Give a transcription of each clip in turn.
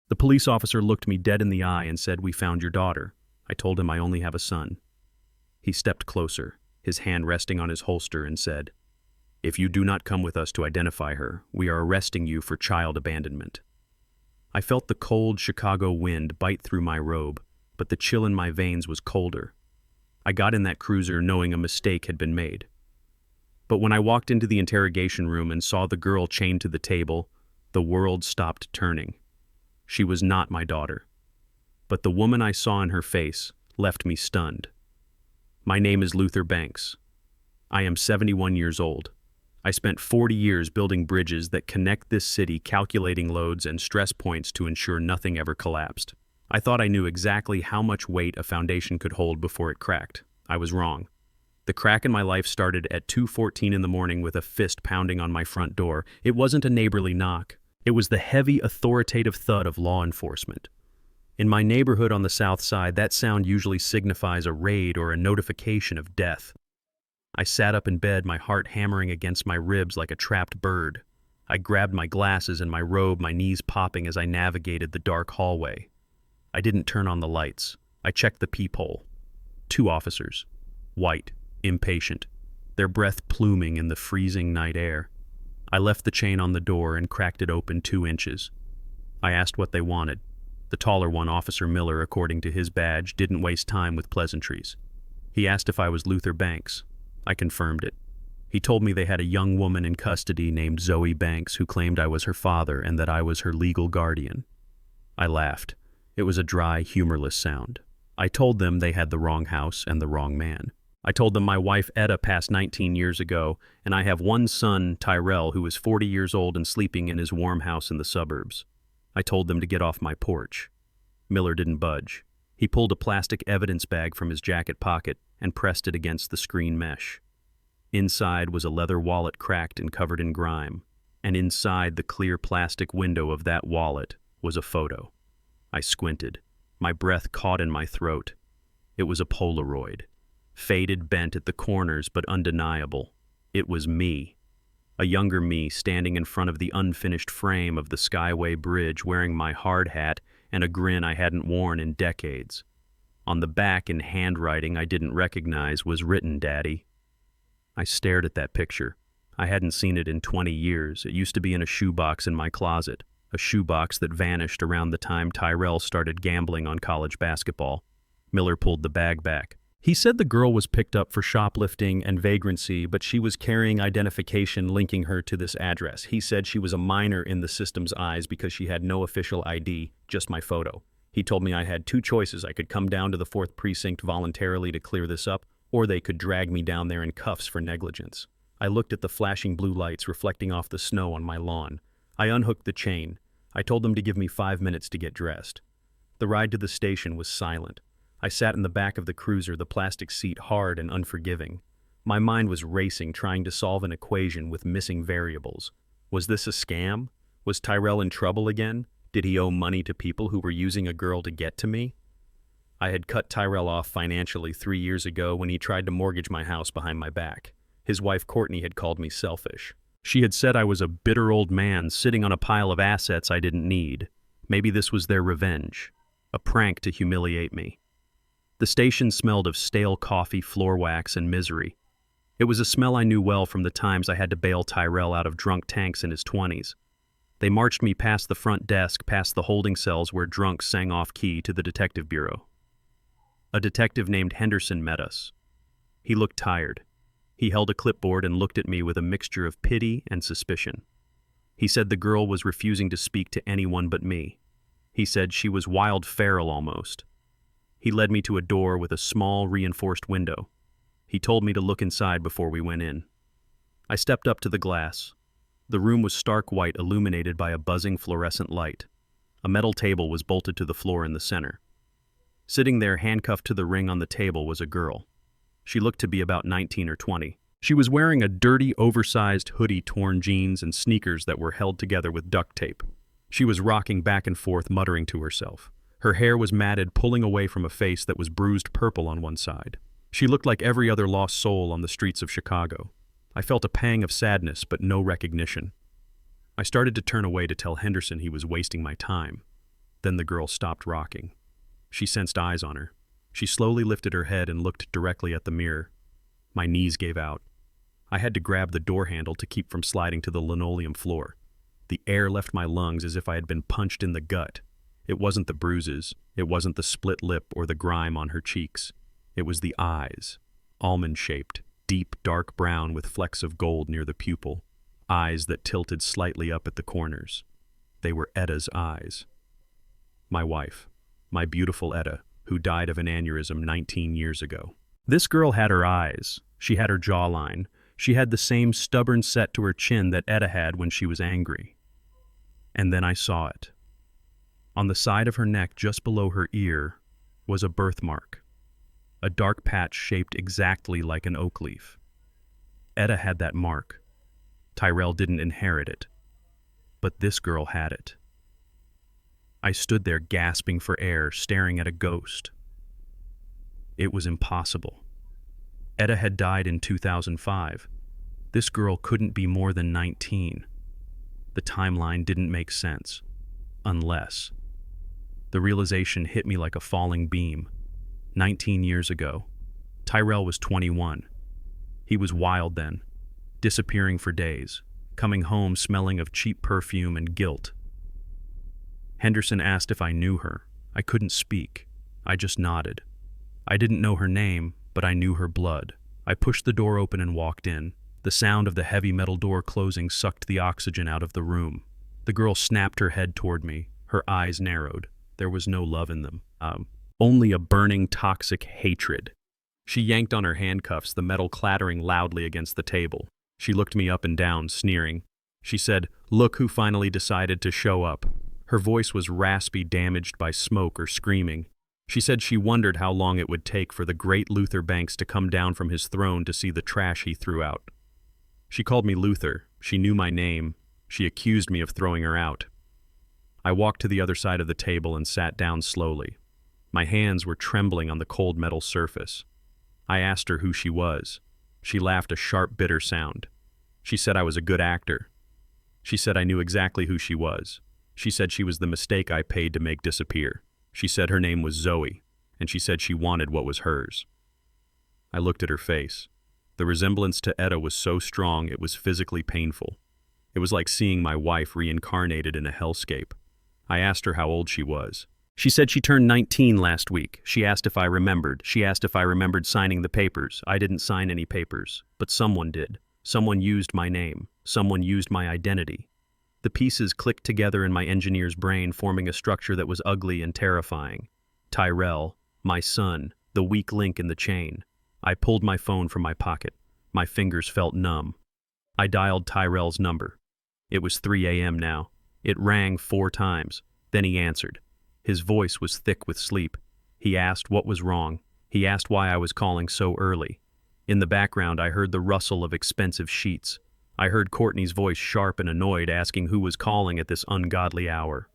The police officer looked me dead in the eye and said, "We found your daughter." I told him I only have a son. He stepped closer, his hand resting on his holster, and said, "If you do not come with us to identify her, we are arresting you for child abandonment." I felt the cold Chicago wind bite through my robe, but the chill in my veins was colder. I got in that cruiser knowing a mistake had been made. But when I walked into the interrogation room and saw the girl chained to the table, the world stopped turning. She was not my daughter. But the woman I saw in her face left me stunned. My name is Luther Banks. I am 71 years old. I spent 40 years building bridges that connect this city, calculating loads and stress points to ensure nothing ever collapsed. I thought I knew exactly how much weight a foundation could hold before it cracked. I was wrong. The crack in my life started at 2:14 in the morning with a fist pounding on my front door. It wasn't a neighborly knock. It was the heavy, authoritative thud of law enforcement. In my neighborhood on the south side, that sound usually signifies a raid or a notification of death. I sat up in bed, my heart hammering against my ribs like a trapped bird. I grabbed my glasses and my robe, my knees popping as I navigated the dark hallway. I didn't turn on the lights. I checked the peephole. 2 officers. White, impatient, their breath pluming in the freezing night air. I left the chain on the door and cracked it open 2 inches. I asked what they wanted. The taller one, Officer Miller, according to his badge, didn't waste time with pleasantries. He asked if I was Luther Banks. I confirmed it. He told me they had a young woman in custody named Zoe Banks who claimed I was her father and that I was her legal guardian. I laughed. It was a dry, humorless sound. I told them they had the wrong house and the wrong man. I told them my wife Etta passed 19 years ago, and I have one son, Tyrell, who is 40 years old and sleeping in his warm house in the suburbs. I told them to get off my porch. Miller didn't budge. He pulled a plastic evidence bag from his jacket pocket and pressed it against the screen mesh. Inside was a leather wallet cracked and covered in grime, and inside the clear plastic window of that wallet was a photo. I squinted. My breath caught in my throat. It was a Polaroid. Faded, bent at the corners, but undeniable. It was me. A younger me standing in front of the unfinished frame of the Skyway Bridge wearing my hard hat and a grin I hadn't worn in decades. On the back, in handwriting I didn't recognize, was written, "Daddy." I stared at that picture. I hadn't seen it in 20 years. It used to be in a shoebox in my closet, a shoebox that vanished around the time Tyrell started gambling on college basketball. Miller pulled the bag back. He said the girl was picked up for shoplifting and vagrancy, but she was carrying identification linking her to this address. He said she was a minor in the system's eyes because she had no official ID, just my photo. He told me I had 2 choices. I could come down to the 4th Precinct voluntarily to clear this up, or they could drag me down there in cuffs for negligence. I looked at the flashing blue lights reflecting off the snow on my lawn. I unhooked the chain. I told them to give me 5 minutes to get dressed. The ride to the station was silent. I sat in the back of the cruiser, the plastic seat hard and unforgiving. My mind was racing, trying to solve an equation with missing variables. Was this a scam? Was Tyrell in trouble again? Did he owe money to people who were using a girl to get to me? I had cut Tyrell off financially 3 years ago when he tried to mortgage my house behind my back. His wife Courtney had called me selfish. She had said I was a bitter old man sitting on a pile of assets I didn't need. Maybe this was their revenge, a prank to humiliate me. The station smelled of stale coffee, floor wax, and misery. It was a smell I knew well from the times I had to bail Tyrell out of drunk tanks in his 20s. They marched me past the front desk, past the holding cells where drunks sang off key to the detective bureau. A detective named Henderson met us. He looked tired. He held a clipboard and looked at me with a mixture of pity and suspicion. He said the girl was refusing to speak to anyone but me. He said she was wild feral almost. He led me to a door with a small, reinforced window. He told me to look inside before we went in. I stepped up to the glass. The room was stark white, illuminated by a buzzing fluorescent light. A metal table was bolted to the floor in the center. Sitting there, handcuffed to the ring on the table, was a girl. She looked to be about 19 or 20. She was wearing a dirty, oversized hoodie, torn jeans, and sneakers that were held together with duct tape. She was rocking back and forth, muttering to herself. Her hair was matted, pulling away from a face that was bruised purple on one side. She looked like every other lost soul on the streets of Chicago. I felt a pang of sadness, but no recognition. I started to turn away to tell Henderson he was wasting my time. Then the girl stopped rocking. She sensed eyes on her. She slowly lifted her head and looked directly at the mirror. My knees gave out. I had to grab the door handle to keep from sliding to the linoleum floor. The air left my lungs as if I had been punched in the gut. It wasn't the bruises, it wasn't the split lip or the grime on her cheeks. It was the eyes, almond-shaped, deep dark brown with flecks of gold near the pupil, eyes that tilted slightly up at the corners. They were Etta's eyes. My wife, my beautiful Etta, who died of an aneurysm 19 years ago. This girl had her eyes, she had her jawline, she had the same stubborn set to her chin that Etta had when she was angry. And then I saw it. On the side of her neck, just below her ear, was a birthmark, a dark patch shaped exactly like an oak leaf. Etta had that mark. Tyrell didn't inherit it, but this girl had it. I stood there gasping for air, staring at a ghost. It was impossible. Etta had died in 2005. This girl couldn't be more than 19. The timeline didn't make sense. Unless. The realization hit me like a falling beam. 19 years ago, Tyrell was 21. He was wild then, disappearing for days, coming home smelling of cheap perfume and guilt. Henderson asked if I knew her. I couldn't speak. I just nodded. I didn't know her name, but I knew her blood. I pushed the door open and walked in. The sound of the heavy metal door closing sucked the oxygen out of the room. The girl snapped her head toward me. Her eyes narrowed. There was no love in them. Only a burning, toxic hatred. She yanked on her handcuffs, the metal clattering loudly against the table. She looked me up and down, sneering. She said, "Look who finally decided to show up." Her voice was raspy, damaged by smoke or screaming. She said she wondered how long it would take for the great Luther Banks to come down from his throne to see the trash he threw out. She called me Luther. She knew my name. She accused me of throwing her out. I walked to the other side of the table and sat down slowly. My hands were trembling on the cold metal surface. I asked her who she was. She laughed a sharp, bitter sound. She said I was a good actor. She said I knew exactly who she was. She said she was the mistake I paid to make disappear. She said her name was Zoe, and she said she wanted what was hers. I looked at her face. The resemblance to Etta was so strong it was physically painful. It was like seeing my wife reincarnated in a hellscape. I asked her how old she was. She said she turned 19 last week. She asked if I remembered. She asked if I remembered signing the papers. I didn't sign any papers, but someone did. Someone used my name. Someone used my identity. The pieces clicked together in my engineer's brain, forming a structure that was ugly and terrifying. Tyrell, my son, the weak link in the chain. I pulled my phone from my pocket. My fingers felt numb. I dialed Tyrell's number. It was 3 a.m. now. It rang 4 times. Then he answered. His voice was thick with sleep. He asked what was wrong. He asked why I was calling so early. In the background, I heard the rustle of expensive sheets. I heard Courtney's voice, sharp and annoyed, asking who was calling at this ungodly hour.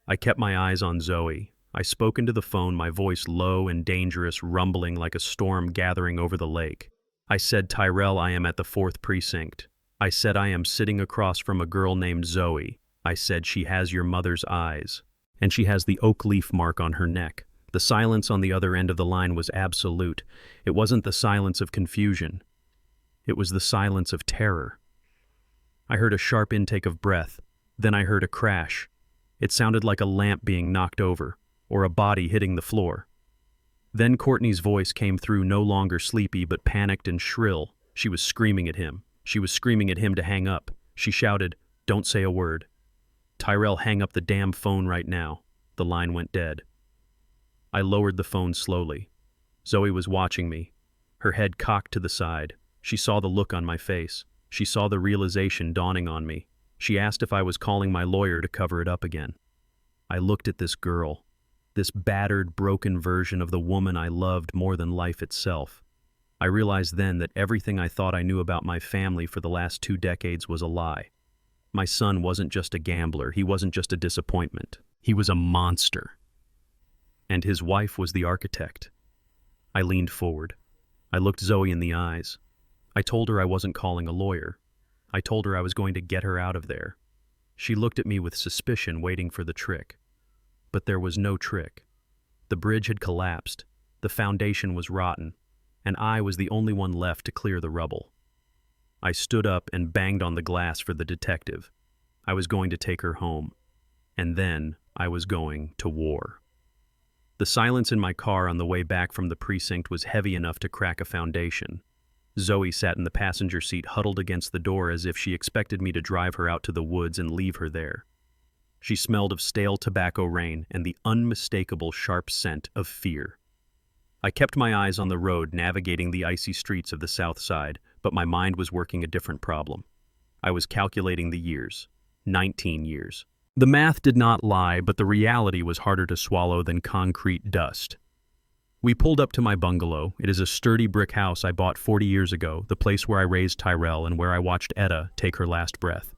I kept my eyes on Zoe. I spoke into the phone, my voice low and dangerous, rumbling like a storm gathering over the lake. I said, "Tyrell, I am at the 4th precinct. I said I am sitting across from a girl named Zoe. I said she has your mother's eyes. And she has the oak leaf mark on her neck." The silence on the other end of the line was absolute. It wasn't the silence of confusion. It was the silence of terror. I heard a sharp intake of breath. Then I heard a crash. It sounded like a lamp being knocked over, or a body hitting the floor. Then Courtney's voice came through, no longer sleepy, but panicked and shrill. She was screaming at him. She was screaming at him to hang up. She shouted, "Don't say a word. Tyrell, hang up the damn phone right now." The line went dead. I lowered the phone slowly. Zoe was watching me, her head cocked to the side. She saw the look on my face. She saw the realization dawning on me. She asked if I was calling my lawyer to cover it up again. I looked at this girl, this battered, broken version of the woman I loved more than life itself. I realized then that everything I thought I knew about my family for the last 2 decades was a lie. My son wasn't just a gambler. He wasn't just a disappointment. He was a monster. And his wife was the architect. I leaned forward. I looked Zoe in the eyes. I told her I wasn't calling a lawyer. I told her I was going to get her out of there. She looked at me with suspicion, waiting for the trick. But there was no trick. The bridge had collapsed, the foundation was rotten, and I was the only one left to clear the rubble. I stood up and banged on the glass for the detective. I was going to take her home. And then I was going to war. The silence in my car on the way back from the precinct was heavy enough to crack a foundation. Zoe sat in the passenger seat huddled against the door as if she expected me to drive her out to the woods and leave her there. She smelled of stale tobacco rain and the unmistakable sharp scent of fear. I kept my eyes on the road navigating the icy streets of the south side, but my mind was working a different problem. I was calculating the years. 19 years. The math did not lie, but the reality was harder to swallow than concrete dust. We pulled up to my bungalow. It is a sturdy brick house I bought 40 years ago, the place where I raised Tyrell and where I watched Etta take her last breath.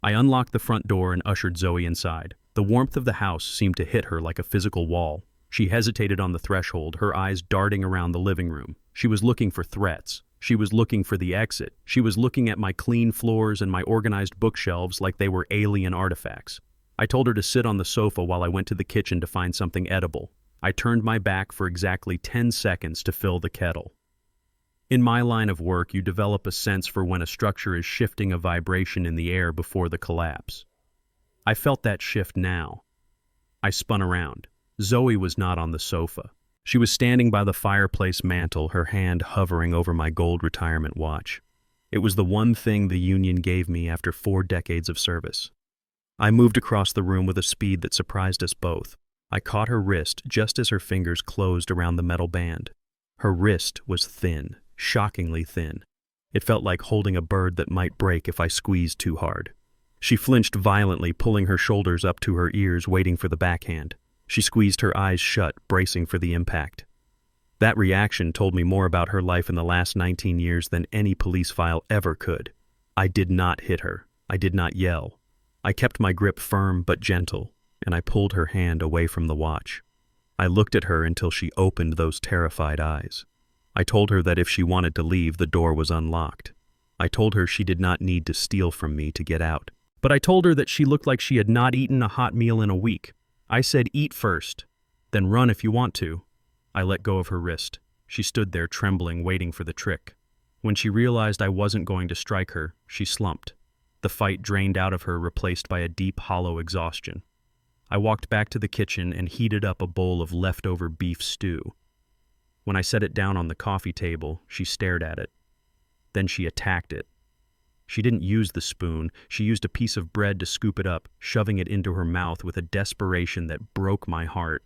I unlocked the front door and ushered Zoe inside. The warmth of the house seemed to hit her like a physical wall. She hesitated on the threshold, her eyes darting around the living room. She was looking for threats. She was looking for the exit. She was looking at my clean floors and my organized bookshelves like they were alien artifacts. I told her to sit on the sofa while I went to the kitchen to find something edible. I turned my back for exactly 10 seconds to fill the kettle. In my line of work, you develop a sense for when a structure is shifting a vibration in the air before the collapse. I felt that shift now. I spun around. Zoe was not on the sofa. She was standing by the fireplace mantel, her hand hovering over my gold retirement watch. It was the one thing the union gave me after 4 decades of service. I moved across the room with a speed that surprised us both. I caught her wrist just as her fingers closed around the metal band. Her wrist was thin, shockingly thin. It felt like holding a bird that might break if I squeezed too hard. She flinched violently, pulling her shoulders up to her ears, waiting for the backhand. She squeezed her eyes shut, bracing for the impact. That reaction told me more about her life in the last 19 years than any police file ever could. I did not hit her. I did not yell. I kept my grip firm but gentle, and I pulled her hand away from the watch. I looked at her until she opened those terrified eyes. I told her that if she wanted to leave, the door was unlocked. I told her she did not need to steal from me to get out. But I told her that she looked like she had not eaten a hot meal in a week. I said, "Eat first, then run if you want to." I let go of her wrist. She stood there trembling, waiting for the trick. When she realized I wasn't going to strike her, she slumped. The fight drained out of her, replaced by a deep, hollow exhaustion. I walked back to the kitchen and heated up a bowl of leftover beef stew. When I set it down on the coffee table, she stared at it. Then she attacked it. She didn't use the spoon. She used a piece of bread to scoop it up, shoving it into her mouth with a desperation that broke my heart.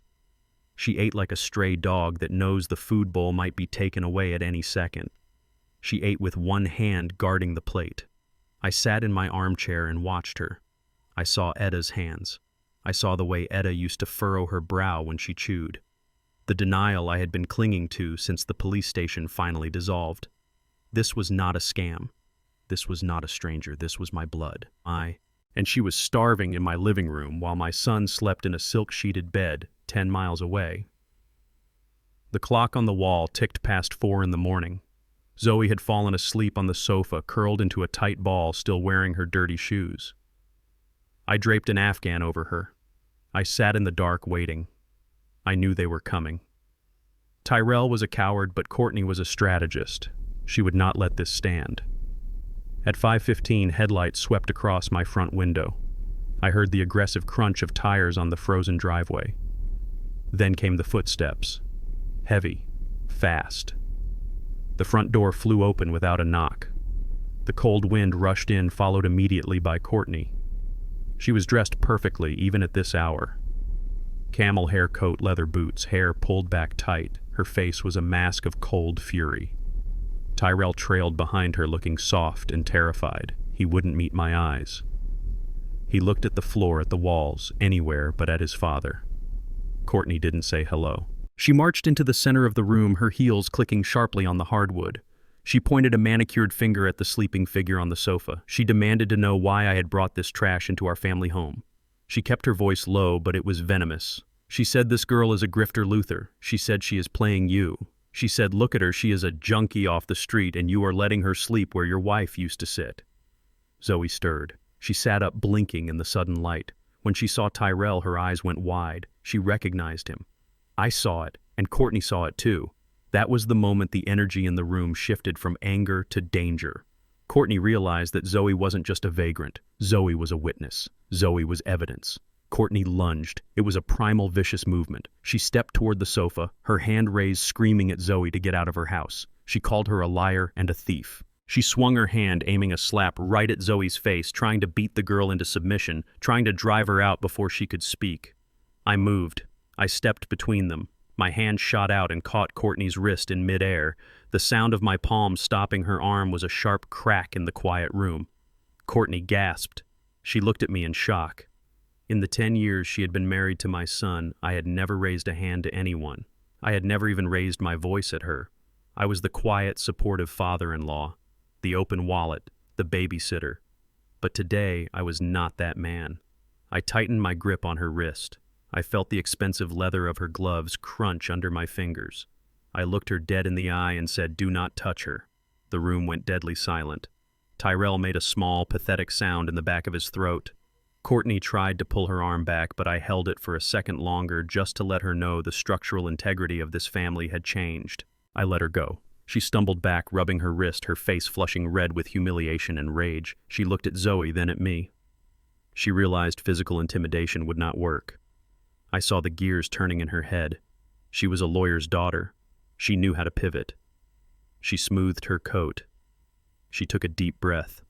She ate like a stray dog that knows the food bowl might be taken away at any second. She ate with one hand guarding the plate. I sat in my armchair and watched her. I saw Etta's hands. I saw the way Etta used to furrow her brow when she chewed. The denial I had been clinging to since the police station finally dissolved. This was not a scam. This was not a stranger. This was my blood. And she was starving in my living room while my son slept in a silk-sheeted bed 10 miles away. The clock on the wall ticked past 4 in the morning. Zoe had fallen asleep on the sofa, curled into a tight ball, still wearing her dirty shoes. I draped an Afghan over her. I sat in the dark waiting. I knew they were coming. Tyrell was a coward, but Courtney was a strategist. She would not let this stand. At 5:15, headlights swept across my front window. I heard the aggressive crunch of tires on the frozen driveway. Then came the footsteps. Heavy, fast. The front door flew open without a knock. The cold wind rushed in, followed immediately by Courtney. She was dressed perfectly, even at this hour. Camel hair coat, leather boots, hair pulled back tight. Her face was a mask of cold fury. Tyrell trailed behind her, looking soft and terrified. He wouldn't meet my eyes. He looked at the floor, at the walls, anywhere but at his father. Courtney didn't say hello. She marched into the center of the room, her heels clicking sharply on the hardwood. She pointed a manicured finger at the sleeping figure on the sofa. She demanded to know why I had brought this trash into our family home. She kept her voice low, but it was venomous. She said this girl is a grifter Luther. She said she is playing you. She said, look at her, she is a junkie off the street, and you are letting her sleep where your wife used to sit. Zoe stirred. She sat up, blinking in the sudden light. When she saw Tyrell, her eyes went wide. She recognized him. I saw it, and Courtney saw it too. That was the moment the energy in the room shifted from anger to danger. Courtney realized that Zoe wasn't just a vagrant. Zoe was a witness. Zoe was evidence. Courtney lunged. It was a primal, vicious movement. She stepped toward the sofa, her hand raised, screaming at Zoe to get out of her house. She called her a liar and a thief. She swung her hand, aiming a slap right at Zoe's face, trying to beat the girl into submission, trying to drive her out before she could speak. I moved. I stepped between them. My hand shot out and caught Courtney's wrist in midair. The sound of my palm stopping her arm was a sharp crack in the quiet room. Courtney gasped. She looked at me in shock. In the 10 years she had been married to my son, I had never raised a hand to anyone. I had never even raised my voice at her. I was the quiet, supportive father-in-law, the open wallet, the babysitter. But today I was not that man. I tightened my grip on her wrist. I felt the expensive leather of her gloves crunch under my fingers. I looked her dead in the eye and said, "Do not touch her." The room went deadly silent. Tyrell made a small, pathetic sound in the back of his throat. Courtney tried to pull her arm back, but I held it for a second longer just to let her know the structural integrity of this family had changed. I let her go. She stumbled back, rubbing her wrist, her face flushing red with humiliation and rage. She looked at Zoe, then at me. She realized physical intimidation would not work. I saw the gears turning in her head. She was a lawyer's daughter. She knew how to pivot. She smoothed her coat. She took a deep breath.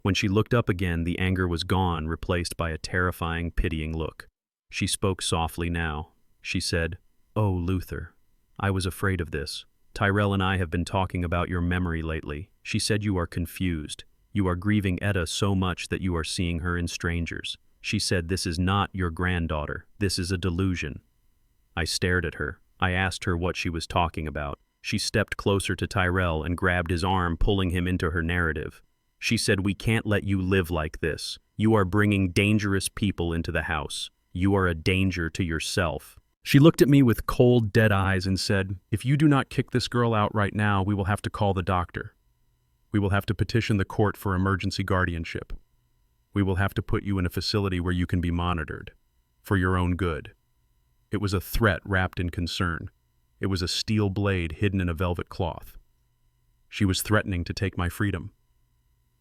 When she looked up again, the anger was gone, replaced by a terrifying, pitying look. She spoke softly now. She said, "Oh, Luther, I was afraid of this. Tyrell and I have been talking about your memory lately. She said you are confused. You are grieving Etta so much that you are seeing her in strangers. She said this is not your granddaughter. This is a delusion." I stared at her. I asked her what she was talking about. She stepped closer to Tyrell and grabbed his arm, pulling him into her narrative. She said, "We can't let you live like this. You are bringing dangerous people into the house. You are a danger to yourself." She looked at me with cold, dead eyes and said, "If you do not kick this girl out right now, we will have to call the doctor. We will have to petition the court for emergency guardianship. We will have to put you in a facility where you can be monitored. For your own good." It was a threat wrapped in concern. It was a steel blade hidden in a velvet cloth. She was threatening to take my freedom.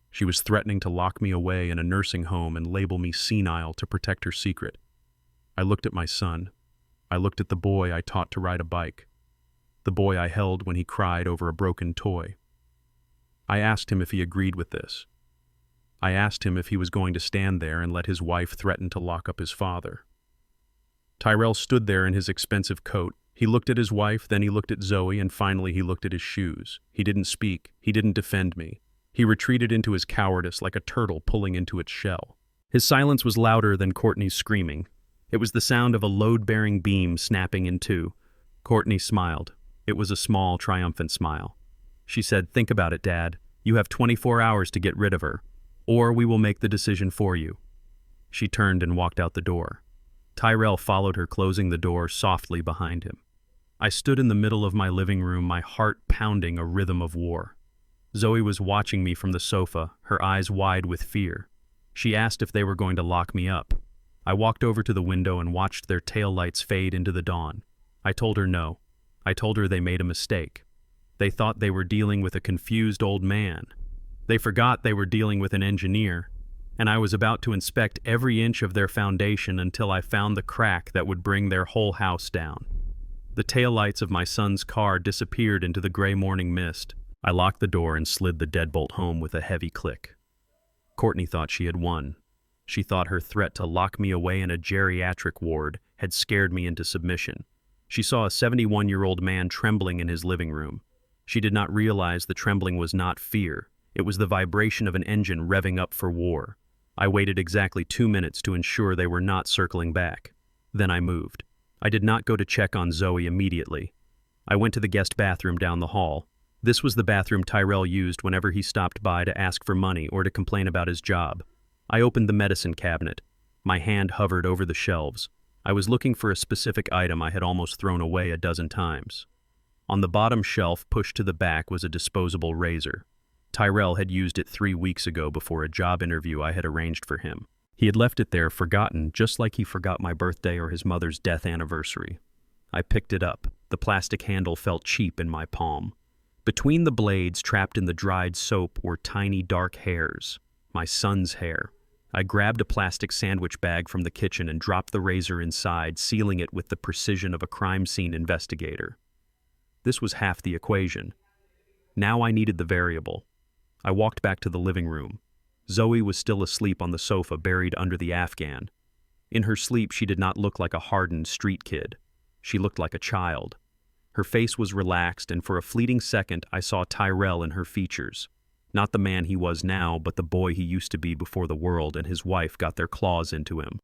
She was threatening to lock me away in a nursing home and label me senile to protect her secret. I looked at my son. I looked at the boy I taught to ride a bike. The boy I held when he cried over a broken toy. I asked him if he agreed with this. I asked him if he was going to stand there and let his wife threaten to lock up his father. Tyrell stood there in his expensive coat. He looked at his wife, then he looked at Zoe, and finally he looked at his shoes. He didn't speak. He didn't defend me. He retreated into his cowardice like a turtle pulling into its shell. His silence was louder than Courtney's screaming. It was the sound of a load-bearing beam snapping in two. Courtney smiled. It was a small, triumphant smile. She said, "Think about it, Dad. You have 24 hours to get rid of her, or we will make the decision for you." She turned and walked out the door. Tyrell followed her, closing the door softly behind him. I stood in the middle of my living room, my heart pounding a rhythm of war. Zoe was watching me from the sofa, her eyes wide with fear. She asked if they were going to lock me up. I walked over to the window and watched their taillights fade into the dawn. I told her no. I told her they made a mistake. They thought they were dealing with a confused old man. They forgot they were dealing with an engineer, and I was about to inspect every inch of their foundation until I found the crack that would bring their whole house down. The taillights of my son's car disappeared into the gray morning mist. I locked the door and slid the deadbolt home with a heavy click. Courtney thought she had won. She thought her threat to lock me away in a geriatric ward had scared me into submission. She saw a 71-year-old man trembling in his living room. She did not realize the trembling was not fear. It was the vibration of an engine revving up for war. I waited exactly 2 minutes to ensure they were not circling back. Then I moved. I did not go to check on Zoe immediately. I went to the guest bathroom down the hall. This was the bathroom Tyrell used whenever he stopped by to ask for money or to complain about his job. I opened the medicine cabinet. My hand hovered over the shelves. I was looking for a specific item I had almost thrown away a dozen times. On the bottom shelf, pushed to the back, was a disposable razor. Tyrell had used it 3 weeks ago before a job interview I had arranged for him. He had left it there forgotten, just like he forgot my birthday or his mother's death anniversary. I picked it up. The plastic handle felt cheap in my palm. Between the blades, trapped in the dried soap, were tiny dark hairs. My son's hair. I grabbed a plastic sandwich bag from the kitchen and dropped the razor inside, sealing it with the precision of a crime scene investigator. This was half the equation. Now I needed the variable. I walked back to the living room. Zoe was still asleep on the sofa, buried under the Afghan. In her sleep, she did not look like a hardened street kid. She looked like a child. Her face was relaxed, and for a fleeting second, I saw Tyrell in her features. Not the man he was now, but the boy he used to be before the world and his wife got their claws into him.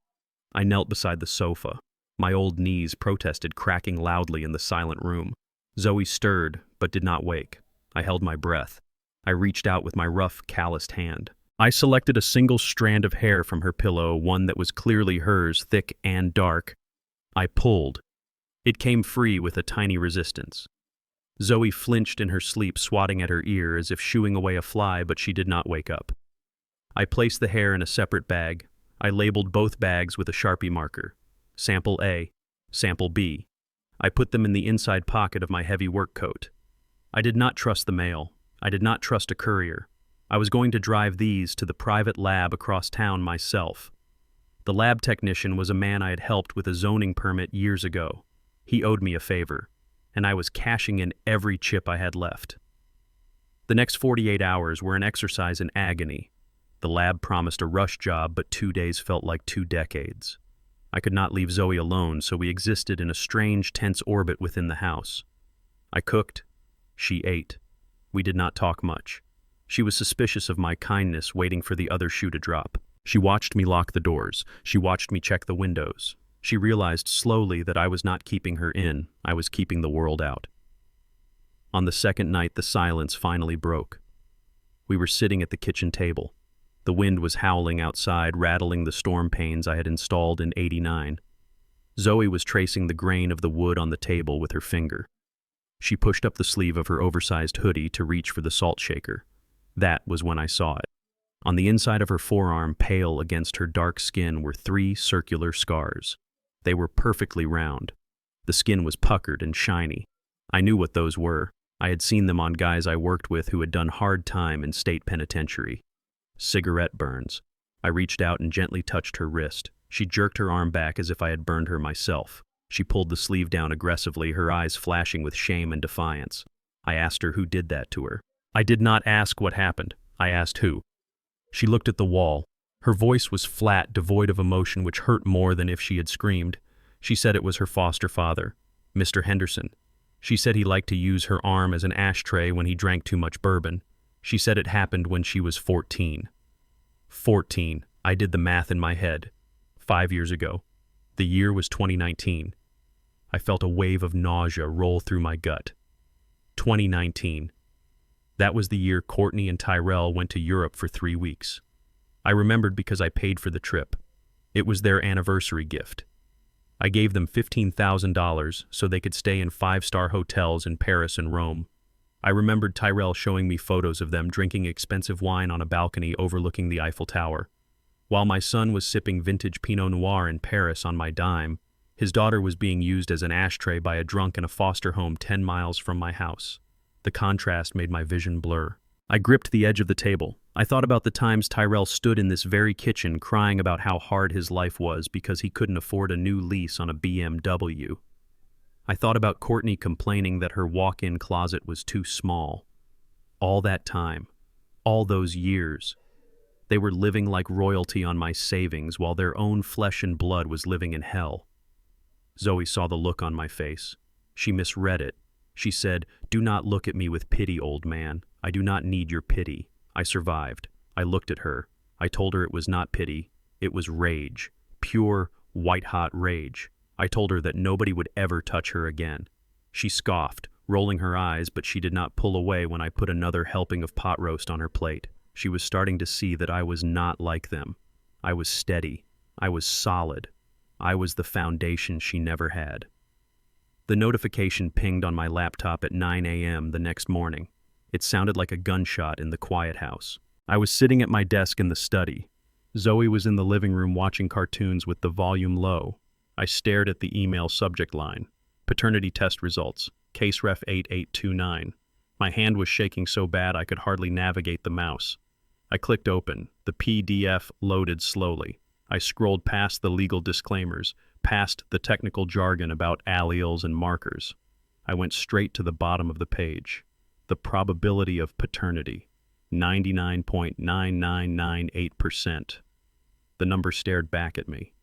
I knelt beside the sofa. My old knees protested, cracking loudly in the silent room. Zoe stirred, but did not wake. I held my breath. I reached out with my rough, calloused hand. I selected a single strand of hair from her pillow, one that was clearly hers, thick and dark. I pulled. It came free with a tiny resistance. Zoe flinched in her sleep, swatting at her ear as if shooing away a fly, but she did not wake up. I placed the hair in a separate bag. I labeled both bags with a Sharpie marker. Sample A, Sample B. I put them in the inside pocket of my heavy work coat. I did not trust the mail. I did not trust a courier. I was going to drive these to the private lab across town myself. The lab technician was a man I had helped with a zoning permit years ago. He owed me a favor, and I was cashing in every chip I had left. The next 48 hours were an exercise in agony. The lab promised a rush job, but 2 days felt like 2 decades. I could not leave Zoe alone, so we existed in a strange, tense orbit within the house. I cooked. She ate. We did not talk much. She was suspicious of my kindness, waiting for the other shoe to drop. She watched me lock the doors. She watched me check the windows. She realized slowly that I was not keeping her in. I was keeping the world out. On the second night, the silence finally broke. We were sitting at the kitchen table. The wind was howling outside, rattling the storm panes I had installed in '89. Zoe was tracing the grain of the wood on the table with her finger. She pushed up the sleeve of her oversized hoodie to reach for the salt shaker. That was when I saw it. On the inside of her forearm, pale against her dark skin, were 3 circular scars. They were perfectly round. The skin was puckered and shiny. I knew what those were. I had seen them on guys I worked with who had done hard time in state penitentiary. Cigarette burns. I reached out and gently touched her wrist. She jerked her arm back as if I had burned her myself. She pulled the sleeve down aggressively, her eyes flashing with shame and defiance. I asked her who did that to her. I did not ask what happened. I asked who. She looked at the wall. Her voice was flat, devoid of emotion, which hurt more than if she had screamed. She said it was her foster father, Mr. Henderson. She said he liked to use her arm as an ashtray when he drank too much bourbon. She said it happened when she was 14. 14. I did the math in my head. 5 years ago. The year was 2019. I felt a wave of nausea roll through my gut. 2019. That was the year Courtney and Tyrell went to Europe for 3 weeks. I remembered because I paid for the trip. It was their anniversary gift. I gave them $15,000 so they could stay in 5-star hotels in Paris and Rome. I remembered Tyrell showing me photos of them drinking expensive wine on a balcony overlooking the Eiffel Tower. While my son was sipping vintage Pinot Noir in Paris on my dime, his daughter was being used as an ashtray by a drunk in a foster home 10 miles from my house. The contrast made my vision blur. I gripped the edge of the table. I thought about the times Tyrell stood in this very kitchen crying about how hard his life was because he couldn't afford a new lease on a BMW. I thought about Courtney complaining that her walk-in closet was too small. All that time, all those years, they were living like royalty on my savings while their own flesh and blood was living in hell. Zoe saw the look on my face. She misread it. She said, "Do not look at me with pity, old man. I do not need your pity." I survived. I looked at her. I told her it was not pity. It was rage. Pure, white-hot rage. I told her that nobody would ever touch her again. She scoffed, rolling her eyes, but she did not pull away when I put another helping of pot roast on her plate. She was starting to see that I was not like them. I was steady. I was solid. I was the foundation she never had. The notification pinged on my laptop at 9 a.m. the next morning. It sounded like a gunshot in the quiet house. I was sitting at my desk in the study. Zoe was in the living room watching cartoons with the volume low. I stared at the email subject line. Paternity test results. Case ref 8829. My hand was shaking so bad I could hardly navigate the mouse. I clicked open. The PDF loaded slowly. I scrolled past the legal disclaimers, past the technical jargon about alleles and markers. I went straight to the bottom of the page. The probability of paternity. 99.9998%. The number stared back at me.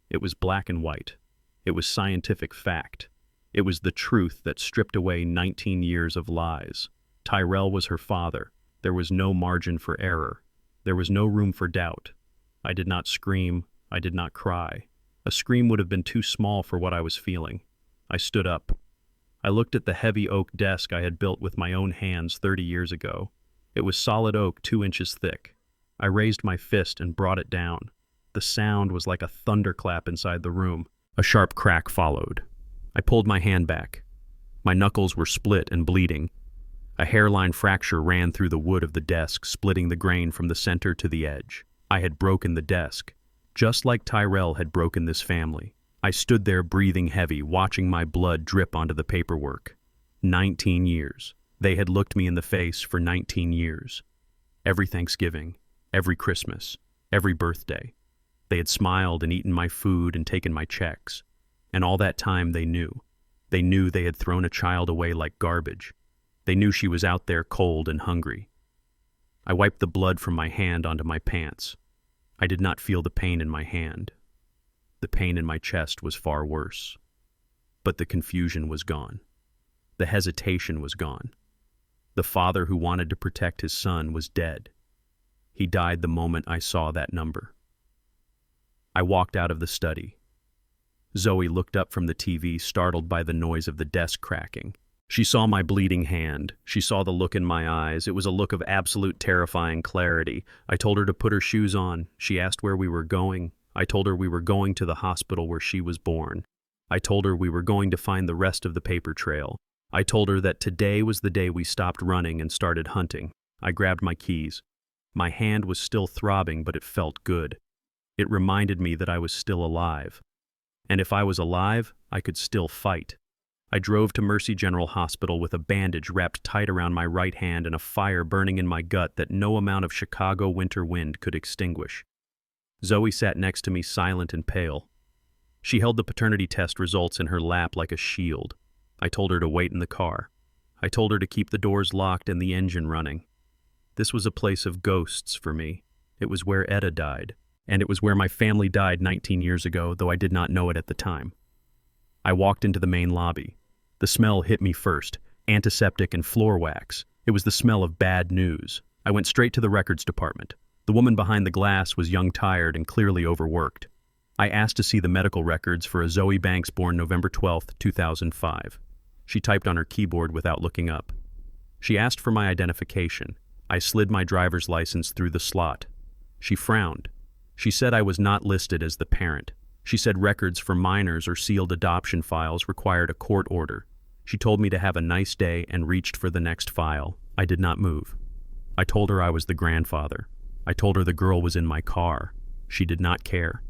It was black and white. It was scientific fact. It was the truth that stripped away 19 years of lies. Tyrell was her father. There was no margin for error. There was no room for doubt. I did not scream. I did not cry. A scream would have been too small for what I was feeling. I stood up. I looked at the heavy oak desk I had built with my own hands 30 years ago. It was solid oak 2 inches thick. I raised my fist and brought it down. The sound was like a thunderclap inside the room. A sharp crack followed. I pulled my hand back. My knuckles were split and bleeding. A hairline fracture ran through the wood of the desk, splitting the grain from the center to the edge. I had broken the desk, just like Tyrell had broken this family. I stood there breathing heavy, watching my blood drip onto the paperwork. 19 years. They had looked me in the face for 19 years. Every Thanksgiving, every Christmas, every birthday. They had smiled and eaten my food and taken my checks. And all that time they knew. They knew they had thrown a child away like garbage. They knew she was out there cold and hungry. I wiped the blood from my hand onto my pants. I did not feel the pain in my hand. The pain in my chest was far worse. But the confusion was gone. The hesitation was gone. The father who wanted to protect his son was dead. He died the moment I saw that number. I walked out of the study. Zoe looked up from the TV, startled by the noise of the desk cracking. She saw my bleeding hand. She saw the look in my eyes. It was a look of absolute terrifying clarity. I told her to put her shoes on. She asked where we were going. I told her we were going to the hospital where she was born. I told her we were going to find the rest of the paper trail. I told her that today was the day we stopped running and started hunting. I grabbed my keys. My hand was still throbbing, but it felt good. It reminded me that I was still alive. And if I was alive, I could still fight. I drove to Mercy General Hospital with a bandage wrapped tight around my right hand and a fire burning in my gut that no amount of Chicago winter wind could extinguish. Zoe sat next to me, silent and pale. She held the paternity test results in her lap like a shield. I told her to wait in the car. I told her to keep the doors locked and the engine running. This was a place of ghosts for me. It was where Etta died. And it was where my family died 19 years ago, though I did not know it at the time. I walked into the main lobby. The smell hit me first, antiseptic and floor wax. It was the smell of bad news. I went straight to the records department. The woman behind the glass was young, tired, and clearly overworked. I asked to see the medical records for a Zoe Banks born November 12, 2005. She typed on her keyboard without looking up. She asked for my identification. I slid my driver's license through the slot. She frowned. She said I was not listed as the parent. She said records for minors or sealed adoption files required a court order. She told me to have a nice day and reached for the next file. I did not move. I told her I was the grandfather. I told her the girl was in my car. She did not care.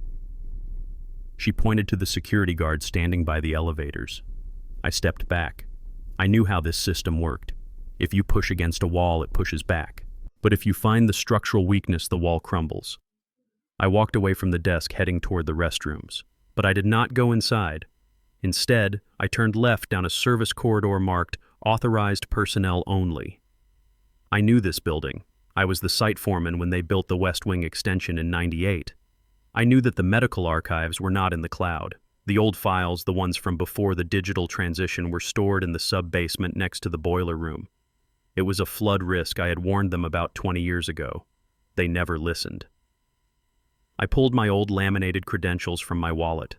She pointed to the security guard standing by the elevators. I stepped back. I knew how this system worked. If you push against a wall, it pushes back. But if you find the structural weakness, the wall crumbles. I walked away from the desk, heading toward the restrooms. But I did not go inside. Instead, I turned left down a service corridor marked Authorized Personnel Only. I knew this building. I was the site foreman when they built the West Wing extension in '98. I knew that the medical archives were not in the cloud. The old files, the ones from before the digital transition, were stored in the sub-basement next to the boiler room. It was a flood risk I had warned them about 20 years ago. They never listened. I pulled my old laminated credentials from my wallet.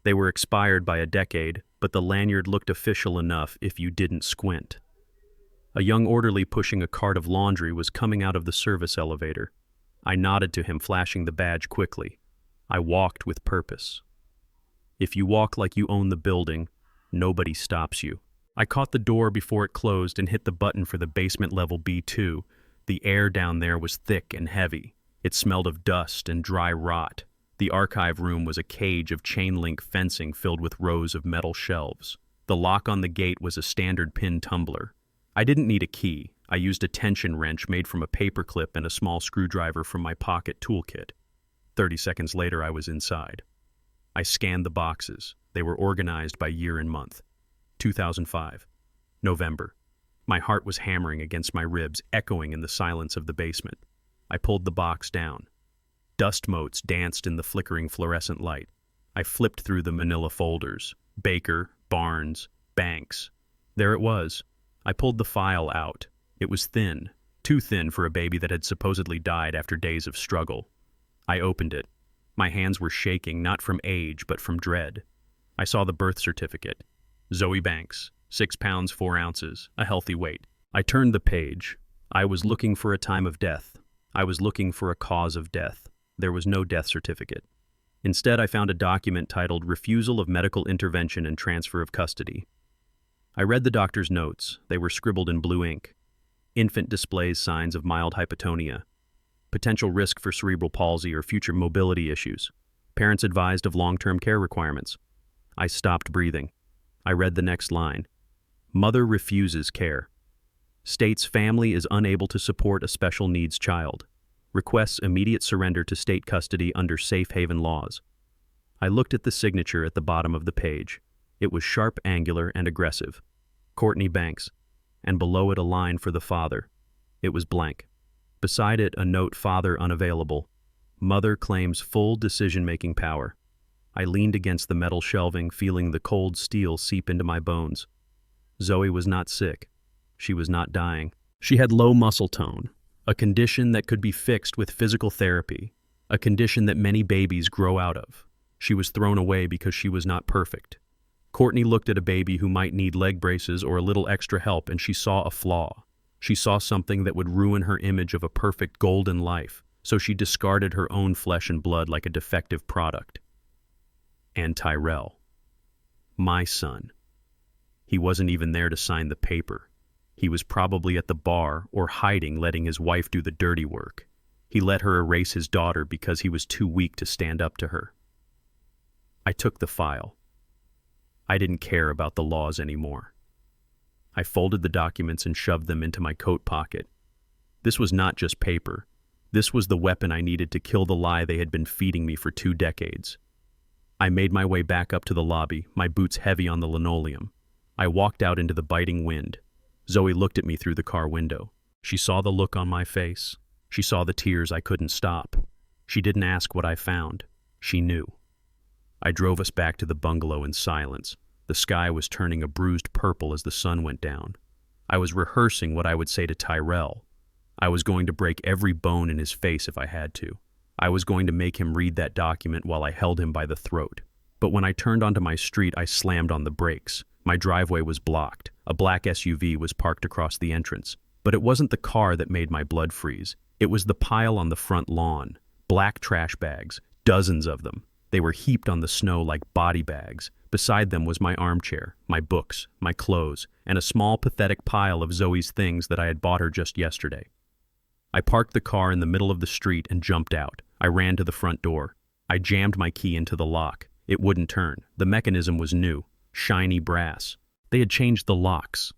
They were expired by a decade, but the lanyard looked official enough if you didn't squint. A young orderly pushing a cart of laundry was coming out of the service elevator. I nodded to him, flashing the badge quickly. I walked with purpose. If you walk like you own the building, nobody stops you. I caught the door before it closed and hit the button for the basement level B2. The air down there was thick and heavy. It smelled of dust and dry rot. The archive room was a cage of chain-link fencing filled with rows of metal shelves. The lock on the gate was a standard pin tumbler. I didn't need a key. I used a tension wrench made from a paperclip and a small screwdriver from my pocket toolkit. 30 seconds later, I was inside. I scanned the boxes. They were organized by year and month. 2005. November. My heart was hammering against my ribs, echoing in the silence of the basement. I pulled the box down. Dust motes danced in the flickering fluorescent light. I flipped through the manila folders. Baker, Barnes, Banks. There it was. I pulled the file out. It was thin, too thin for a baby that had supposedly died after days of struggle. I opened it. My hands were shaking, not from age, but from dread. I saw the birth certificate. Zoe Banks, 6 pounds 4 ounces, a healthy weight. I turned the page. I was looking for a time of death. I was looking for a cause of death. There was no death certificate. Instead, I found a document titled Refusal of Medical Intervention and Transfer of Custody. I read the doctor's notes. They were scribbled in blue ink. Infant displays signs of mild hypotonia. Potential risk for cerebral palsy or future mobility issues. Parents advised of long-term care requirements. I stopped breathing. I read the next line. Mother refuses care. States family is unable to support a special needs child. Requests immediate surrender to state custody under safe haven laws. I looked at the signature at the bottom of the page. It was sharp, angular, and aggressive. Courtney Banks. And below it a line for the father. It was blank. Beside it, a note, father unavailable. Mother claims full decision-making power. I leaned against the metal shelving, feeling the cold steel seep into my bones. Zoe was not sick. She was not dying. She had low muscle tone, a condition that could be fixed with physical therapy, a condition that many babies grow out of. She was thrown away because she was not perfect. Courtney looked at a baby who might need leg braces or a little extra help, and she saw a flaw. She saw something that would ruin her image of a perfect golden life, so she discarded her own flesh and blood like a defective product. And Tyrell. My son. He wasn't even there to sign the paper. He was probably at the bar or hiding, letting his wife do the dirty work. He let her erase his daughter because he was too weak to stand up to her. I took the file. I didn't care about the laws anymore. I folded the documents and shoved them into my coat pocket. This was not just paper. This was the weapon I needed to kill the lie they had been feeding me for 2 decades. I made my way back up to the lobby, my boots heavy on the linoleum. I walked out into the biting wind. Zoe looked at me through the car window. She saw the look on my face. She saw the tears I couldn't stop. She didn't ask what I found. She knew. I drove us back to the bungalow in silence. The sky was turning a bruised purple as the sun went down. I was rehearsing what I would say to Tyrell. I was going to break every bone in his face if I had to. I was going to make him read that document while I held him by the throat. But when I turned onto my street, I slammed on the brakes. My driveway was blocked. A black SUV was parked across the entrance. But it wasn't the car that made my blood freeze. It was the pile on the front lawn. Black trash bags, dozens of them. They were heaped on the snow like body bags. Beside them was my armchair, my books, my clothes, and a small, pathetic pile of Zoe's things that I had bought her just yesterday. I parked the car in the middle of the street and jumped out. I ran to the front door. I jammed my key into the lock. It wouldn't turn. The mechanism was new, shiny brass. They had changed the locks.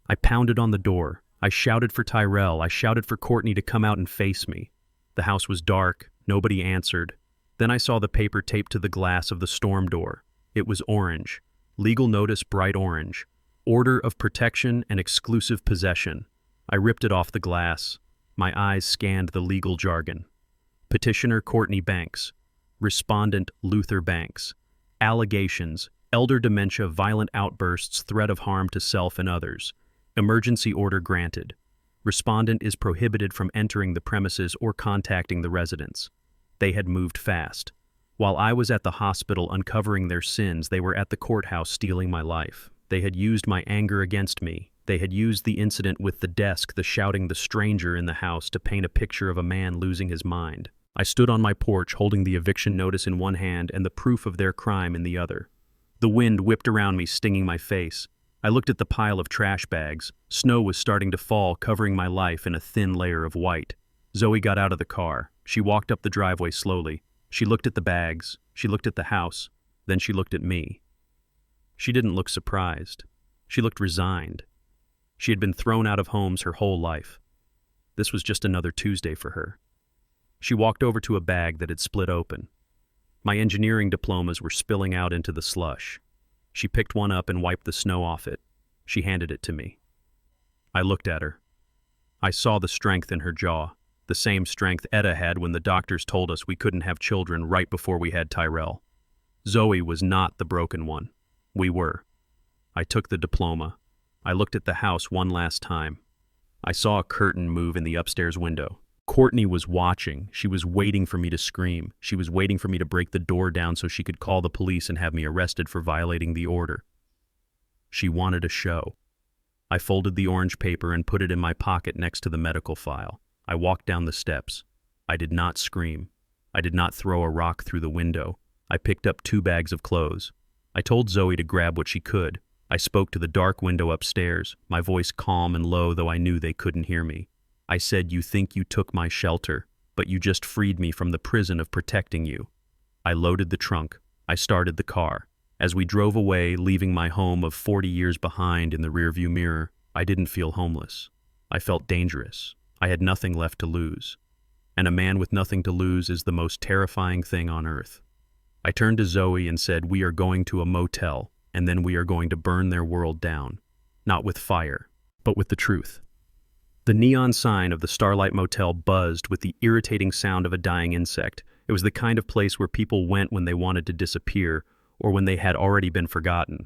I pounded on the door. I shouted for Tyrell. I shouted for Courtney to come out and face me. The house was dark. Nobody answered. Then I saw the paper taped to the glass of the storm door. It was orange. Legal notice, bright orange. Order of protection and exclusive possession. I ripped it off the glass. My eyes scanned the legal jargon. Petitioner Courtney Banks. Respondent Luther Banks. Allegations: elder dementia, violent outbursts, threat of harm to self and others. Emergency order granted. Respondent is prohibited from entering the premises or contacting the residents. They had moved fast. While I was at the hospital uncovering their sins, they were at the courthouse stealing my life. They had used my anger against me. They had used the incident with the desk, the shouting, the stranger in the house to paint a picture of a man losing his mind. I stood on my porch holding the eviction notice in one hand and the proof of their crime in the other. The wind whipped around me, stinging my face. I looked at the pile of trash bags. Snow was starting to fall, covering my life in a thin layer of white. Zoe got out of the car. She walked up the driveway slowly. She looked at the bags. She looked at the house. Then she looked at me. She didn't look surprised. She looked resigned. She had been thrown out of homes her whole life. This was just another Tuesday for her. She walked over to a bag that had split open. My engineering diplomas were spilling out into the slush. She picked one up and wiped the snow off it. She handed it to me. I looked at her. I saw the strength in her jaw, the same strength Etta had when the doctors told us we couldn't have children right before we had Tyrell. Zoe was not the broken one. We were. I took the diploma. I looked at the house one last time. I saw a curtain move in the upstairs window. Courtney was watching. She was waiting for me to scream. She was waiting for me to break the door down so she could call the police and have me arrested for violating the order. She wanted a show. I folded the orange paper and put it in my pocket next to the medical file. I walked down the steps. I did not scream. I did not throw a rock through the window. I picked up 2 bags of clothes. I told Zoe to grab what she could. I spoke to the dark window upstairs, my voice calm and low, though I knew they couldn't hear me. I said, "You think you took my shelter, but you just freed me from the prison of protecting you." I loaded the trunk. I started the car. As we drove away, leaving my home of 40 years behind in the rearview mirror, I didn't feel homeless. I felt dangerous. I had nothing left to lose. And a man with nothing to lose is the most terrifying thing on earth. I turned to Zoe and said, "We are going to a motel, and then we are going to burn their world down. Not with fire, but with the truth." The neon sign of the Starlight Motel buzzed with the irritating sound of a dying insect. It was the kind of place where people went when they wanted to disappear, or when they had already been forgotten.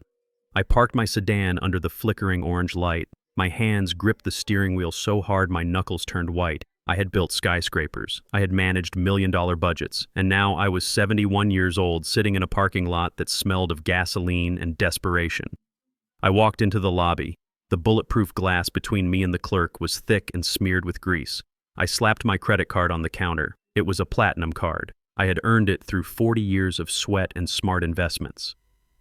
I parked my sedan under the flickering orange light. My hands gripped the steering wheel so hard my knuckles turned white. I had built skyscrapers. I had managed million-dollar budgets. And now I was 71 years old, sitting in a parking lot that smelled of gasoline and desperation. I walked into the lobby. The bulletproof glass between me and the clerk was thick and smeared with grease. I slapped my credit card on the counter. It was a platinum card. I had earned it through 40 years of sweat and smart investments.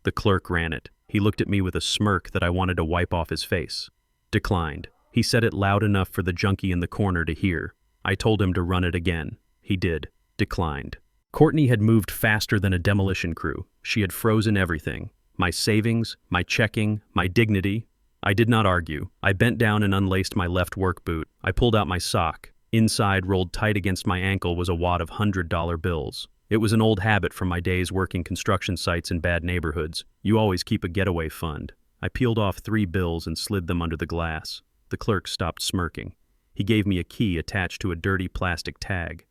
The clerk ran it. He looked at me with a smirk that I wanted to wipe off his face. Declined. He said it loud enough for the junkie in the corner to hear. I told him to run it again. He did. Declined. Courtney had moved faster than a demolition crew. She had frozen everything. My savings, my checking, my dignity. I did not argue. I bent down and unlaced my left work boot. I pulled out my sock. Inside, rolled tight against my ankle, was a wad of $100 bills. It was an old habit from my days working construction sites in bad neighborhoods. You always keep a getaway fund. I peeled off 3 bills and slid them under the glass. The clerk stopped smirking. He gave me a key attached to a dirty plastic tag.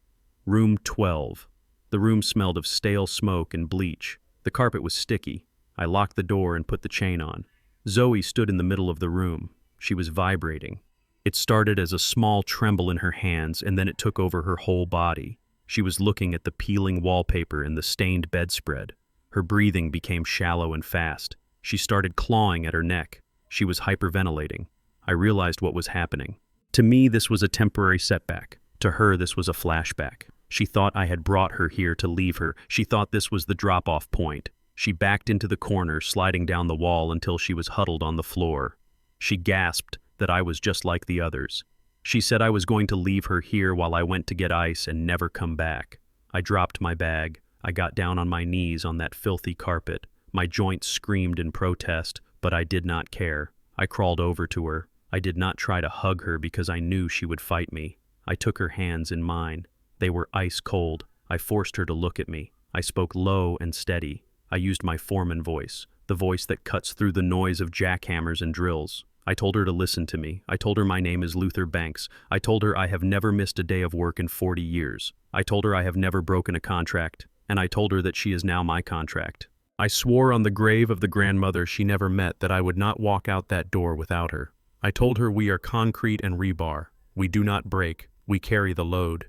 Room 12. The room smelled of stale smoke and bleach. The carpet was sticky. I locked the door and put the chain on. Zoe stood in the middle of the room. She was vibrating. It started as a small tremble in her hands, and then it took over her whole body. She was looking at the peeling wallpaper and the stained bedspread. Her breathing became shallow and fast. She started clawing at her neck. She was hyperventilating. I realized what was happening. To me, this was a temporary setback. To her, this was a flashback. She thought I had brought her here to leave her. She thought this was the drop-off point. She backed into the corner, sliding down the wall until she was huddled on the floor. She gasped that I was just like the others. She said I was going to leave her here while I went to get ice and never come back. I dropped my bag. I got down on my knees on that filthy carpet. My joints screamed in protest, but I did not care. I crawled over to her. I did not try to hug her because I knew she would fight me. I took her hands in mine. They were ice cold. I forced her to look at me. I spoke low and steady. I used my foreman voice, the voice that cuts through the noise of jackhammers and drills. I told her to listen to me. I told her my name is Luther Banks. I told her I have never missed a day of work in 40 years. I told her I have never broken a contract, and I told her that she is now my contract. I swore on the grave of the grandmother she never met that I would not walk out that door without her. I told her we are concrete and rebar. We do not break. We carry the load.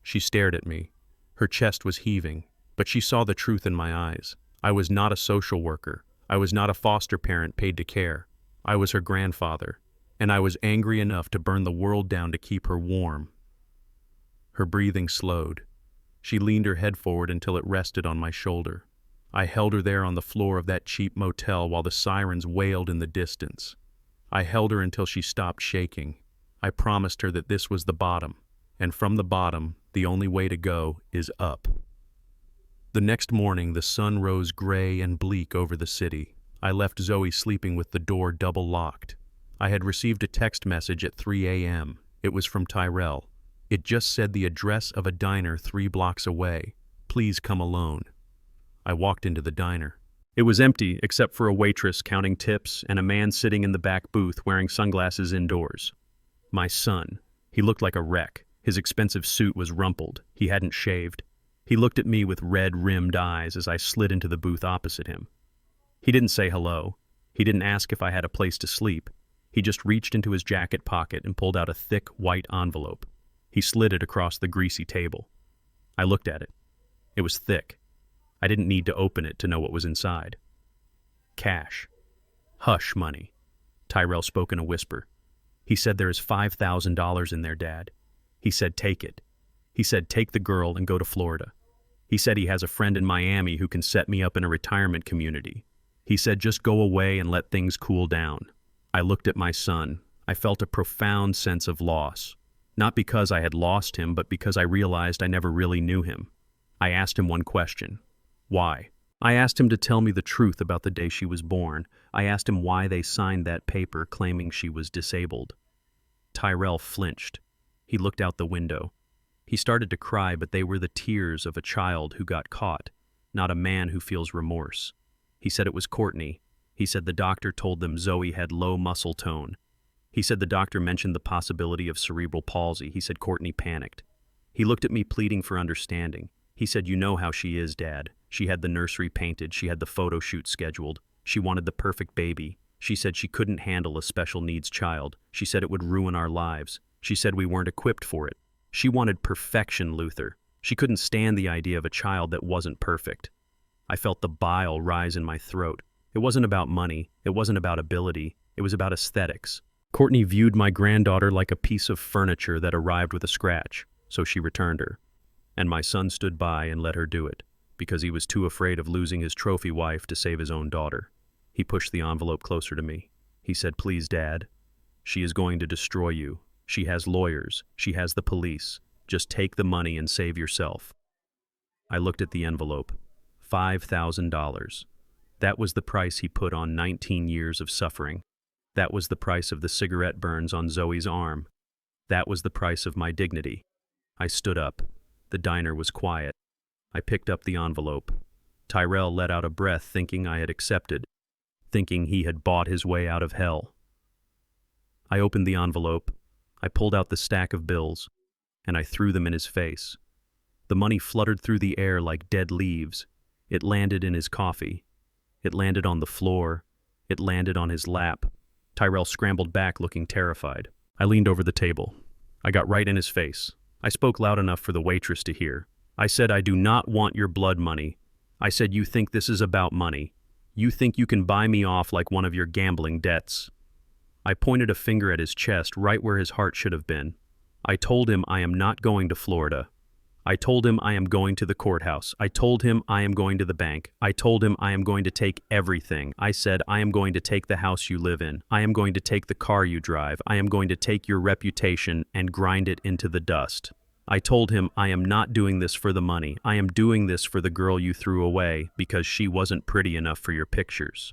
She stared at me. Her chest was heaving, but she saw the truth in my eyes. I was not a social worker. I was not a foster parent paid to care. I was her grandfather, and I was angry enough to burn the world down to keep her warm. Her breathing slowed. She leaned her head forward until it rested on my shoulder. I held her there on the floor of that cheap motel while the sirens wailed in the distance. I held her until she stopped shaking. I promised her that this was the bottom. And from the bottom, the only way to go is up. The next morning, the sun rose gray and bleak over the city. I left Zoe sleeping with the door double locked. I had received a text message at 3 a.m. It was from Tyrell. It just said the address of a diner 3 blocks away. Please come alone. I walked into the diner. It was empty except for a waitress counting tips and a man sitting in the back booth wearing sunglasses indoors. My son. He looked like a wreck. His expensive suit was rumpled. He hadn't shaved. He looked at me with red-rimmed eyes as I slid into the booth opposite him. He didn't say hello. He didn't ask if I had a place to sleep. He just reached into his jacket pocket and pulled out a thick, white envelope. He slid it across the greasy table. I looked at it. It was thick. I didn't need to open it to know what was inside. Cash. Hush money. Tyrell spoke in a whisper. He said there is $5,000 in there, Dad. He said take it. He said take the girl and go to Florida. He said he has a friend in Miami who can set me up in a retirement community. He said just go away and let things cool down. I looked at my son. I felt a profound sense of loss. Not because I had lost him, but because I realized I never really knew him. I asked him one question. Why? I asked him to tell me the truth about the day she was born. I asked him why they signed that paper claiming she was disabled. Tyrell flinched. He looked out the window. He started to cry, but they were the tears of a child who got caught, not a man who feels remorse. He said it was Courtney. He said the doctor told them Zoe had low muscle tone. He said the doctor mentioned the possibility of cerebral palsy. He said Courtney panicked. He looked at me pleading for understanding. He said, you know how she is, Dad. She had the nursery painted. She had the photo shoot scheduled. She wanted the perfect baby. She said she couldn't handle a special needs child. She said it would ruin our lives. She said we weren't equipped for it. She wanted perfection, Luther. She couldn't stand the idea of a child that wasn't perfect. I felt the bile rise in my throat. It wasn't about money. It wasn't about ability. It was about aesthetics. Courtney viewed my granddaughter like a piece of furniture that arrived with a scratch, so she returned her. And my son stood by and let her do it, because he was too afraid of losing his trophy wife to save his own daughter. He pushed the envelope closer to me. He said, please, Dad. She is going to destroy you. She has lawyers. She has the police. Just take the money and save yourself. I looked at the envelope. $5,000. That was the price he put on 19 years of suffering. That was the price of the cigarette burns on Zoe's arm. That was the price of my dignity. I stood up. The diner was quiet. I picked up the envelope. Tyrell let out a breath, thinking I had accepted, thinking he had bought his way out of hell. I opened the envelope. I pulled out the stack of bills, and I threw them in his face. The money fluttered through the air like dead leaves. It landed in his coffee. It landed on the floor. It landed on his lap. Tyrell scrambled back, looking terrified. I leaned over the table. I got right in his face. I spoke loud enough for the waitress to hear. I said, I do not want your blood money. I said, you think this is about money. You think you can buy me off like one of your gambling debts. I pointed a finger at his chest, right where his heart should have been. I told him I am not going to Florida. I told him I am going to the courthouse. I told him I am going to the bank. I told him I am going to take everything. I said I am going to take the house you live in. I am going to take the car you drive. I am going to take your reputation and grind it into the dust. I told him I am not doing this for the money. I am doing this for the girl you threw away because she wasn't pretty enough for your pictures.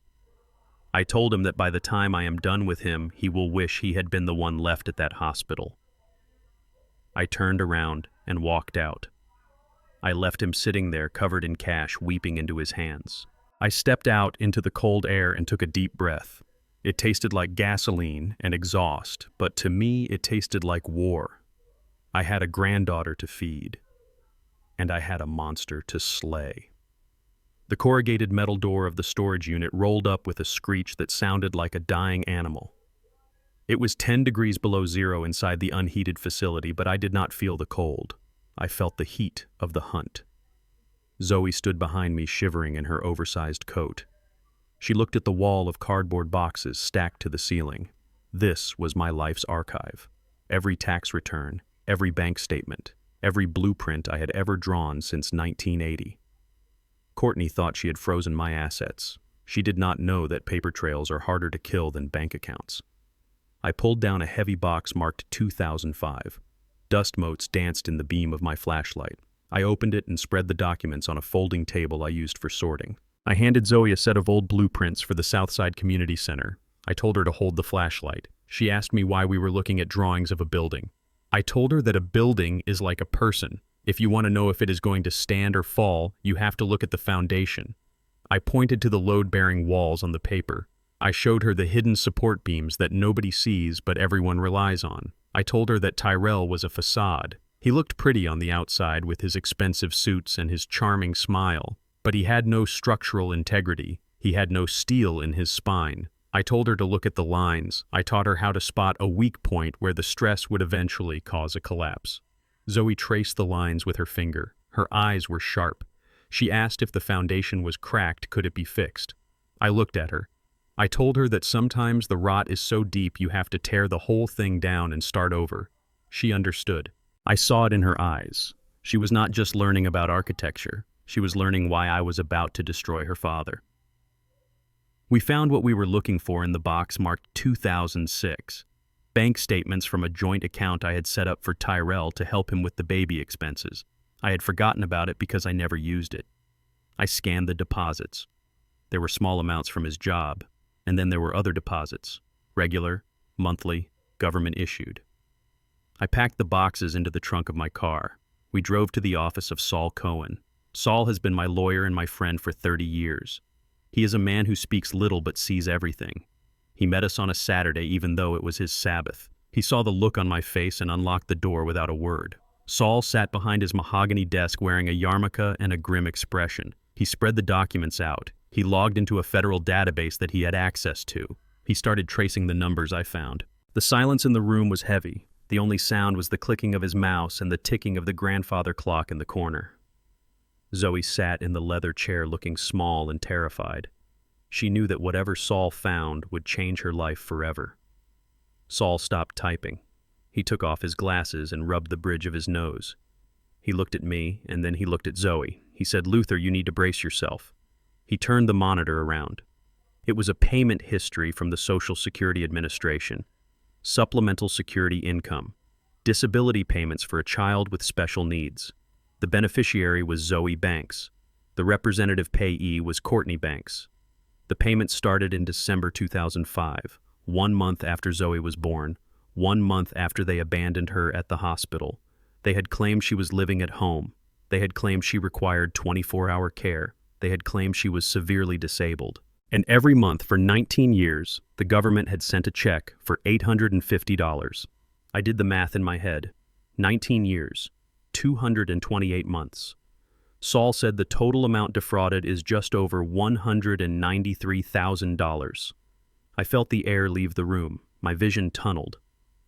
I told him that by the time I am done with him, he will wish he had been the one left at that hospital. I turned around and walked out. I left him sitting there covered in cash, weeping into his hands. I stepped out into the cold air and took a deep breath. It tasted like gasoline and exhaust, but to me it tasted like war. I had a granddaughter to feed, and I had a monster to slay. The corrugated metal door of the storage unit rolled up with a screech that sounded like a dying animal. It was 10 degrees below zero inside the unheated facility, but I did not feel the cold. I felt the heat of the hunt. Zoe stood behind me, shivering in her oversized coat. She looked at the wall of cardboard boxes stacked to the ceiling. This was my life's archive. Every tax return, every bank statement, every blueprint I had ever drawn since 1980. Courtney thought she had frozen my assets. She did not know that paper trails are harder to kill than bank accounts. I pulled down a heavy box marked 2005. Dust motes danced in the beam of my flashlight. I opened it and spread the documents on a folding table I used for sorting. I handed Zoe a set of old blueprints for the Southside Community Center. I told her to hold the flashlight. She asked me why we were looking at drawings of a building. I told her that a building is like a person. If you want to know if it is going to stand or fall, you have to look at the foundation. I pointed to the load-bearing walls on the paper. I showed her the hidden support beams that nobody sees but everyone relies on. I told her that Tyrell was a facade. He looked pretty on the outside with his expensive suits and his charming smile, but he had no structural integrity. He had no steel in his spine. I told her to look at the lines. I taught her how to spot a weak point where the stress would eventually cause a collapse. Zoe traced the lines with her finger. Her eyes were sharp. She asked if the foundation was cracked, could it be fixed? I looked at her. I told her that sometimes the rot is so deep you have to tear the whole thing down and start over. She understood. I saw it in her eyes. She was not just learning about architecture. She was learning why I was about to destroy her father. We found what we were looking for in the box marked 2006. Bank statements from a joint account I had set up for Tyrell to help him with the baby expenses. I had forgotten about it because I never used it. I scanned the deposits. There were small amounts from his job, and then there were other deposits, regular, monthly, government issued. I packed the boxes into the trunk of my car. We drove to the office of Saul Cohen. Saul has been my lawyer and my friend for 30 years. He is a man who speaks little but sees everything. He met us on a Saturday even though it was his Sabbath. He saw the look on my face and unlocked the door without a word. Saul sat behind his mahogany desk wearing a yarmulke and a grim expression. He spread the documents out. He logged into a federal database that he had access to. He started tracing the numbers I found. The silence in the room was heavy. The only sound was the clicking of his mouse and the ticking of the grandfather clock in the corner. Zoe sat in the leather chair looking small and terrified. She knew that whatever Saul found would change her life forever. Saul stopped typing. He took off his glasses and rubbed the bridge of his nose. He looked at me, and then he looked at Zoe. He said, "Luther, you need to brace yourself." He turned the monitor around. It was a payment history from the Social Security Administration. Supplemental security income. Disability payments for a child with special needs. The beneficiary was Zoe Banks. The representative payee was Courtney Banks. The payment started in December 2005, 1 month after Zoe was born, 1 month after they abandoned her at the hospital. They had claimed she was living at home. They had claimed she required 24-hour care. They had claimed she was severely disabled. And every month for 19 years, the government had sent a check for $850. I did the math in my head. 19 years. 228 months. Saul said the total amount defrauded is just over $193,000. I felt the air leave the room. My vision tunneled.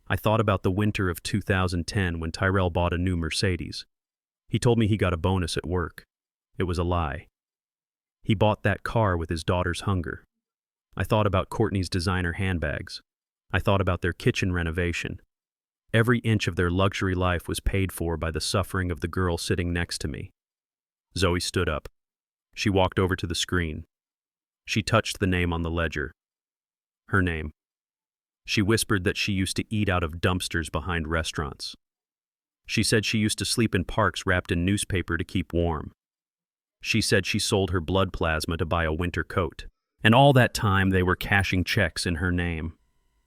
I thought about the winter of 2010 when Tyrell bought a new Mercedes. He told me he got a bonus at work. It was a lie. He bought that car with his daughter's hunger. I thought about Courtney's designer handbags. I thought about their kitchen renovation. Every inch of their luxury life was paid for by the suffering of the girl sitting next to me. Zoe stood up. She walked over to the screen. She touched the name on the ledger. Her name. She whispered that she used to eat out of dumpsters behind restaurants. She said she used to sleep in parks wrapped in newspaper to keep warm. She said she sold her blood plasma to buy a winter coat. And all that time they were cashing checks in her name.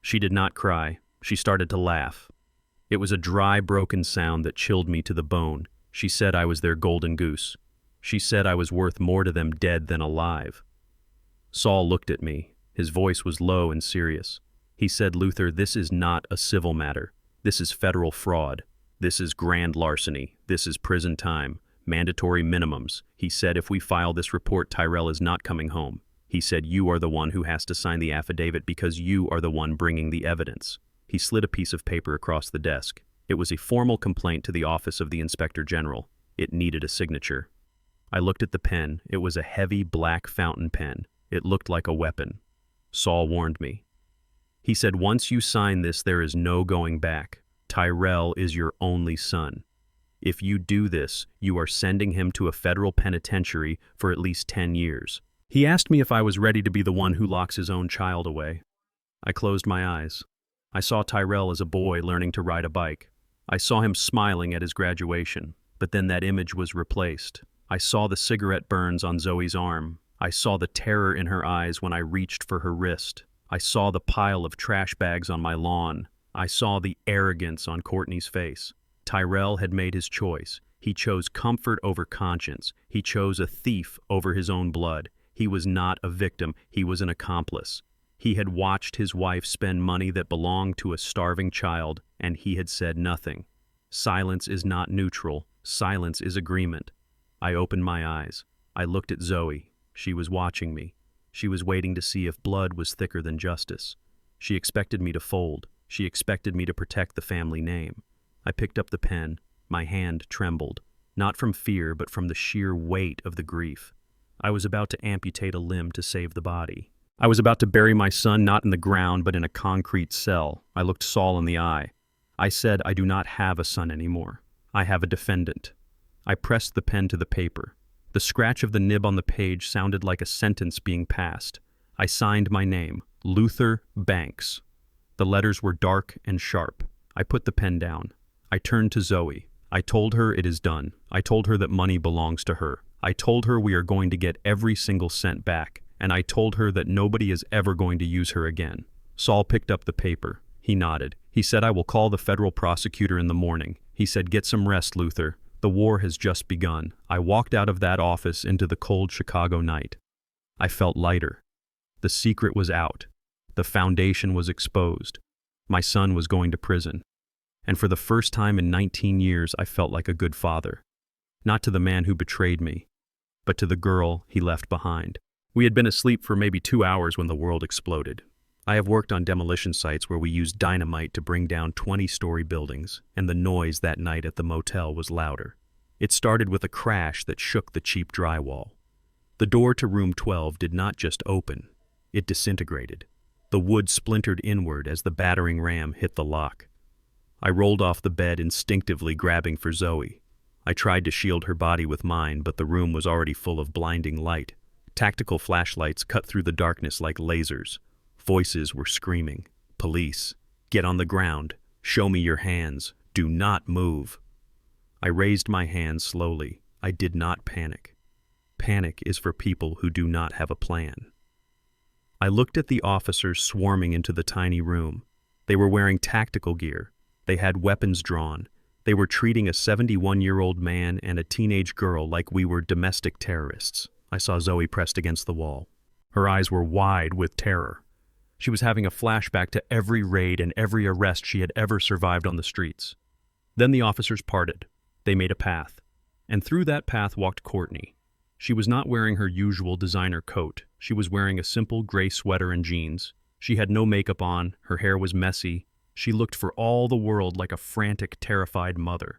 She did not cry. She started to laugh. It was a dry, broken sound that chilled me to the bone. She said I was their golden goose. She said I was worth more to them dead than alive. Saul looked at me. His voice was low and serious. He said, "Luther, this is not a civil matter. This is federal fraud. This is grand larceny. This is prison time. Mandatory minimums." He said, "If we file this report, Tyrell is not coming home." He said, "You are the one who has to sign the affidavit because you are the one bringing the evidence." He slid a piece of paper across the desk. It was a formal complaint to the office of the Inspector General. It needed a signature. I looked at the pen. It was a heavy black fountain pen. It looked like a weapon. Saul warned me. He said, "Once you sign this, there is no going back. Tyrell is your only son. If you do this, you are sending him to a federal penitentiary for at least 10 years. He asked me if I was ready to be the one who locks his own child away. I closed my eyes. I saw Tyrell as a boy learning to ride a bike. I saw him smiling at his graduation, but then that image was replaced. I saw the cigarette burns on Zoe's arm. I saw the terror in her eyes when I reached for her wrist. I saw the pile of trash bags on my lawn. I saw the arrogance on Courtney's face. Tyrell had made his choice. He chose comfort over conscience. He chose a thief over his own blood. He was not a victim. He was an accomplice. He had watched his wife spend money that belonged to a starving child, and he had said nothing. Silence is not neutral. Silence is agreement. I opened my eyes. I looked at Zoe. She was watching me. She was waiting to see if blood was thicker than justice. She expected me to fold. She expected me to protect the family name. I picked up the pen. My hand trembled, not from fear, but from the sheer weight of the grief. I was about to amputate a limb to save the body. I was about to bury my son not in the ground, but in a concrete cell. I looked Saul in the eye. I said, I do not have a son anymore. I have a defendant. I pressed the pen to the paper. The scratch of the nib on the page sounded like a sentence being passed. I signed my name, Luther Banks. The letters were dark and sharp. I put the pen down. I turned to Zoe. I told her it is done. I told her that money belongs to her. I told her we are going to get every single cent back, and I told her that nobody is ever going to use her again. Saul picked up the paper. He nodded. He said, I will call the federal prosecutor in the morning. He said, get some rest, Luther. The war has just begun. I walked out of that office into the cold Chicago night. I felt lighter. The secret was out. The foundation was exposed. My son was going to prison. And for the first time in 19 years, I felt like a good father. Not to the man who betrayed me, but to the girl he left behind. We had been asleep for maybe 2 hours when the world exploded. I have worked on demolition sites where we used dynamite to bring down 20-story buildings, and the noise that night at the motel was louder. It started with a crash that shook the cheap drywall. The door to room 12 did not just open, it disintegrated. The wood splintered inward as the battering ram hit the lock. I rolled off the bed, instinctively grabbing for Zoe. I tried to shield her body with mine, but the room was already full of blinding light. Tactical flashlights cut through the darkness like lasers. Voices were screaming. Police. Get on the ground. Show me your hands. Do not move. I raised my hands slowly. I did not panic. Panic is for people who do not have a plan. I looked at the officers swarming into the tiny room. They were wearing tactical gear. They had weapons drawn. They were treating a 71-year-old man and a teenage girl like we were domestic terrorists. I saw Zoe pressed against the wall. Her eyes were wide with terror. She was having a flashback to every raid and every arrest she had ever survived on the streets. Then the officers parted. They made a path. And through that path walked Courtney. She was not wearing her usual designer coat. She was wearing a simple gray sweater and jeans. She had no makeup on. Her hair was messy. She looked for all the world like a frantic, terrified mother.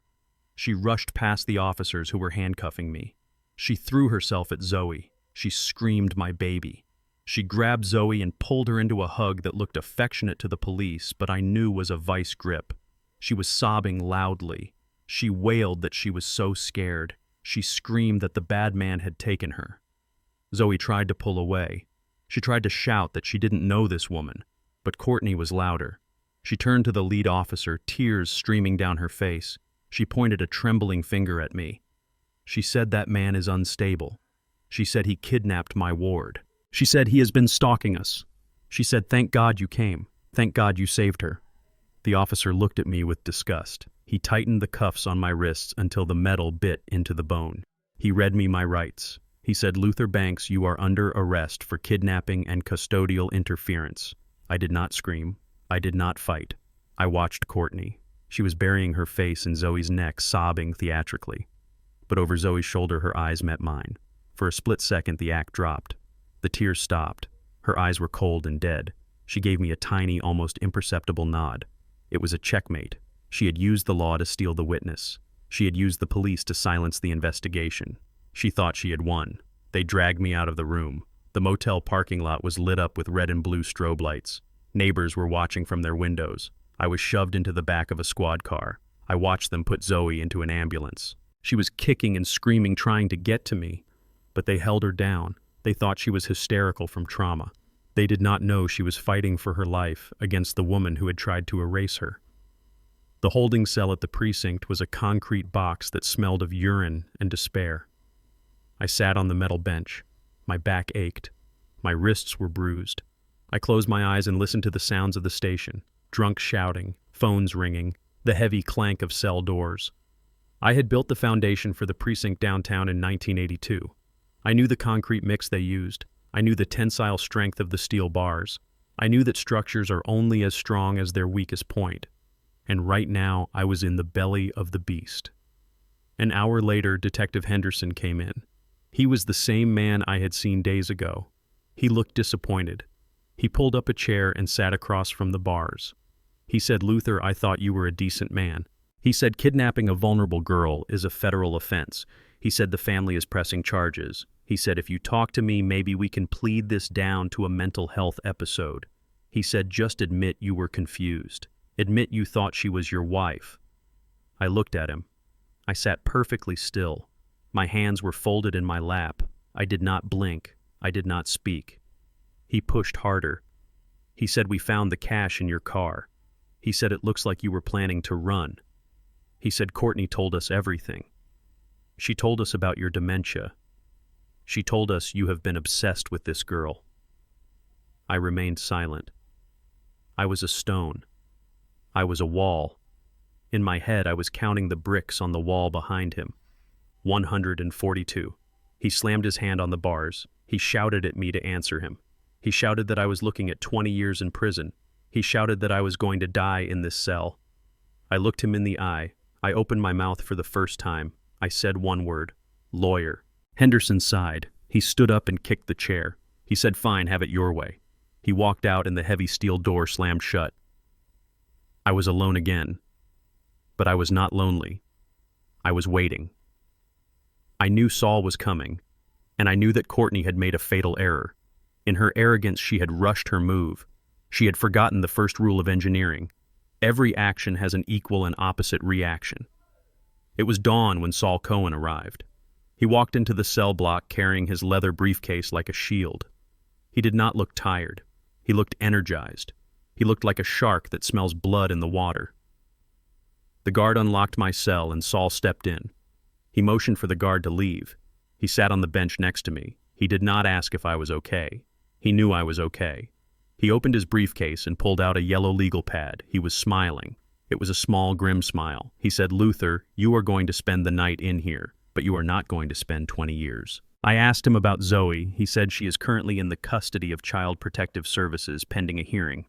She rushed past the officers who were handcuffing me. She threw herself at Zoe. She screamed, my baby. She grabbed Zoe and pulled her into a hug that looked affectionate to the police, but I knew was a vice grip. She was sobbing loudly. She wailed that she was so scared. She screamed that the bad man had taken her. Zoe tried to pull away. She tried to shout that she didn't know this woman, but Courtney was louder. She turned to the lead officer, tears streaming down her face. She pointed a trembling finger at me. She said that man is unstable. She said he kidnapped my ward. She said he has been stalking us. She said, thank God you came. Thank God you saved her. The officer looked at me with disgust. He tightened the cuffs on my wrists until the metal bit into the bone. He read me my rights. He said, Luther Banks, you are under arrest for kidnapping and custodial interference. I did not scream. I did not fight. I watched Courtney. She was burying her face in Zoe's neck, sobbing theatrically. But over Zoe's shoulder, her eyes met mine. For a split second, the act dropped. The tears stopped. Her eyes were cold and dead. She gave me a tiny, almost imperceptible nod. It was a checkmate. She had used the law to steal the witness. She had used the police to silence the investigation. She thought she had won. They dragged me out of the room. The motel parking lot was lit up with red and blue strobe lights. Neighbors were watching from their windows. I was shoved into the back of a squad car. I watched them put Zoe into an ambulance. She was kicking and screaming, trying to get to me, but they held her down. They thought she was hysterical from trauma. They did not know she was fighting for her life against the woman who had tried to erase her. The holding cell at the precinct was a concrete box that smelled of urine and despair. I sat on the metal bench. My back ached. My wrists were bruised. I closed my eyes and listened to the sounds of the station, drunks shouting, phones ringing, the heavy clank of cell doors. I had built the foundation for the precinct downtown in 1982. I knew the concrete mix they used. I knew the tensile strength of the steel bars. I knew that structures are only as strong as their weakest point. And right now, I was in the belly of the beast. An hour later, Detective Henderson came in. He was the same man I had seen days ago. He looked disappointed. He pulled up a chair and sat across from the bars. He said, "Luther, I thought you were a decent man." He said, "Kidnapping a vulnerable girl is a federal offense." He said, "The family is pressing charges." He said, "If you talk to me, maybe we can plead this down to a mental health episode." He said, "Just admit you were confused. Admit you thought she was your wife." I looked at him. I sat perfectly still. My hands were folded in my lap. I did not blink. I did not speak. He pushed harder. He said, "We found the cash in your car." He said, "It looks like you were planning to run." He said, "Courtney told us everything. She told us about your dementia. She told us you have been obsessed with this girl." I remained silent. I was a stone. I was a wall. In my head, I was counting the bricks on the wall behind him. 142. He slammed his hand on the bars. He shouted at me to answer him. He shouted that I was looking at 20 years in prison. He shouted that I was going to die in this cell. I looked him in the eye. I opened my mouth for the first time. I said one word: lawyer. Henderson sighed. He stood up and kicked the chair. He said, "Fine, have it your way." He walked out and the heavy steel door slammed shut. I was alone again. But I was not lonely. I was waiting. I knew Saul was coming, and I knew that Courtney had made a fatal error. In her arrogance, she had rushed her move. She had forgotten the first rule of engineering. Every action has an equal and opposite reaction. It was dawn when Saul Cohen arrived. He walked into the cell block carrying his leather briefcase like a shield. He did not look tired. He looked energized. He looked like a shark that smells blood in the water. The guard unlocked my cell and Saul stepped in. He motioned for the guard to leave. He sat on the bench next to me. He did not ask if I was okay. He knew I was okay. He opened his briefcase and pulled out a yellow legal pad. He was smiling. It was a small, grim smile. He said, "Luther, you are going to spend the night in here, but you are not going to spend 20 years. I asked him about Zoe. He said she is currently in the custody of Child Protective Services pending a hearing.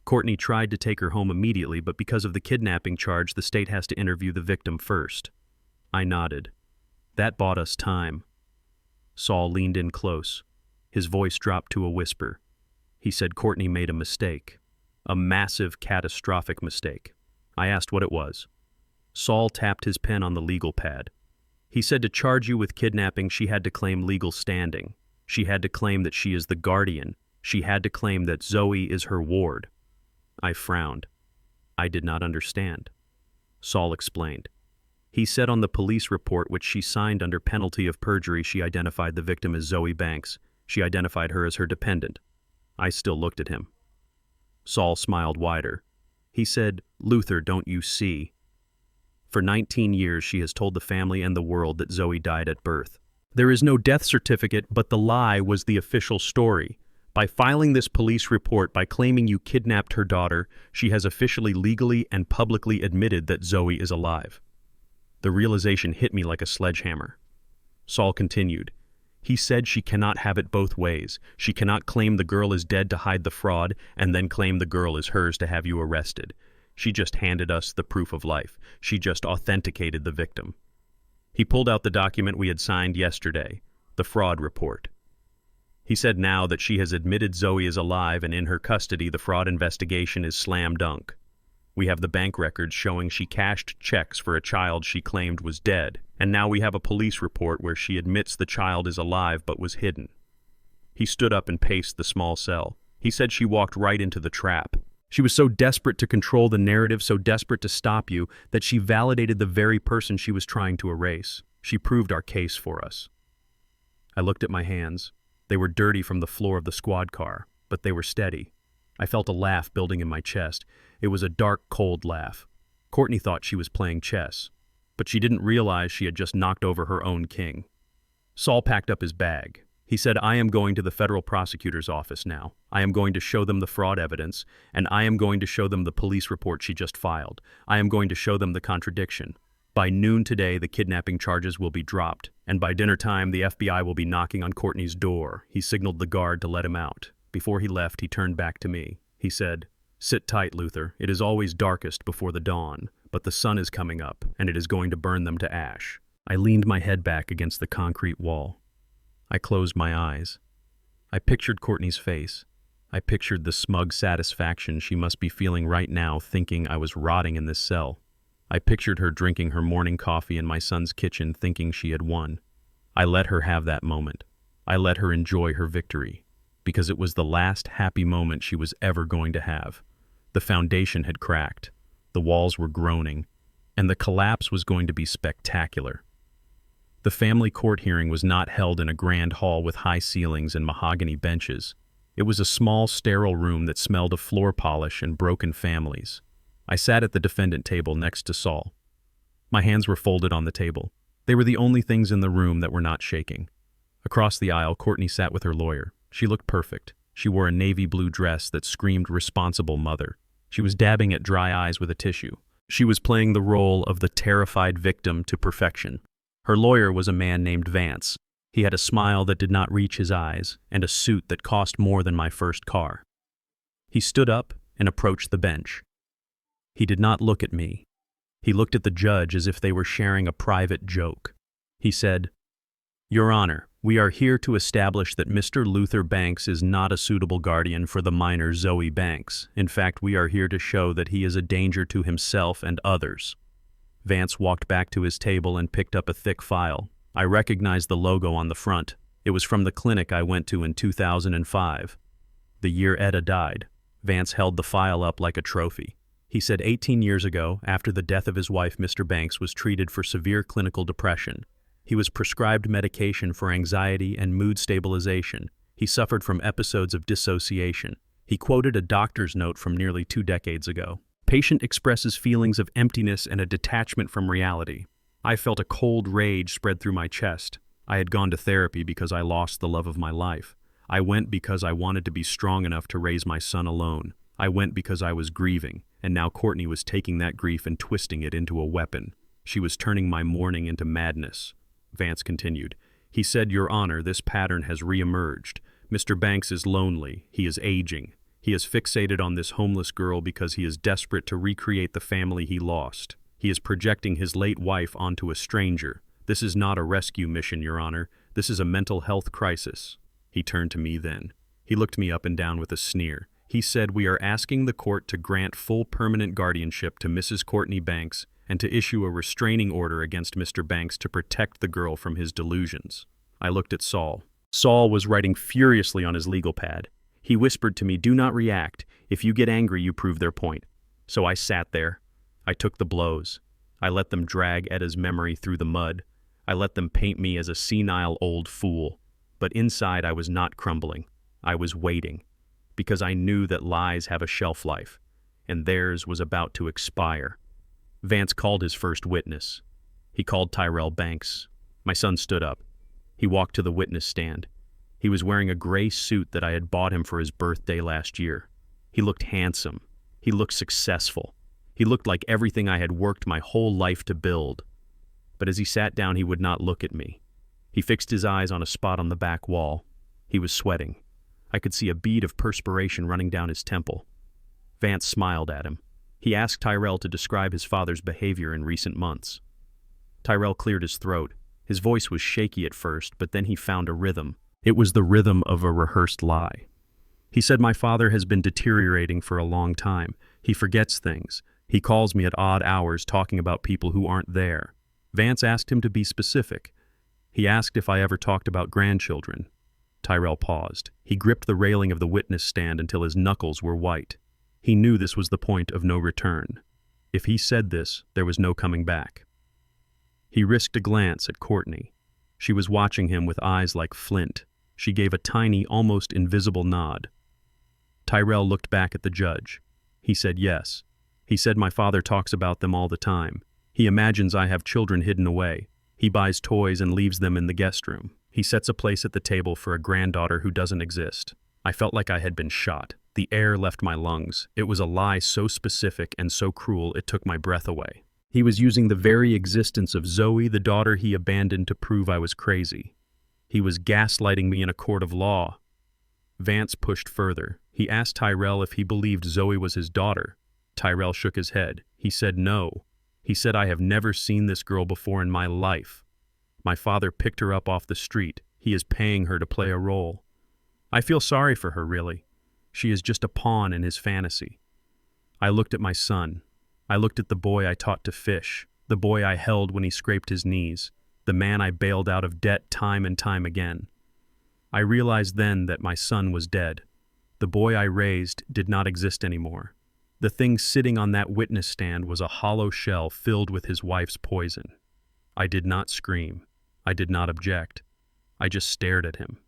Courtney tried to take her home immediately, but because of the kidnapping charge, the state has to interview the victim first." I nodded. That bought us time. Saul leaned in close. His voice dropped to a whisper. He said Courtney made a mistake. A massive, catastrophic mistake. I asked what it was. Saul tapped his pen on the legal pad. He said to charge you with kidnapping, she had to claim legal standing. She had to claim that she is the guardian. She had to claim that Zoe is her ward. I frowned. I did not understand. Saul explained. He said on the police report which she signed under penalty of perjury, she identified the victim as Zoe Banks. She identified her as her dependent. I still looked at him. Saul smiled wider. He said, "Luther, don't you see? For 19 years she has told the family and the world that Zoe died at birth. There is no death certificate, but the lie was the official story. By filing this police report, by claiming you kidnapped her daughter, she has officially, legally, and publicly admitted that Zoe is alive." The realization hit me like a sledgehammer. Saul continued. He said she cannot have it both ways. She cannot claim the girl is dead to hide the fraud and then claim the girl is hers to have you arrested. She just handed us the proof of life. She just authenticated the victim. He pulled out the document we had signed yesterday, the fraud report. He said now that she has admitted Zoe is alive and in her custody, the fraud investigation is slam dunk. We have the bank records showing she cashed checks for a child she claimed was dead, and now we have a police report where she admits the child is alive but was hidden. He stood up and paced the small cell. He said she walked right into the trap. She was so desperate to control the narrative, so desperate to stop you, that she validated the very person she was trying to erase. She proved our case for us. I looked at my hands. They were dirty from the floor of the squad car, but they were steady. I felt a laugh building in my chest. It was a dark, cold laugh. Courtney thought she was playing chess, but she didn't realize she had just knocked over her own king. Saul packed up his bag. He said, "I am going to the federal prosecutor's office now. I am going to show them the fraud evidence, and I am going to show them the police report she just filed. I am going to show them the contradiction. By noon today, the kidnapping charges will be dropped, and by dinner time, the FBI will be knocking on Courtney's door." He signaled the guard to let him out. Before he left, he turned back to me. He said, "Sit tight, Luther. It is always darkest before the dawn, but the sun is coming up, and it is going to burn them to ash." I leaned my head back against the concrete wall. I closed my eyes. I pictured Courtney's face. I pictured the smug satisfaction she must be feeling right now, thinking I was rotting in this cell. I pictured her drinking her morning coffee in my son's kitchen, thinking she had won. I let her have that moment. I let her enjoy her victory, because it was the last happy moment she was ever going to have. The foundation had cracked. The walls were groaning, and the collapse was going to be spectacular. The family court hearing was not held in a grand hall with high ceilings and mahogany benches. It was a small, sterile room that smelled of floor polish and broken families. I sat at the defendant table next to Saul. My hands were folded on the table. They were the only things in the room that were not shaking. Across the aisle, Courtney sat with her lawyer. She looked perfect. She wore a navy blue dress that screamed responsible mother. She was dabbing at dry eyes with a tissue. She was playing the role of the terrified victim to perfection. Her lawyer was a man named Vance. He had a smile that did not reach his eyes and a suit that cost more than my first car. He stood up and approached the bench. He did not look at me. He looked at the judge as if they were sharing a private joke. He said, "Your Honor, we are here to establish that Mr. Luther Banks is not a suitable guardian for the minor Zoe Banks. In fact, we are here to show that he is a danger to himself and others." Vance walked back to his table and picked up a thick file. I recognized the logo on the front. It was from the clinic I went to in 2005. The year Etta died. Vance held the file up like a trophy. He said 18 years ago, after the death of his wife, Mr. Banks was treated for severe clinical depression. He was prescribed medication for anxiety and mood stabilization. He suffered from episodes of dissociation. He quoted a doctor's note from nearly 2 decades ago. Patient expresses feelings of emptiness and a detachment from reality. I felt a cold rage spread through my chest. I had gone to therapy because I lost the love of my life. I went because I wanted to be strong enough to raise my son alone. I went because I was grieving, and now Courtney was taking that grief and twisting it into a weapon. She was turning my mourning into madness. Vance continued. He said, "Your Honor, this pattern has reemerged. Mr. Banks is lonely. He is aging. He is fixated on this homeless girl because he is desperate to recreate the family he lost. He is projecting his late wife onto a stranger. This is not a rescue mission, Your Honor. This is a mental health crisis." He turned to me then. He looked me up and down with a sneer. He said, "We are asking the court to grant full permanent guardianship to Mrs. Courtney Banks and to issue a restraining order against Mr. Banks to protect the girl from his delusions." I looked at Saul. Saul was writing furiously on his legal pad. He whispered to me, "Do not react. If you get angry, you prove their point." So I sat there. I took the blows. I let them drag Etta's memory through the mud. I let them paint me as a senile old fool. But inside I was not crumbling. I was waiting. Because I knew that lies have a shelf life, and theirs was about to expire. Vance called his first witness. He called Tyrell Banks. My son stood up. He walked to the witness stand. He was wearing a gray suit that I had bought him for his birthday last year. He looked handsome. He looked successful. He looked like everything I had worked my whole life to build. But as he sat down, he would not look at me. He fixed his eyes on a spot on the back wall. He was sweating. I could see a bead of perspiration running down his temple. Vance smiled at him. He asked Tyrell to describe his father's behavior in recent months. Tyrell cleared his throat. His voice was shaky at first, but then he found a rhythm. It was the rhythm of a rehearsed lie. He said, "My father has been deteriorating for a long time. He forgets things. He calls me at odd hours talking about people who aren't there." Vance asked him to be specific. He asked if I ever talked about grandchildren. Tyrell paused. He gripped the railing of the witness stand until his knuckles were white. He knew this was the point of no return. If he said this, there was no coming back. He risked a glance at Courtney. She was watching him with eyes like flint. She gave a tiny, almost invisible nod. Tyrell looked back at the judge. He said yes. He said my father talks about them all the time. He imagines I have children hidden away. He buys toys and leaves them in the guest room. He sets a place at the table for a granddaughter who doesn't exist. I felt like I had been shot. The air left my lungs. It was a lie so specific and so cruel it took my breath away. He was using the very existence of Zoe, the daughter he abandoned, to prove I was crazy. He was gaslighting me in a court of law. Vance pushed further. He asked Tyrell if he believed Zoe was his daughter. Tyrell shook his head. He said no. He said, I have never seen this girl before in my life. My father picked her up off the street. He is paying her to play a role. I feel sorry for her, really. She is just a pawn in his fantasy. I looked at my son. I looked at the boy I taught to fish, the boy I held when he scraped his knees, the man I bailed out of debt time and time again. I realized then that my son was dead. The boy I raised did not exist anymore. The thing sitting on that witness stand was a hollow shell filled with his wife's poison. I did not scream. I did not object. I just stared at him.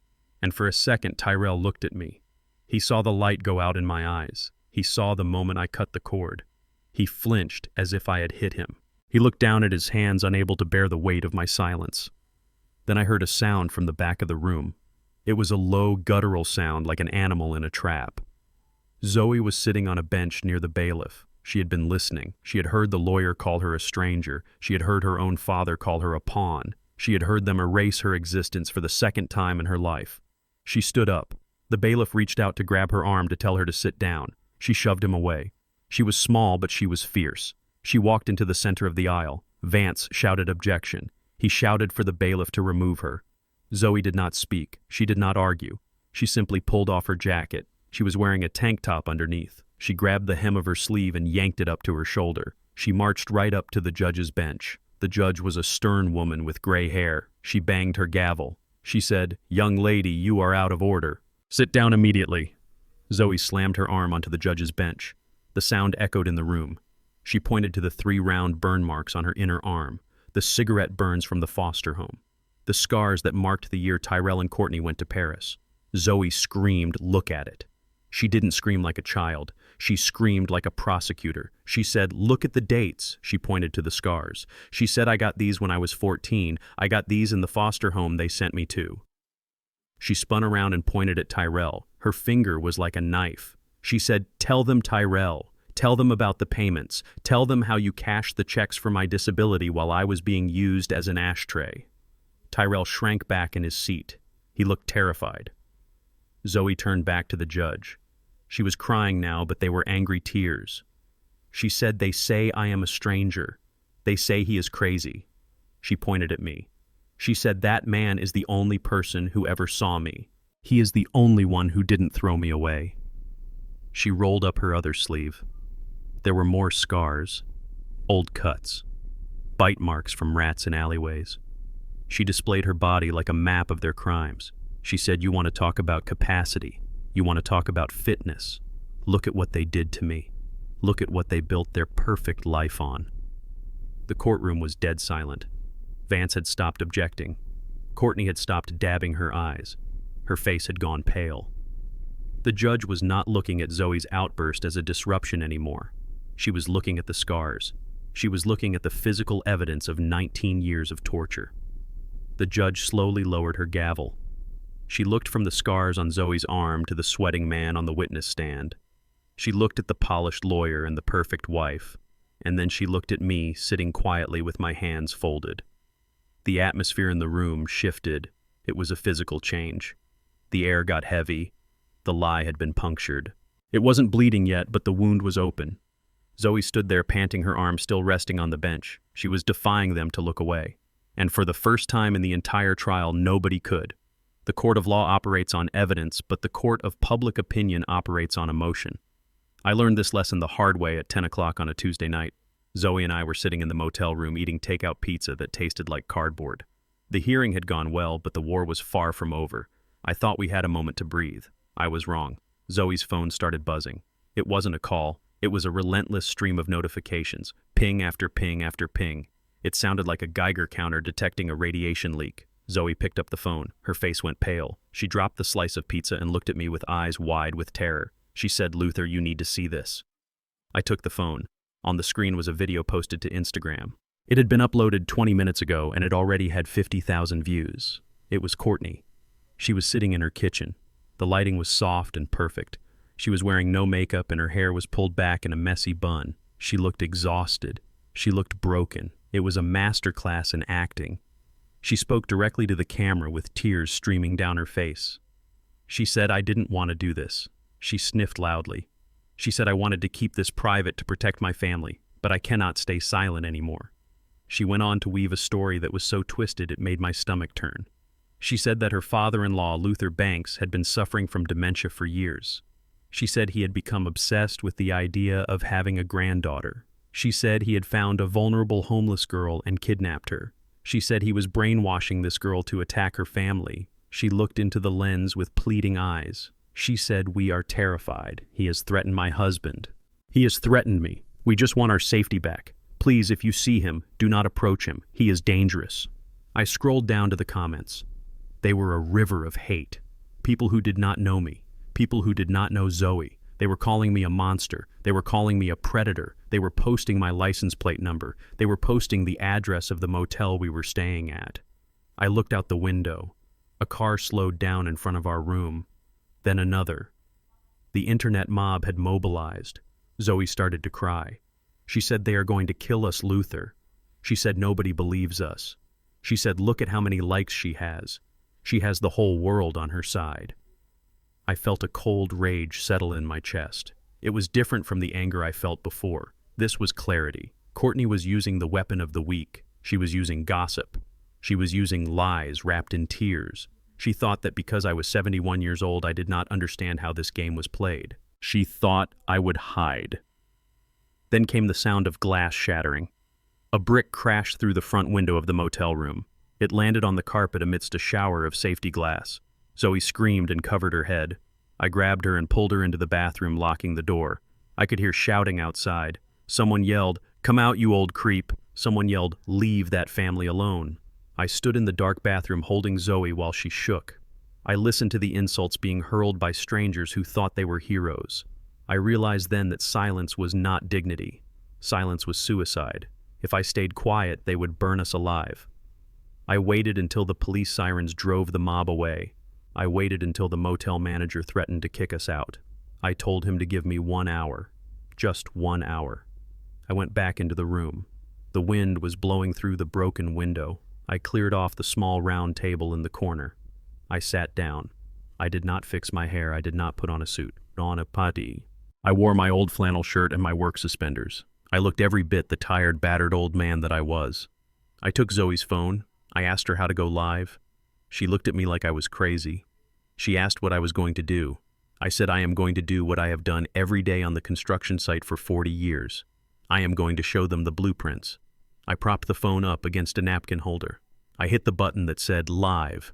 And for a second, Tyrell looked at me. He saw the light go out in my eyes. He saw the moment I cut the cord. He flinched as if I had hit him. He looked down at his hands, unable to bear the weight of my silence. Then I heard a sound from the back of the room. It was a low, guttural sound like an animal in a trap. Zoe was sitting on a bench near the bailiff. She had been listening. She had heard the lawyer call her a stranger. She had heard her own father call her a pawn. She had heard them erase her existence for the second time in her life. She stood up. The bailiff reached out to grab her arm to tell her to sit down. She shoved him away. She was small, but she was fierce. She walked into the center of the aisle. Vance shouted objection. He shouted for the bailiff to remove her. Zoe did not speak. She did not argue. She simply pulled off her jacket. She was wearing a tank top underneath. She grabbed the hem of her sleeve and yanked it up to her shoulder. She marched right up to the judge's bench. The judge was a stern woman with gray hair. She banged her gavel. She said, "Young lady, you are out of order. Sit down immediately." Zoe slammed her arm onto the judge's bench. The sound echoed in the room. She pointed to the 3 round burn marks on her inner arm, the cigarette burns from the foster home, the scars that marked the year Tyrell and Courtney went to Paris. Zoe screamed, "Look at it." She didn't scream like a child. She screamed like a prosecutor. She said, "Look at the dates." She pointed to the scars. She said, "I got these when I was 14. I got these in the foster home they sent me to." She spun around and pointed at Tyrell. Her finger was like a knife. She said, "Tell them, Tyrell. Tell them about the payments. Tell them how you cashed the checks for my disability while I was being used as an ashtray." Tyrell shrank back in his seat. He looked terrified. Zoe turned back to the judge. She was crying now, but they were angry tears. She said, "They say I am a stranger. They say he is crazy." She pointed at me. She said, "That man is the only person who ever saw me. He is the only one who didn't throw me away." She rolled up her other sleeve. There were more scars, old cuts, bite marks from rats in alleyways. She displayed her body like a map of their crimes. She said, "You want to talk about capacity? You want to talk about fitness? Look at what they did to me. Look at what they built their perfect life on." The courtroom was dead silent. Vance had stopped objecting. Courtney had stopped dabbing her eyes. Her face had gone pale. The judge was not looking at Zoe's outburst as a disruption anymore. She was looking at the scars. She was looking at the physical evidence of 19 years of torture. The judge slowly lowered her gavel. She looked from the scars on Zoe's arm to the sweating man on the witness stand. She looked at the polished lawyer and the perfect wife, and then she looked at me sitting quietly with my hands folded. The atmosphere in the room shifted. It was a physical change. The air got heavy. The lie had been punctured. It wasn't bleeding yet, but the wound was open. Zoe stood there panting, her arm still resting on the bench. She was defying them to look away. And for the first time in the entire trial, nobody could. The court of law operates on evidence, but the court of public opinion operates on emotion. I learned this lesson the hard way at 10 o'clock on a Tuesday night. Zoe and I were sitting in the motel room eating takeout pizza that tasted like cardboard. The hearing had gone well, but the war was far from over. I thought we had a moment to breathe. I was wrong. Zoe's phone started buzzing. It wasn't a call. It was a relentless stream of notifications, ping after ping after ping. It sounded like a Geiger counter detecting a radiation leak. Zoe picked up the phone. Her face went pale. She dropped the slice of pizza and looked at me with eyes wide with terror. She said, "Luther, you need to see this." I took the phone. On the screen was a video posted to Instagram. It had been uploaded 20 minutes ago and it already had 50,000 views. It was Courtney. She was sitting in her kitchen. The lighting was soft and perfect. She was wearing no makeup and her hair was pulled back in a messy bun. She looked exhausted. She looked broken. It was a masterclass in acting. She spoke directly to the camera with tears streaming down her face. She said, "I didn't want to do this." She sniffed loudly. She said, "I wanted to keep this private to protect my family, but I cannot stay silent anymore." She went on to weave a story that was so twisted it made my stomach turn. She said that her father-in-law, Luther Banks, had been suffering from dementia for years. She said he had become obsessed with the idea of having a granddaughter. She said he had found a vulnerable homeless girl and kidnapped her. She said he was brainwashing this girl to attack her family. She looked into the lens with pleading eyes. She said, "We are terrified. He has threatened my husband. He has threatened me. We just want our safety back. Please, if you see him, do not approach him. He is dangerous." I scrolled down to the comments. They were a river of hate. People who did not know me. People who did not know Zoe. They were calling me a monster. They were calling me a predator. They were posting my license plate number. They were posting the address of the motel we were staying at. I looked out the window. A car slowed down in front of our room. Then another. The internet mob had mobilized. Zoe started to cry. She said, "They are going to kill us, Luther." She said, "Nobody believes us." She said, "Look at how many likes she has. She has the whole world on her side." I felt a cold rage settle in my chest. It was different from the anger I felt before. This was clarity. Courtney was using the weapon of the weak. She was using gossip. She was using lies wrapped in tears. She thought that because I was 71 years old, I did not understand how this game was played. She thought I would hide. Then came the sound of glass shattering. A brick crashed through the front window of the motel room. It landed on the carpet amidst a shower of safety glass. Zoe screamed and covered her head. I grabbed her and pulled her into the bathroom, locking the door. I could hear shouting outside. Someone yelled, "Come out, you old creep." Someone yelled, "Leave that family alone." I stood in the dark bathroom holding Zoe while she shook. I listened to the insults being hurled by strangers who thought they were heroes. I realized then that silence was not dignity. Silence was suicide. If I stayed quiet, they would burn us alive. I waited until the police sirens drove the mob away. I waited until the motel manager threatened to kick us out. I told him to give me 1 hour. Just 1 hour. I went back into the room. The wind was blowing through the broken window. I cleared off the small round table in the corner. I sat down. I did not fix my hair. I did not put on a suit. On a putty. I wore my old flannel shirt and my work suspenders. I looked every bit the tired, battered old man that I was. I took Zoe's phone. I asked her how to go live. She looked at me like I was crazy. She asked what I was going to do. I said I am going to do what I have done every day on the construction site for 40 years. I am going to show them the blueprints. I propped the phone up against a napkin holder. I hit the button that said live.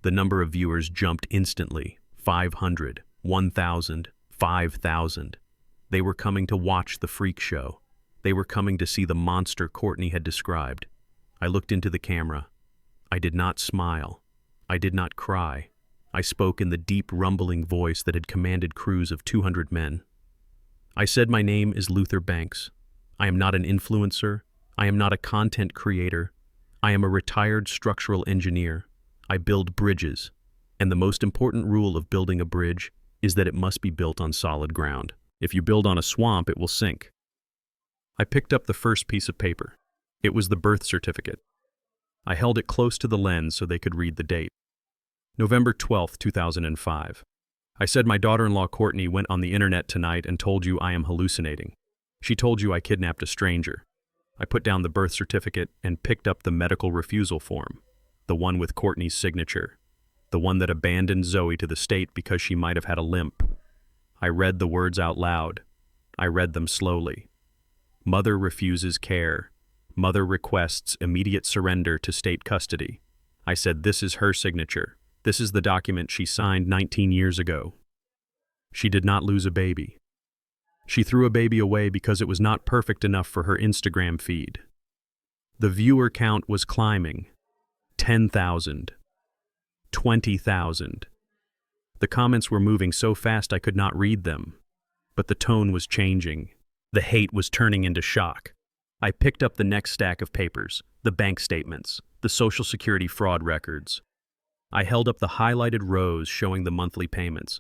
The number of viewers jumped instantly. 500, 1,000, 5,000. They were coming to watch the freak show. They were coming to see the monster Courtney had described. I looked into the camera. I did not smile. I did not cry. I spoke in the deep, rumbling voice that had commanded crews of 200 men. I said, "My name is Luther Banks. I am not an influencer. I am not a content creator. I am a retired structural engineer. I build bridges. And the most important rule of building a bridge is that it must be built on solid ground. If you build on a swamp, it will sink." I picked up the first piece of paper. It was the birth certificate. I held it close to the lens so they could read the date. November 12th, 2005. I said my daughter-in-law Courtney went on the internet tonight and told you I am hallucinating. She told you I kidnapped a stranger. I put down the birth certificate and picked up the medical refusal form, the one with Courtney's signature, the one that abandoned Zoe to the state because she might have had a limp. I read the words out loud. I read them slowly. Mother refuses care. Mother requests immediate surrender to state custody. I said, this is her signature. This is the document she signed 19 years ago. She did not lose a baby. She threw a baby away because it was not perfect enough for her Instagram feed. The viewer count was climbing. 10,000. 20,000. The comments were moving so fast I could not read them, but the tone was changing. The hate was turning into shock. I picked up the next stack of papers, the bank statements, the Social Security fraud records. I held up the highlighted rows showing the monthly payments.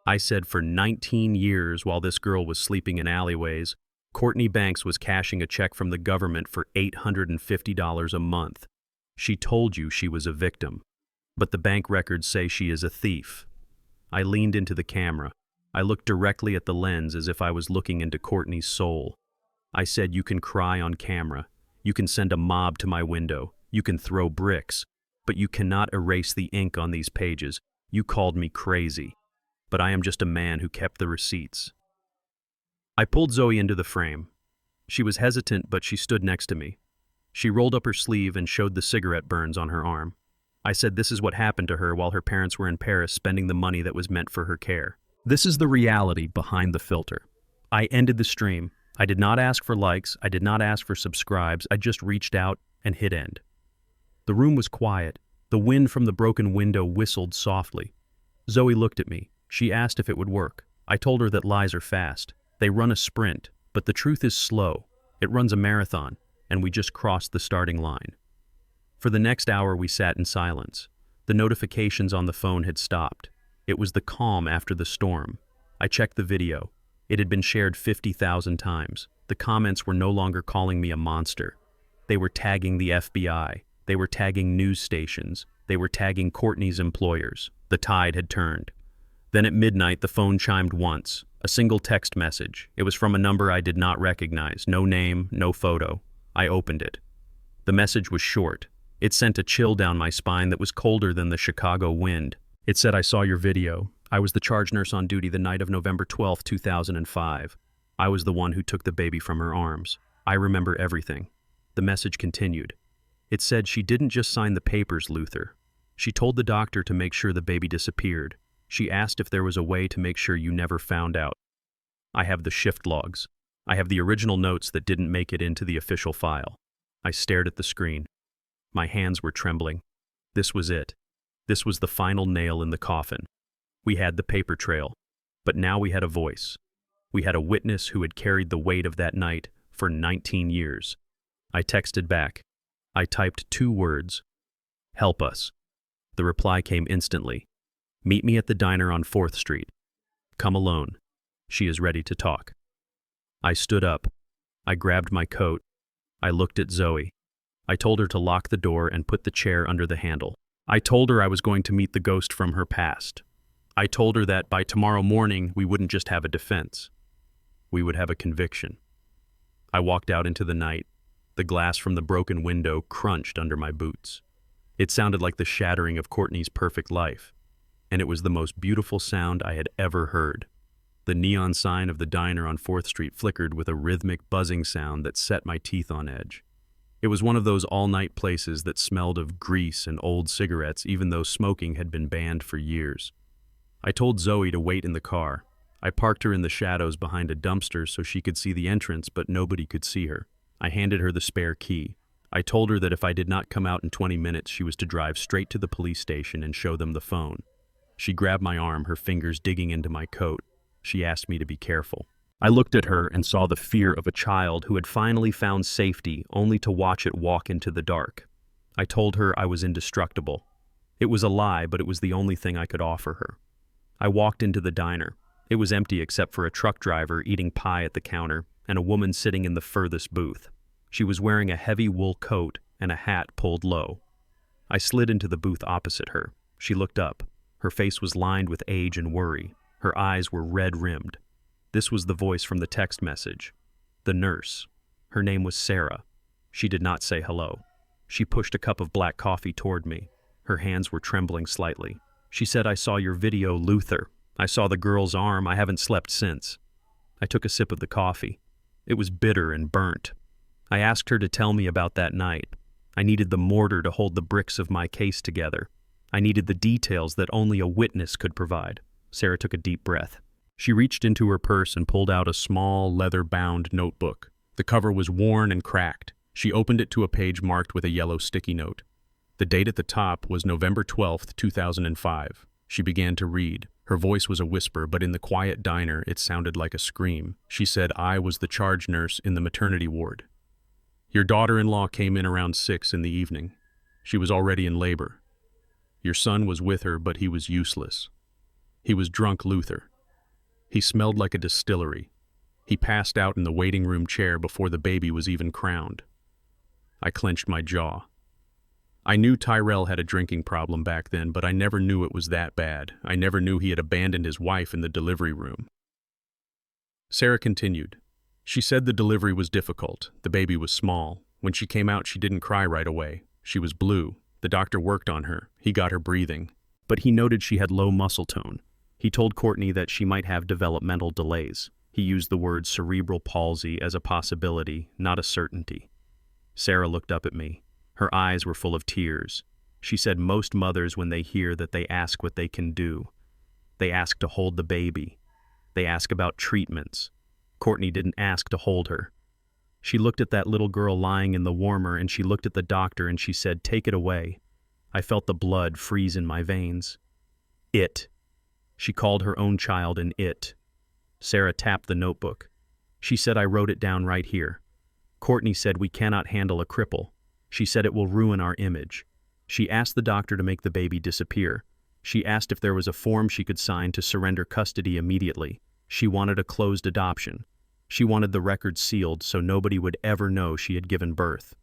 I said for 19 years while this girl was sleeping in alleyways, Courtney Banks was cashing a check from the government for $850 a month. She told you she was a victim, but the bank records say she is a thief. I leaned into the camera. I looked directly at the lens as if I was looking into Courtney's soul. I said, you can cry on camera. You can send a mob to my window. You can throw bricks. But you cannot erase the ink on these pages. You called me crazy. But I am just a man who kept the receipts. I pulled Zoe into the frame. She was hesitant, but she stood next to me. She rolled up her sleeve and showed the cigarette burns on her arm. I said this is what happened to her while her parents were in Paris spending the money that was meant for her care. This is the reality behind the filter. I ended the stream. I did not ask for likes. I did not ask for subscribes. I just reached out and hit end. The room was quiet. The wind from the broken window whistled softly. Zoe looked at me. She asked if it would work. I told her that lies are fast. They run a sprint, but the truth is slow. It runs a marathon, and we just crossed the starting line. For the next hour, we sat in silence. The notifications on the phone had stopped. It was the calm after the storm. I checked the video. It had been shared 50,000 times. The comments were no longer calling me a monster. They were tagging the FBI. They were tagging news stations. They were tagging Courtney's employers. The tide had turned. Then at midnight, the phone chimed once. A single text message. It was from a number I did not recognize. No name, no photo. I opened it. The message was short. It sent a chill down my spine that was colder than the Chicago wind. It said, I saw your video. I was the charge nurse on duty the night of November 12, 2005. I was the one who took the baby from her arms. I remember everything. The message continued. It said she didn't just sign the papers, Luther. She told the doctor to make sure the baby disappeared. She asked if there was a way to make sure you never found out. I have the shift logs. I have the original notes that didn't make it into the official file. I stared at the screen. My hands were trembling. This was it. This was the final nail in the coffin. We had the paper trail, but now we had a voice. We had a witness who had carried the weight of that night for 19 years. I texted back. I typed 2 words. Help us. The reply came instantly. Meet me at the diner on 4th Street. Come alone. She is ready to talk. I stood up. I grabbed my coat. I looked at Zoe. I told her to lock the door and put the chair under the handle. I told her I was going to meet the ghost from her past. I told her that by tomorrow morning we wouldn't just have a defense. We would have a conviction. I walked out into the night. The glass from the broken window crunched under my boots. It sounded like the shattering of Courtney's perfect life. And it was the most beautiful sound I had ever heard. The neon sign of the diner on 4th Street flickered with a rhythmic buzzing sound that set my teeth on edge. It was one of those all-night places that smelled of grease and old cigarettes even though smoking had been banned for years. I told Zoe to wait in the car. I parked her in the shadows behind a dumpster so she could see the entrance, but nobody could see her. I handed her the spare key. I told her that if I did not come out in 20 minutes, she was to drive straight to the police station and show them the phone. She grabbed my arm, her fingers digging into my coat. She asked me to be careful. I looked at her and saw the fear of a child who had finally found safety only to watch it walk into the dark. I told her I was indestructible. It was a lie, but it was the only thing I could offer her. I walked into the diner. It was empty except for a truck driver eating pie at the counter and a woman sitting in the furthest booth. She was wearing a heavy wool coat and a hat pulled low. I slid into the booth opposite her. She looked up. Her face was lined with age and worry. Her eyes were red-rimmed. This was the voice from the text message. The nurse. Her name was Sarah. She did not say hello. She pushed a cup of black coffee toward me. Her hands were trembling slightly. She said, I saw your video, Luther. I saw the girl's arm. I haven't slept since. I took a sip of the coffee. It was bitter and burnt. I asked her to tell me about that night. I needed the mortar to hold the bricks of my case together. I needed the details that only a witness could provide. Sarah took a deep breath. She reached into her purse and pulled out a small, leather-bound notebook. The cover was worn and cracked. She opened it to a page marked with a yellow sticky note. The date at the top was November 12th, 2005. She began to read. Her voice was a whisper, but in the quiet diner it sounded like a scream. She said I was the charge nurse in the maternity ward. Your daughter-in-law came in around 6 in the evening. She was already in labor. Your son was with her, but he was useless. He was drunk Luther. He smelled like a distillery. He passed out in the waiting room chair before the baby was even crowned. I clenched my jaw. I knew Tyrell had a drinking problem back then, but I never knew it was that bad. I never knew he had abandoned his wife in the delivery room. Sarah continued. She said the delivery was difficult. The baby was small. When she came out, she didn't cry right away. She was blue. The doctor worked on her. He got her breathing. But he noted she had low muscle tone. He told Courtney that she might have developmental delays. He used the word cerebral palsy as a possibility, not a certainty. Sarah looked up at me. Her eyes were full of tears. She said most mothers, when they hear that, they ask what they can do. They ask to hold the baby. They ask about treatments. Courtney didn't ask to hold her. She looked at that little girl lying in the warmer, and she looked at the doctor, and she said, "Take it away." I felt the blood freeze in my veins. It. She called her own child an it. Sarah tapped the notebook. She said, "I wrote it down right here." Courtney said, "We cannot handle a cripple." She said it will ruin our image. She asked the doctor to make the baby disappear. She asked if there was a form she could sign to surrender custody immediately. She wanted a closed adoption. She wanted the record sealed so nobody would ever know she had given birth.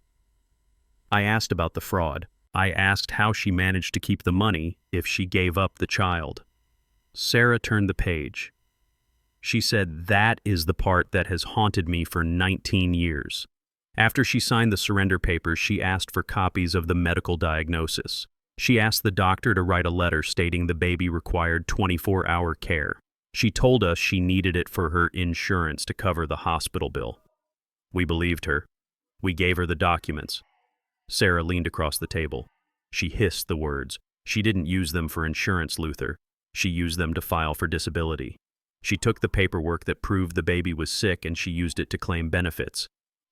I asked about the fraud. I asked how she managed to keep the money if she gave up the child. Sarah turned the page. She said, "That is the part that has haunted me for 19 years. After she signed the surrender papers, she asked for copies of the medical diagnosis. She asked the doctor to write a letter stating the baby required 24-hour care. She told us she needed it for her insurance to cover the hospital bill. We believed her. We gave her the documents." Sarah leaned across the table. She hissed the words. She didn't use them for insurance, Luther. She used them to file for disability. She took the paperwork that proved the baby was sick and she used it to claim benefits.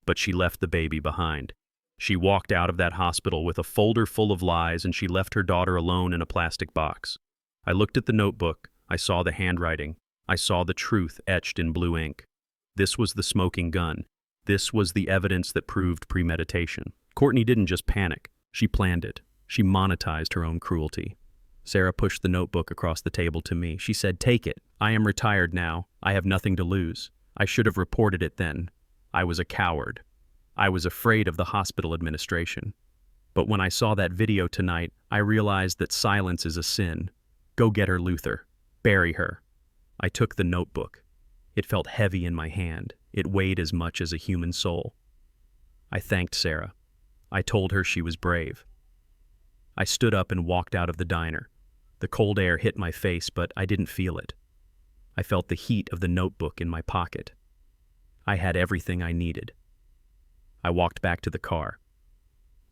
But she left the baby behind. She walked out of that hospital with a folder full of lies, and she left her daughter alone in a plastic box. I looked at the notebook. I saw the handwriting. I saw the truth etched in blue ink. This was the smoking gun. This was the evidence that proved premeditation. Courtney didn't just panic. She planned it. She monetized her own cruelty. Sarah pushed the notebook across the table to me. She said, "Take it. I am retired now. I have nothing to lose. I should have reported it then. I was a coward. I was afraid of the hospital administration. But when I saw that video tonight, I realized that silence is a sin. Go get her, Luther. Bury her." I took the notebook. It felt heavy in my hand. It weighed as much as a human soul. I thanked Sarah. I told her she was brave. I stood up and walked out of the diner. The cold air hit my face, but I didn't feel it. I felt the heat of the notebook in my pocket. I had everything I needed. I walked back to the car.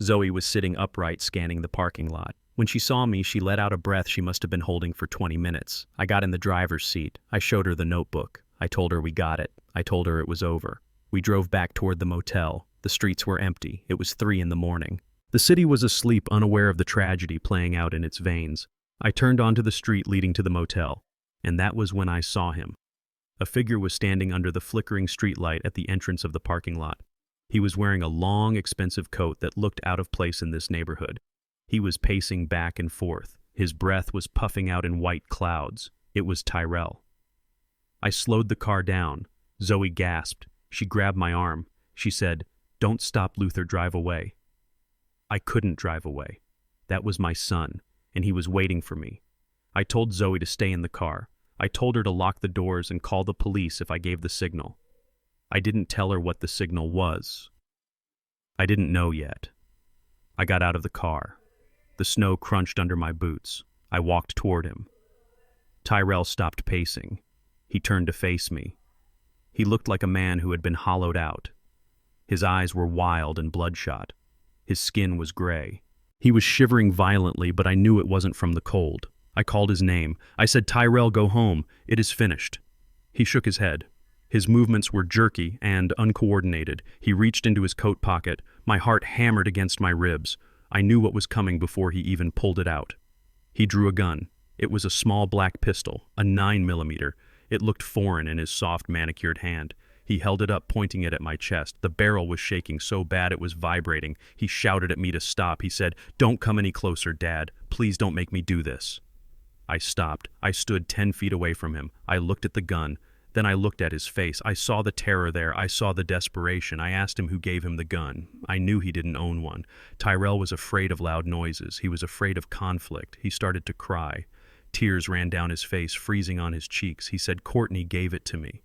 Zoe was sitting upright, scanning the parking lot. When she saw me, she let out a breath she must have been holding for 20 minutes. I got in the driver's seat. I showed her the notebook. I told her we got it. I told her it was over. We drove back toward the motel. The streets were empty. It was 3 in the morning. The city was asleep, unaware of the tragedy playing out in its veins. I turned onto the street leading to the motel, and that was when I saw him. A figure was standing under the flickering streetlight at the entrance of the parking lot. He was wearing a long, expensive coat that looked out of place in this neighborhood. He was pacing back and forth. His breath was puffing out in white clouds. It was Tyrell. I slowed the car down. Zoe gasped. She grabbed my arm. She said, "Don't stop, Luther, drive away." I couldn't drive away. That was my son, and he was waiting for me. I told Zoe to stay in the car. I told her to lock the doors and call the police if I gave the signal. I didn't tell her what the signal was. I didn't know yet. I got out of the car. The snow crunched under my boots. I walked toward him. Tyrell stopped pacing. He turned to face me. He looked like a man who had been hollowed out. His eyes were wild and bloodshot. His skin was gray. He was shivering violently, but I knew it wasn't from the cold. I called his name. I said, "Tyrell, go home. It is finished." He shook his head. His movements were jerky and uncoordinated. He reached into his coat pocket. My heart hammered against my ribs. I knew what was coming before he even pulled it out. He drew a gun. It was a small black pistol, a 9mm. It looked foreign in his soft, manicured hand. He held it up, pointing it at my chest. The barrel was shaking so bad it was vibrating. He shouted at me to stop. He said, "Don't come any closer, Dad. Please don't make me do this." I stopped. I stood 10 feet away from him. I looked at the gun. Then I looked at his face. I saw the terror there. I saw the desperation. I asked him who gave him the gun. I knew he didn't own one. Tyrell was afraid of loud noises. He was afraid of conflict. He started to cry. Tears ran down his face, freezing on his cheeks. He said, "Courtney gave it to me.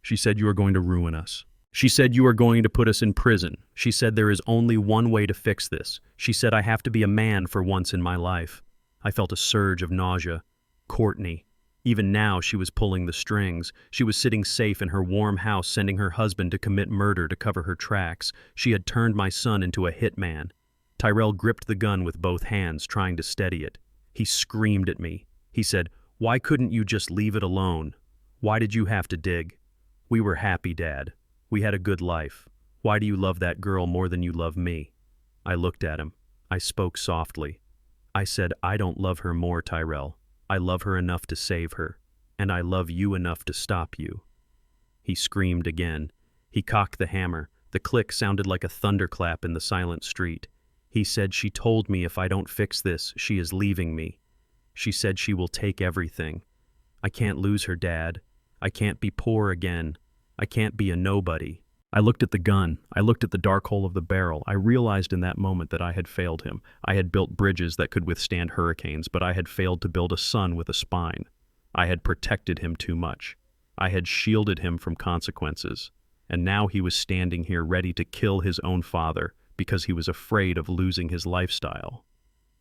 She said you are going to ruin us. She said you are going to put us in prison. She said there is only one way to fix this. She said I have to be a man for once in my life." I felt a surge of nausea. Courtney. Even now she was pulling the strings. She was sitting safe in her warm house, sending her husband to commit murder to cover her tracks. She had turned my son into a hitman. Tyrell gripped the gun with both hands, trying to steady it. He screamed at me. He said, "Why couldn't you just leave it alone? Why did you have to dig? We were happy, Dad. We had a good life. Why do you love that girl more than you love me?" I looked at him. I spoke softly. I said, "I don't love her more, Tyrell. I love her enough to save her, and I love you enough to stop you." He screamed again. He cocked the hammer. The click sounded like a thunderclap in the silent street. He said, "She told me if I don't fix this, she is leaving me. She said she will take everything. I can't lose her, Dad. I can't be poor again. I can't be a nobody." I looked at the gun. I looked at the dark hole of the barrel. I realized in that moment that I had failed him. I had built bridges that could withstand hurricanes, but I had failed to build a son with a spine. I had protected him too much. I had shielded him from consequences. And now he was standing here ready to kill his own father because he was afraid of losing his lifestyle.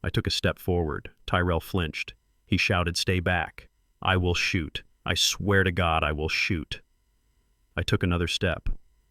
I took a step forward. Tyrell flinched. He shouted, "Stay back. I will shoot. I swear to God I will shoot." I took another step.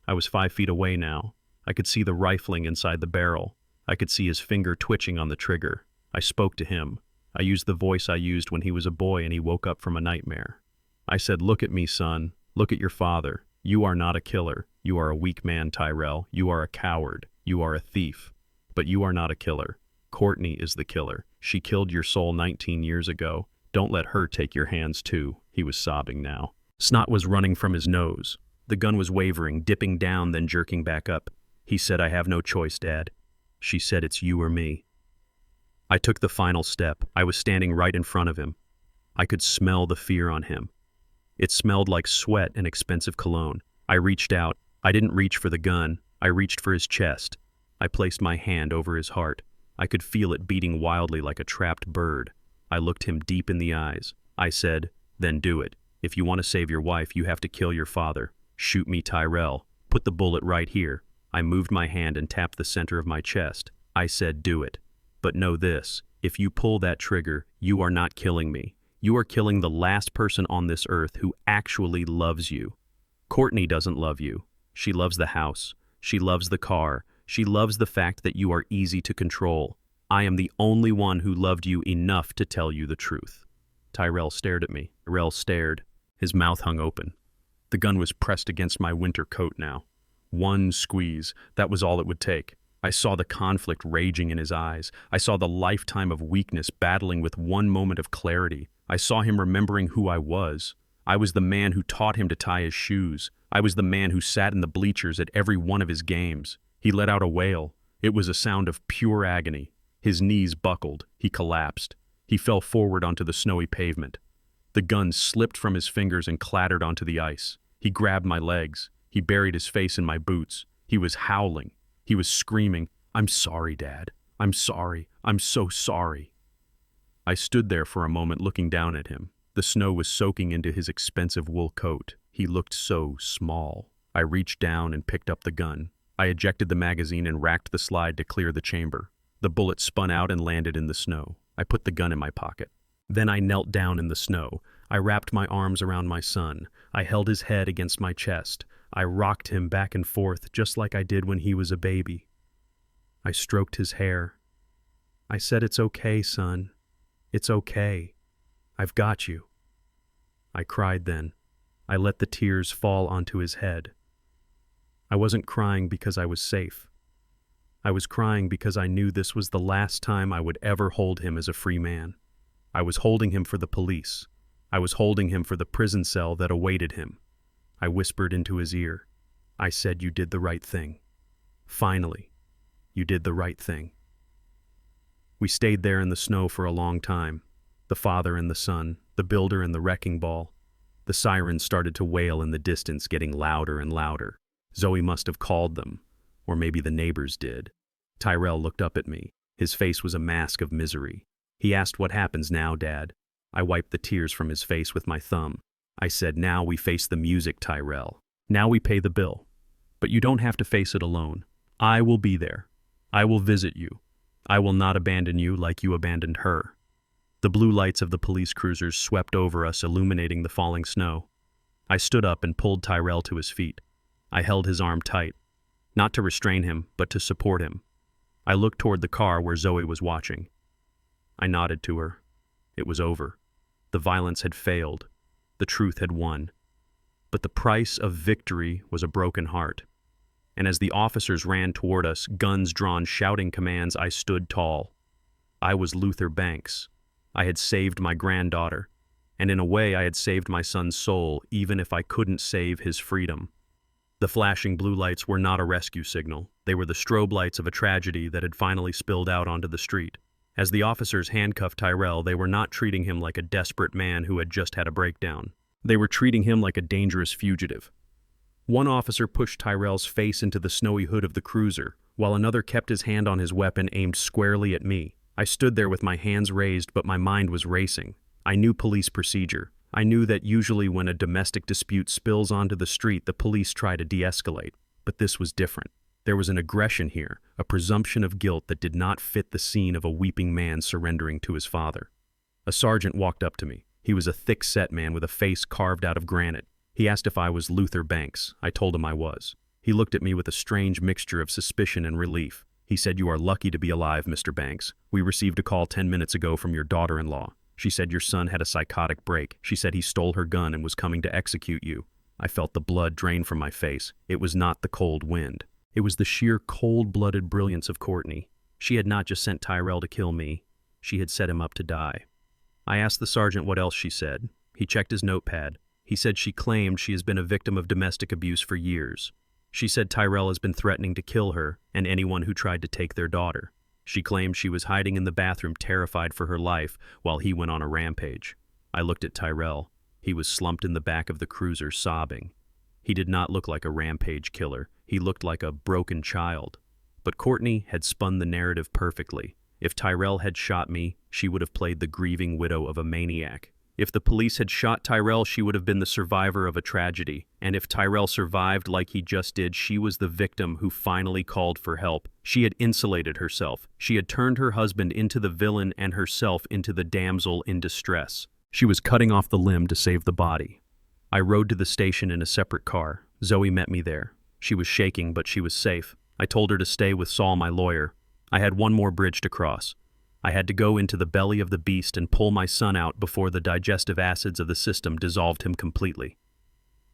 I was 5 feet away now. I could see the rifling inside the barrel. I could see his finger twitching on the trigger. I spoke to him. I used the voice I used when he was a boy and he woke up from a nightmare. I said, "Look at me, son. Look at your father. You are not a killer. You are a weak man, Tyrell. You are a coward. You are a thief. But you are not a killer. Courtney is the killer. She killed your soul 19 years ago. Don't let her take your hands too." He was sobbing now. Snot was running from his nose. The gun was wavering, dipping down, then jerking back up. He said, "I have no choice, Dad." She said, "It's you or me." I took the final step. I was standing right in front of him. I could smell the fear on him. It smelled like sweat and expensive cologne. I reached out. I didn't reach for the gun. I reached for his chest. I placed my hand over his heart. I could feel it beating wildly like a trapped bird. I looked him deep in the eyes. I said, "Then do it. If you want to save your wife, you have to kill your father. Shoot me, Tyrell. Put the bullet right here." I moved my hand and tapped the center of my chest. I said, "Do it. But know this, if you pull that trigger, you are not killing me. You are killing the last person on this earth who actually loves you. Courtney doesn't love you. She loves the house. She loves the car. She loves the fact that you are easy to control. I am the only one who loved you enough to tell you the truth." Tyrell stared at me. Tyrell stared. His mouth hung open. The gun was pressed against my winter coat now. One squeeze, that was all it would take. I saw the conflict raging in his eyes. I saw the lifetime of weakness battling with one moment of clarity. I saw him remembering who I was. I was the man who taught him to tie his shoes. I was the man who sat in the bleachers at every one of his games. He let out a wail. It was a sound of pure agony. His knees buckled. He collapsed. He fell forward onto the snowy pavement. The gun slipped from his fingers and clattered onto the ice. He grabbed my legs. He buried his face in my boots. He was howling. He was screaming, "I'm sorry, Dad. I'm sorry. I'm so sorry." I stood there for a moment looking down at him. The snow was soaking into his expensive wool coat. He looked so small. I reached down and picked up the gun. I ejected the magazine and racked the slide to clear the chamber. The bullet spun out and landed in the snow. I put the gun in my pocket. Then I knelt down in the snow. I wrapped my arms around my son. I held his head against my chest. I rocked him back and forth just like I did when he was a baby. I stroked his hair. I said, "It's okay, son. It's okay. I've got you." I cried then. I let the tears fall onto his head. I wasn't crying because I was safe. I was crying because I knew this was the last time I would ever hold him as a free man. I was holding him for the police. I was holding him for the prison cell that awaited him. I whispered into his ear. I said, "You did the right thing. Finally, you did the right thing." We stayed there in the snow for a long time. The father and the son, the builder and the wrecking ball. The sirens started to wail in the distance, getting louder and louder. Zoe must have called them, or maybe the neighbors did. Tyrell looked up at me. His face was a mask of misery. He asked, "What happens now, Dad?" I wiped the tears from his face with my thumb. I said, "Now we face the music, Tyrell. Now we pay the bill. But you don't have to face it alone. I will be there. I will visit you. I will not abandon you like you abandoned her." The blue lights of the police cruisers swept over us, illuminating the falling snow. I stood up and pulled Tyrell to his feet. I held his arm tight, not to restrain him, but to support him. I looked toward the car where Zoe was watching. I nodded to her. It was over. The violence had failed. The truth had won. But the price of victory was a broken heart. And as the officers ran toward us, guns drawn, shouting commands, I stood tall. I was Luther Banks. I had saved my granddaughter, and in a way I had saved my son's soul, even if I couldn't save his freedom. The flashing blue lights were not a rescue signal. They were the strobe lights of a tragedy that had finally spilled out onto the street. As the officers handcuffed Tyrell, they were not treating him like a desperate man who had just had a breakdown. They were treating him like a dangerous fugitive. One officer pushed Tyrell's face into the snowy hood of the cruiser, while another kept his hand on his weapon aimed squarely at me. I stood there with my hands raised, but my mind was racing. I knew police procedure. I knew that usually when a domestic dispute spills onto the street, the police try to de-escalate. But this was different. There was an aggression here, a presumption of guilt that did not fit the scene of a weeping man surrendering to his father. A sergeant walked up to me. He was a thick-set man with a face carved out of granite. He asked if I was Luther Banks. I told him I was. He looked at me with a strange mixture of suspicion and relief. He said, "You are lucky to be alive, Mr. Banks. We received a call 10 minutes ago from your daughter-in-law. She said your son had a psychotic break. She said he stole her gun and was coming to execute you." I felt the blood drain from my face. It was not the cold wind. It was the sheer cold-blooded brilliance of Courtney. She had not just sent Tyrell to kill me. She had set him up to die. I asked the sergeant what else she said. He checked his notepad. He said she claimed she has been a victim of domestic abuse for years. She said Tyrell has been threatening to kill her and anyone who tried to take their daughter. She claimed she was hiding in the bathroom terrified for her life while he went on a rampage. I looked at Tyrell. He was slumped in the back of the cruiser, sobbing. He did not look like a rampage killer. He looked like a broken child. But Courtney had spun the narrative perfectly. If Tyrell had shot me, she would have played the grieving widow of a maniac. If the police had shot Tyrell, she would have been the survivor of a tragedy. And if Tyrell survived like he just did, she was the victim who finally called for help. She had insulated herself. She had turned her husband into the villain and herself into the damsel in distress. She was cutting off the limb to save the body. I rode to the station in a separate car. Zoe met me there. She was shaking, but she was safe. I told her to stay with Saul, my lawyer. I had one more bridge to cross. I had to go into the belly of the beast and pull my son out before the digestive acids of the system dissolved him completely.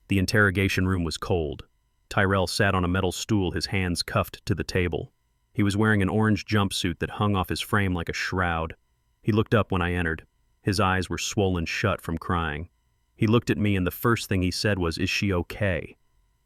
The interrogation room was cold. Tyrell sat on a metal stool, his hands cuffed to the table. He was wearing an orange jumpsuit that hung off his frame like a shroud. He looked up when I entered. His eyes were swollen shut from crying. He looked at me and the first thing he said was, "Is she okay?"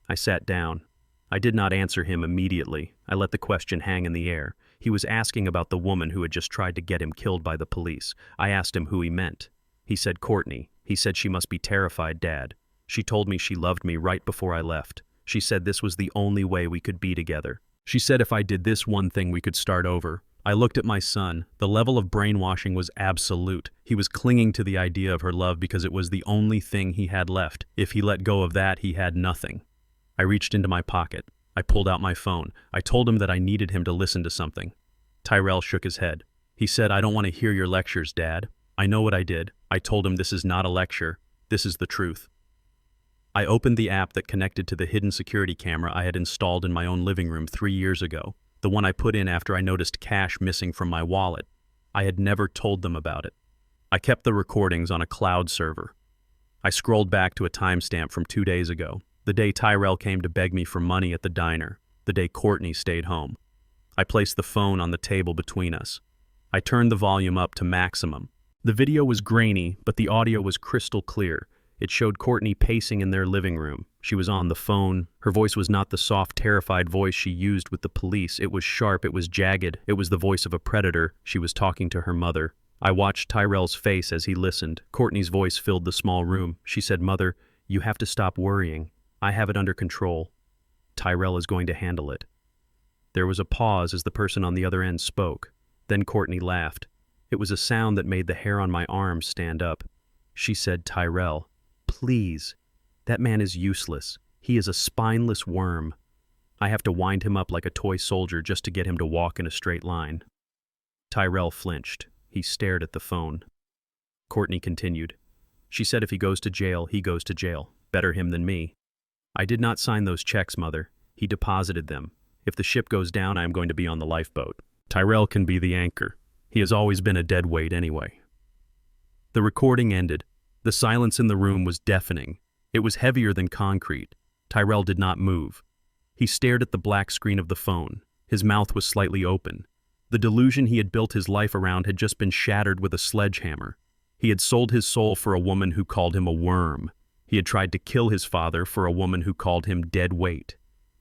I sat down. I did not answer him immediately. I let the question hang in the air. He was asking about the woman who had just tried to get him killed by the police. I asked him who he meant. He said Courtney. He said she must be terrified, Dad. She told me she loved me right before I left. She said this was the only way we could be together. She said if I did this one thing we could start over. I looked at my son. The level of brainwashing was absolute. He was clinging to the idea of her love because it was the only thing he had left. If he let go of that, he had nothing. I reached into my pocket. I pulled out my phone. I told him that I needed him to listen to something. Tyrell shook his head. He said, "I don't want to hear your lectures, Dad. I know what I did." I told him this is not a lecture. This is the truth. I opened the app that connected to the hidden security camera I had installed in my own living room 3 years ago, the one I put in after I noticed cash missing from my wallet. I had never told them about it. I kept the recordings on a cloud server. I scrolled back to a timestamp from 2 days ago, the day Tyrell came to beg me for money at the diner, the day Courtney stayed home. I placed the phone on the table between us. I turned the volume up to maximum. The video was grainy, but the audio was crystal clear. It showed Courtney pacing in their living room. She was on the phone. Her voice was not the soft, terrified voice she used with the police. It was sharp, it was jagged, it was the voice of a predator. She was talking to her mother. I watched Tyrell's face as he listened. Courtney's voice filled the small room. She said, "Mother, you have to stop worrying. I have it under control. Tyrell is going to handle it." There was a pause as the person on the other end spoke. Then Courtney laughed. It was a sound that made the hair on my arms stand up. She said, "Tyrell, please. That man is useless. He is a spineless worm. I have to wind him up like a toy soldier just to get him to walk in a straight line." Tyrell flinched. He stared at the phone. Courtney continued. She said, "If he goes to jail, he goes to jail. Better him than me. I did not sign those checks, Mother. He deposited them. If the ship goes down, I am going to be on the lifeboat. Tyrell can be the anchor. He has always been a dead weight anyway." The recording ended. The silence in the room was deafening. It was heavier than concrete. Tyrell did not move. He stared at the black screen of the phone. His mouth was slightly open. The delusion he had built his life around had just been shattered with a sledgehammer. He had sold his soul for a woman who called him a worm. He had tried to kill his father for a woman who called him dead weight.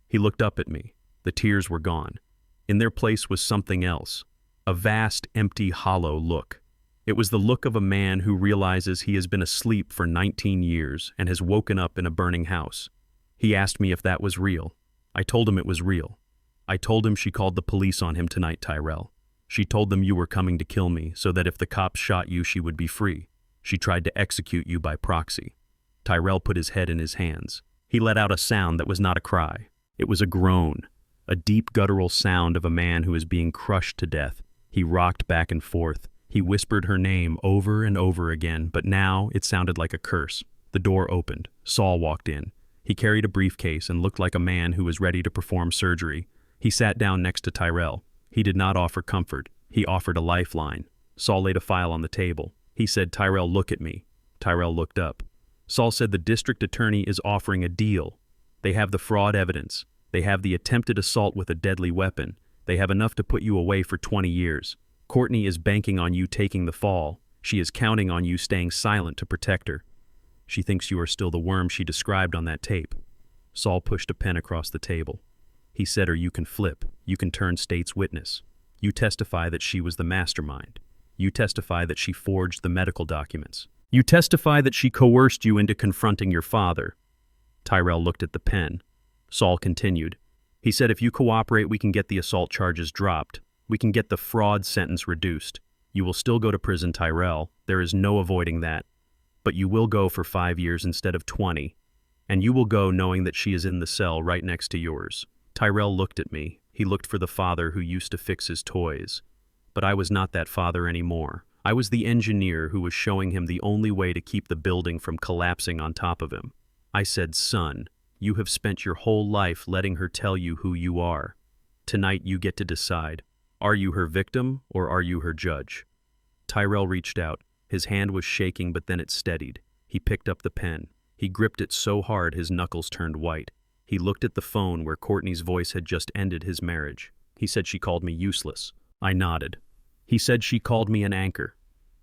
He looked up at me. The tears were gone. In their place was something else. A vast, empty, hollow look. It was the look of a man who realizes he has been asleep for 19 years and has woken up in a burning house. He asked me if that was real. I told him it was real. I told him she called the police on him tonight, Tyrell. She told them you were coming to kill me so that if the cops shot you, she would be free. She tried to execute you by proxy. Tyrell put his head in his hands. He let out a sound that was not a cry. It was a groan, a deep guttural sound of a man who is being crushed to death. He rocked back and forth. He whispered her name over and over again, but now it sounded like a curse. The door opened. Saul walked in. He carried a briefcase and looked like a man who was ready to perform surgery. He sat down next to Tyrell. He did not offer comfort. He offered a lifeline. Saul laid a file on the table. He said, "Tyrell, look at me." Tyrell looked up. Saul said, "The district attorney is offering a deal. They have the fraud evidence. They have the attempted assault with a deadly weapon. They have enough to put you away for 20 years. Courtney is banking on you taking the fall. She is counting on you staying silent to protect her. She thinks you are still the worm she described on that tape." Saul pushed a pen across the table. He said, "Or you can flip. You can turn state's witness. You testify that she was the mastermind. You testify that she forged the medical documents. You testify that she coerced you into confronting your father." Tyrell looked at the pen. Saul continued. He said, "If you cooperate, we can get the assault charges dropped. We can get the fraud sentence reduced. You will still go to prison, Tyrell. There is no avoiding that. But you will go for 5 years instead of 20. And you will go knowing that she is in the cell right next to yours." Tyrell looked at me. He looked for the father who used to fix his toys. But I was not that father anymore. I was the engineer who was showing him the only way to keep the building from collapsing on top of him. I said, "Son, you have spent your whole life letting her tell you who you are. Tonight you get to decide. Are you her victim or are you her judge?" Tyrell reached out. His hand was shaking, but then it steadied. He picked up the pen. He gripped it so hard his knuckles turned white. He looked at the phone where Courtney's voice had just ended his marriage. He said she called me useless. I nodded. He said she called me an anchor.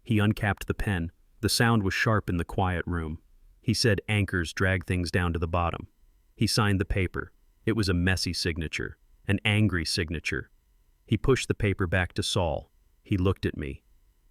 He uncapped the pen. The sound was sharp in the quiet room. He said anchors drag things down to the bottom. He signed the paper. It was a messy signature, an angry signature. He pushed the paper back to Saul. He looked at me.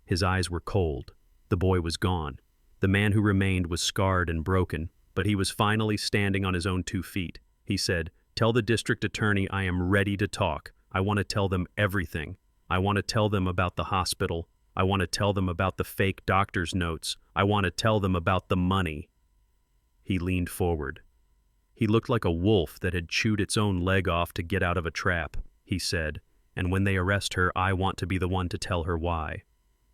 His eyes were cold. The boy was gone. The man who remained was scarred and broken, but he was finally standing on his own 2 feet. He said, "Tell the district attorney I am ready to talk. I want to tell them everything. I want to tell them about the hospital. I want to tell them about the fake doctor's notes. I want to tell them about the money." He leaned forward. He looked like a wolf that had chewed its own leg off to get out of a trap. He said, "And when they arrest her, I want to be the one to tell her why."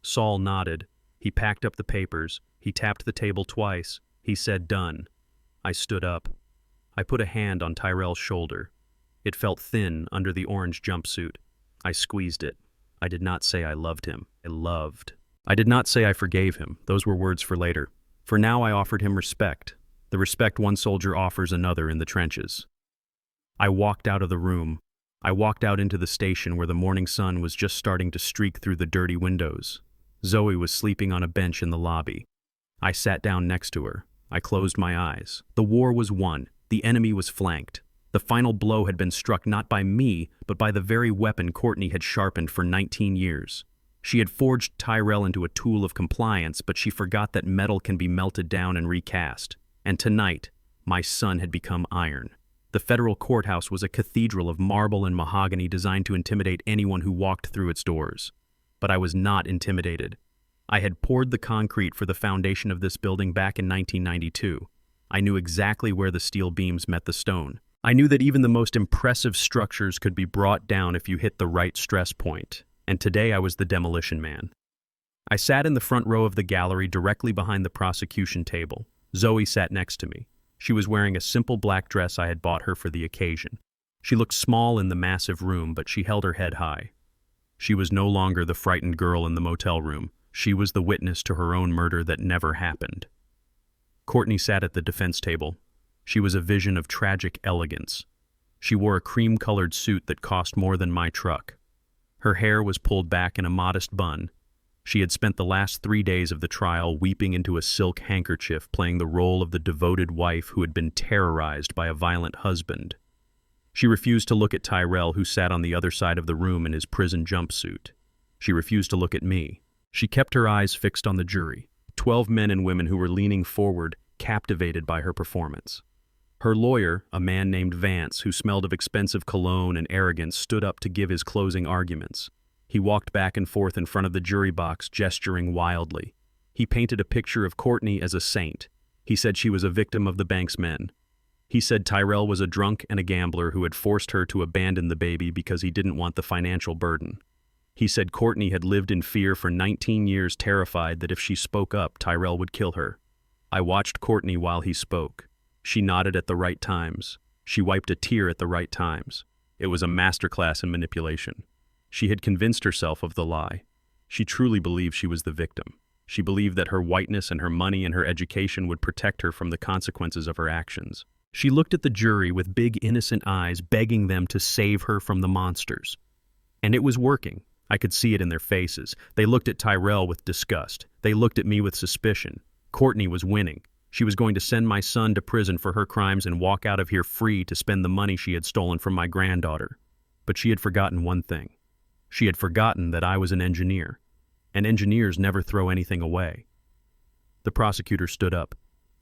Saul nodded. He packed up the papers. He tapped the table twice. He said, "Done." I stood up. I put a hand on Tyrell's shoulder. It felt thin under the orange jumpsuit. I squeezed it. I did not say I loved him. I loved. I did not say I forgave him. Those were words for later. For now I offered him respect. The respect one soldier offers another in the trenches. I walked out of the room. I walked out into the station where the morning sun was just starting to streak through the dirty windows. Zoe was sleeping on a bench in the lobby. I sat down next to her. I closed my eyes. The war was won. The enemy was flanked. The final blow had been struck not by me, but by the very weapon Courtney had sharpened for 19 years. She had forged Tyrell into a tool of compliance, but she forgot that metal can be melted down and recast. And tonight, my son had become iron. The federal courthouse was a cathedral of marble and mahogany designed to intimidate anyone who walked through its doors. But I was not intimidated. I had poured the concrete for the foundation of this building back in 1992. I knew exactly where the steel beams met the stone. I knew that even the most impressive structures could be brought down if you hit the right stress point. And today I was the demolition man. I sat in the front row of the gallery directly behind the prosecution table. Zoe sat next to me. She was wearing a simple black dress I had bought her for the occasion. She looked small in the massive room, but she held her head high. She was no longer the frightened girl in the motel room. She was the witness to her own murder that never happened. Courtney sat at the defense table. She was a vision of tragic elegance. She wore a cream-colored suit that cost more than my truck. Her hair was pulled back in a modest bun. She had spent the last 3 days of the trial weeping into a silk handkerchief, playing the role of the devoted wife who had been terrorized by a violent husband. She refused to look at Tyrell, who sat on the other side of the room in his prison jumpsuit. She refused to look at me. She kept her eyes fixed on the jury, 12 men and women who were leaning forward, captivated by her performance. Her lawyer, a man named Vance, who smelled of expensive cologne and arrogance, stood up to give his closing arguments. He walked back and forth in front of the jury box, gesturing wildly. He painted a picture of Courtney as a saint. He said she was a victim of the bank's men. He said Tyrell was a drunk and a gambler who had forced her to abandon the baby because he didn't want the financial burden. He said Courtney had lived in fear for 19 years, terrified that if she spoke up, Tyrell would kill her. I watched Courtney while he spoke. She nodded at the right times. She wiped a tear at the right times. It was a masterclass in manipulation. She had convinced herself of the lie. She truly believed she was the victim. She believed that her whiteness and her money and her education would protect her from the consequences of her actions. She looked at the jury with big innocent eyes, begging them to save her from the monsters. And it was working. I could see it in their faces. They looked at Tyrell with disgust. They looked at me with suspicion. Courtney was winning. She was going to send my son to prison for her crimes and walk out of here free to spend the money she had stolen from my granddaughter. But she had forgotten one thing. She had forgotten that I was an engineer, and engineers never throw anything away. The prosecutor stood up.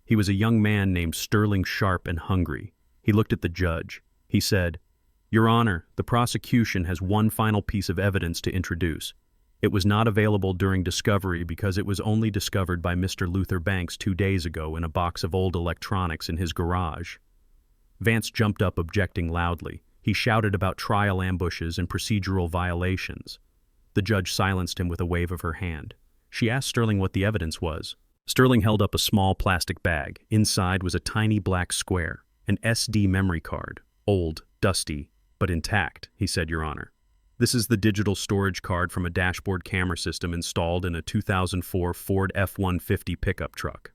He was a young man named Sterling Sharp and hungry. He looked at the judge. He said, "Your Honor, the prosecution has one final piece of evidence to introduce. It was not available during discovery because it was only discovered by Mr. Luther Banks 2 days ago in a box of old electronics in his garage." Vance jumped up, objecting loudly. He shouted about trial ambushes and procedural violations. The judge silenced him with a wave of her hand. She asked Sterling what the evidence was. Sterling held up a small plastic bag. Inside was a tiny black square, an SD memory card. Old, dusty, but intact, he said, "Your Honor. This is the digital storage card from a dashboard camera system installed in a 2004 Ford F-150 pickup truck.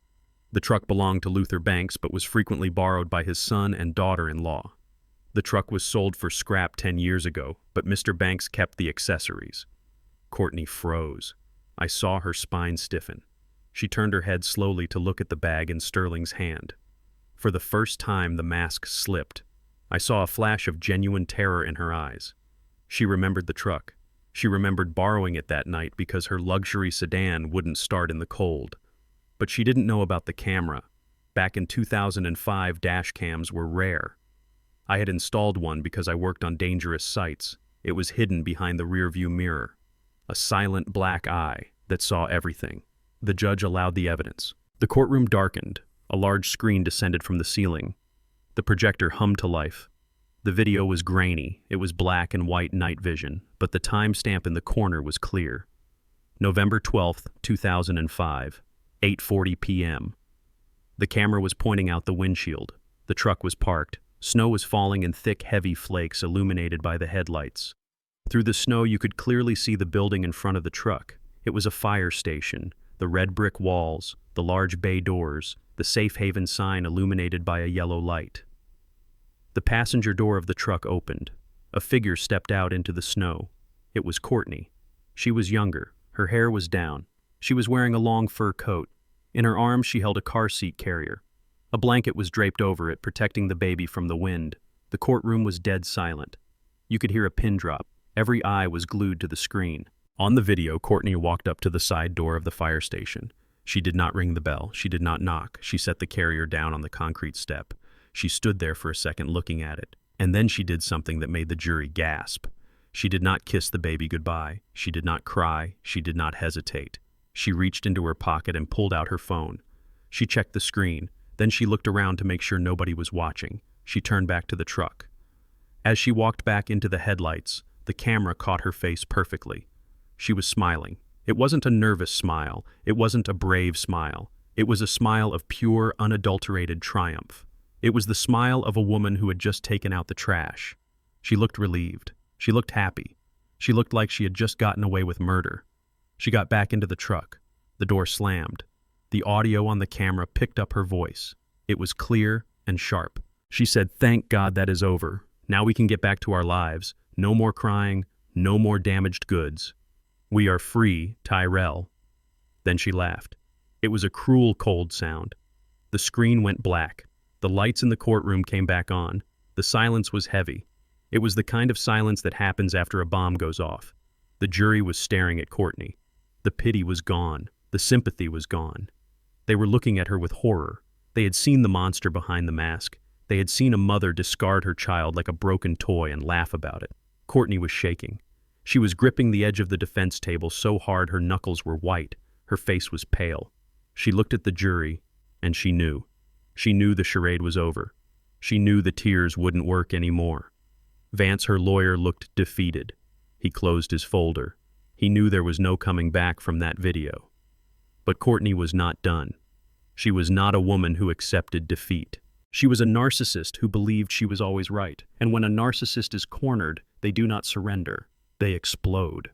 The truck belonged to Luther Banks but was frequently borrowed by his son and daughter-in-law. The truck was sold for scrap 10 years ago, but Mr. Banks kept the accessories." Courtney froze. I saw her spine stiffen. She turned her head slowly to look at the bag in Sterling's hand. For the first time, the mask slipped. I saw a flash of genuine terror in her eyes. She remembered the truck. She remembered borrowing it that night because her luxury sedan wouldn't start in the cold. But she didn't know about the camera. Back in 2005, dash cams were rare. I had installed one because I worked on dangerous sites. It was hidden behind the rearview mirror. A silent black eye that saw everything. The judge allowed the evidence. The courtroom darkened. A large screen descended from the ceiling. The projector hummed to life. The video was grainy. It was black and white night vision, but the timestamp in the corner was clear. November 12th, 2005, 8:40 p.m. The camera was pointing out the windshield. The truck was parked. Snow was falling in thick, heavy flakes illuminated by the headlights. Through the snow, you could clearly see the building in front of the truck. It was a fire station. The red brick walls, the large bay doors, the safe haven sign illuminated by a yellow light. The passenger door of the truck opened. A figure stepped out into the snow. It was Courtney. She was younger. Her hair was down. She was wearing a long fur coat. In her arms she held a car seat carrier. A blanket was draped over it, protecting the baby from the wind. The courtroom was dead silent. You could hear a pin drop. Every eye was glued to the screen. On the video, Courtney walked up to the side door of the fire station. She did not ring the bell. She did not knock. She set the carrier down on the concrete step. She stood there for a second looking at it. And then she did something that made the jury gasp. She did not kiss the baby goodbye. She did not cry. She did not hesitate. She reached into her pocket and pulled out her phone. She checked the screen. Then she looked around to make sure nobody was watching. She turned back to the truck. As she walked back into the headlights, the camera caught her face perfectly. She was smiling. It wasn't a nervous smile. It wasn't a brave smile. It was a smile of pure, unadulterated triumph. It was the smile of a woman who had just taken out the trash. She looked relieved. She looked happy. She looked like she had just gotten away with murder. She got back into the truck. The door slammed. The audio on the camera picked up her voice. It was clear and sharp. She said, "Thank God that is over. Now we can get back to our lives. No more crying, no more damaged goods. We are free, Tyrell." Then she laughed. It was a cruel, cold sound. The screen went black. The lights in the courtroom came back on. The silence was heavy. It was the kind of silence that happens after a bomb goes off. The jury was staring at Courtney. The pity was gone. The sympathy was gone. They were looking at her with horror. They had seen the monster behind the mask. They had seen a mother discard her child like a broken toy and laugh about it. Courtney was shaking. She was gripping the edge of the defense table so hard her knuckles were white. Her face was pale. She looked at the jury, and she knew. She knew the charade was over. She knew the tears wouldn't work anymore. Vance, her lawyer, looked defeated. He closed his folder. He knew there was no coming back from that video. But Courtney was not done. She was not a woman who accepted defeat. She was a narcissist who believed she was always right. And when a narcissist is cornered, they do not surrender. They explode.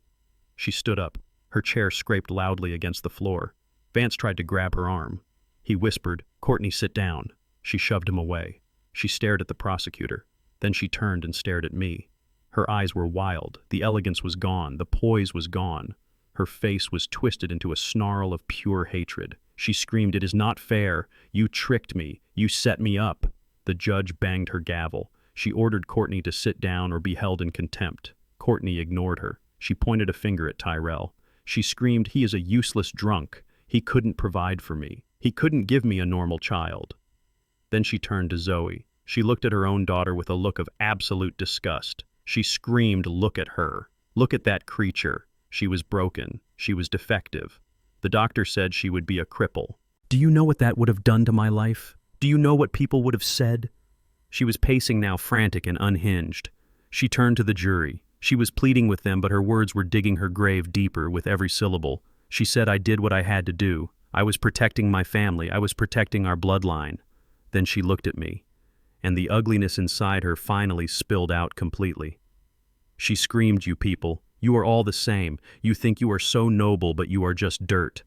She stood up. Her chair scraped loudly against the floor. Vance tried to grab her arm. He whispered, "Courtney, sit down." She shoved him away. She stared at the prosecutor. Then she turned and stared at me. Her eyes were wild. The elegance was gone. The poise was gone. Her face was twisted into a snarl of pure hatred. She screamed, "It is not fair. You tricked me. You set me up." The judge banged her gavel. She ordered Courtney to sit down or be held in contempt. Courtney ignored her. She pointed a finger at Tyrell. She screamed, "He is a useless drunk. He couldn't provide for me. He couldn't give me a normal child." Then she turned to Zoe. She looked at her own daughter with a look of absolute disgust. She screamed, "Look at her. Look at that creature. She was broken. She was defective. The doctor said she would be a cripple. Do you know what that would have done to my life? Do you know what people would have said?" She was pacing now, frantic and unhinged. She turned to the jury. She was pleading with them, but her words were digging her grave deeper with every syllable. She said, "I did what I had to do. I was protecting my family. I was protecting our bloodline." Then she looked at me, and the ugliness inside her finally spilled out completely. She screamed, "You people, you are all the same. You think you are so noble, but you are just dirt.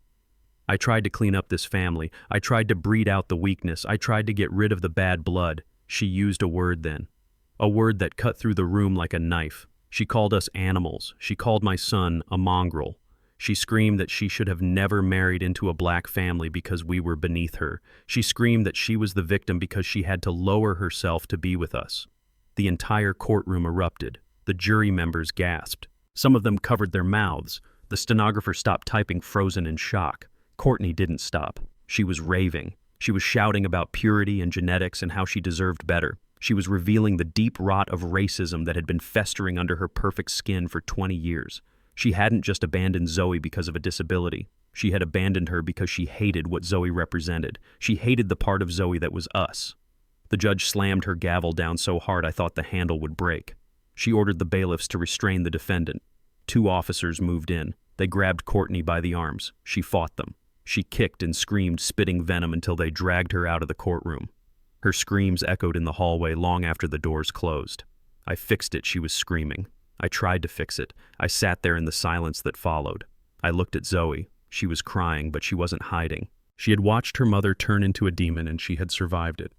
I tried to clean up this family. I tried to breed out the weakness. I tried to get rid of the bad blood." She used a word then. A word that cut through the room like a knife. She called us animals. She called my son a mongrel. She screamed that she should have never married into a black family because we were beneath her. She screamed that she was the victim because she had to lower herself to be with us. The entire courtroom erupted. The jury members gasped. Some of them covered their mouths. The stenographer stopped typing, frozen in shock. Courtney didn't stop. She was raving. She was shouting about purity and genetics and how she deserved better. She was revealing the deep rot of racism that had been festering under her perfect skin for 20 years. She hadn't just abandoned Zoe because of a disability. She had abandoned her because she hated what Zoe represented. She hated the part of Zoe that was us. The judge slammed her gavel down so hard I thought the handle would break. She ordered the bailiffs to restrain the defendant. 2 officers moved in. They grabbed Courtney by the arms. She fought them. She kicked and screamed, spitting venom until they dragged her out of the courtroom. Her screams echoed in the hallway long after the doors closed. "I fixed it," she was screaming. I tried to fix it. I sat there in the silence that followed. I looked at Zoe. She was crying, but she wasn't hiding. She had watched her mother turn into a demon, and she had survived it.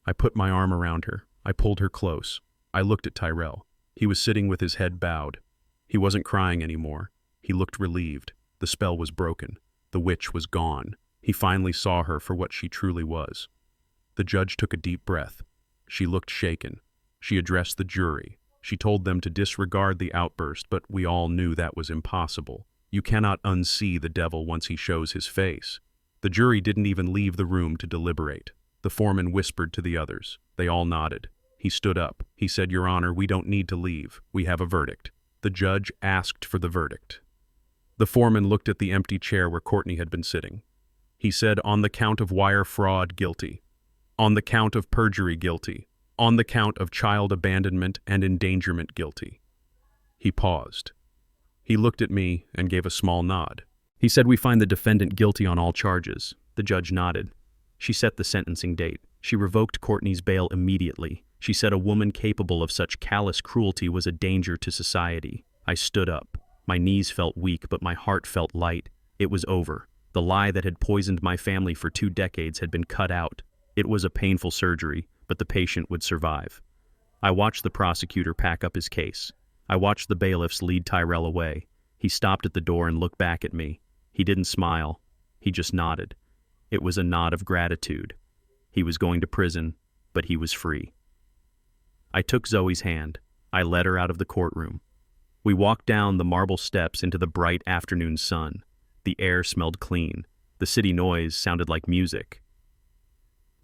I put my arm around her. I pulled her close. I looked at Tyrell. He was sitting with his head bowed. He wasn't crying anymore. He looked relieved. The spell was broken. The witch was gone. He finally saw her for what she truly was. The judge took a deep breath. She looked shaken. She addressed the jury. She told them to disregard the outburst, but we all knew that was impossible. You cannot unsee the devil once he shows his face. The jury didn't even leave the room to deliberate. The foreman whispered to the others. They all nodded. He stood up. He said, "Your Honor, we don't need to leave. We have a verdict." The judge asked for the verdict. The foreman looked at the empty chair where Courtney had been sitting. He said, "On the count of wire fraud, guilty. On the count of perjury, guilty. On the count of child abandonment and endangerment, guilty." He paused. He looked at me and gave a small nod. He said, "We find the defendant guilty on all charges." The judge nodded. She set the sentencing date. She revoked Courtney's bail immediately. She said a woman capable of such callous cruelty was a danger to society. I stood up. My knees felt weak, but my heart felt light. It was over. The lie that had poisoned my family for 2 decades had been cut out. It was a painful surgery, but the patient would survive. I watched the prosecutor pack up his case. I watched the bailiffs lead Tyrell away. He stopped at the door and looked back at me. He didn't smile. He just nodded. It was a nod of gratitude. He was going to prison, but he was free. I took Zoe's hand. I led her out of the courtroom. We walked down the marble steps into the bright afternoon sun. The air smelled clean. The city noise sounded like music.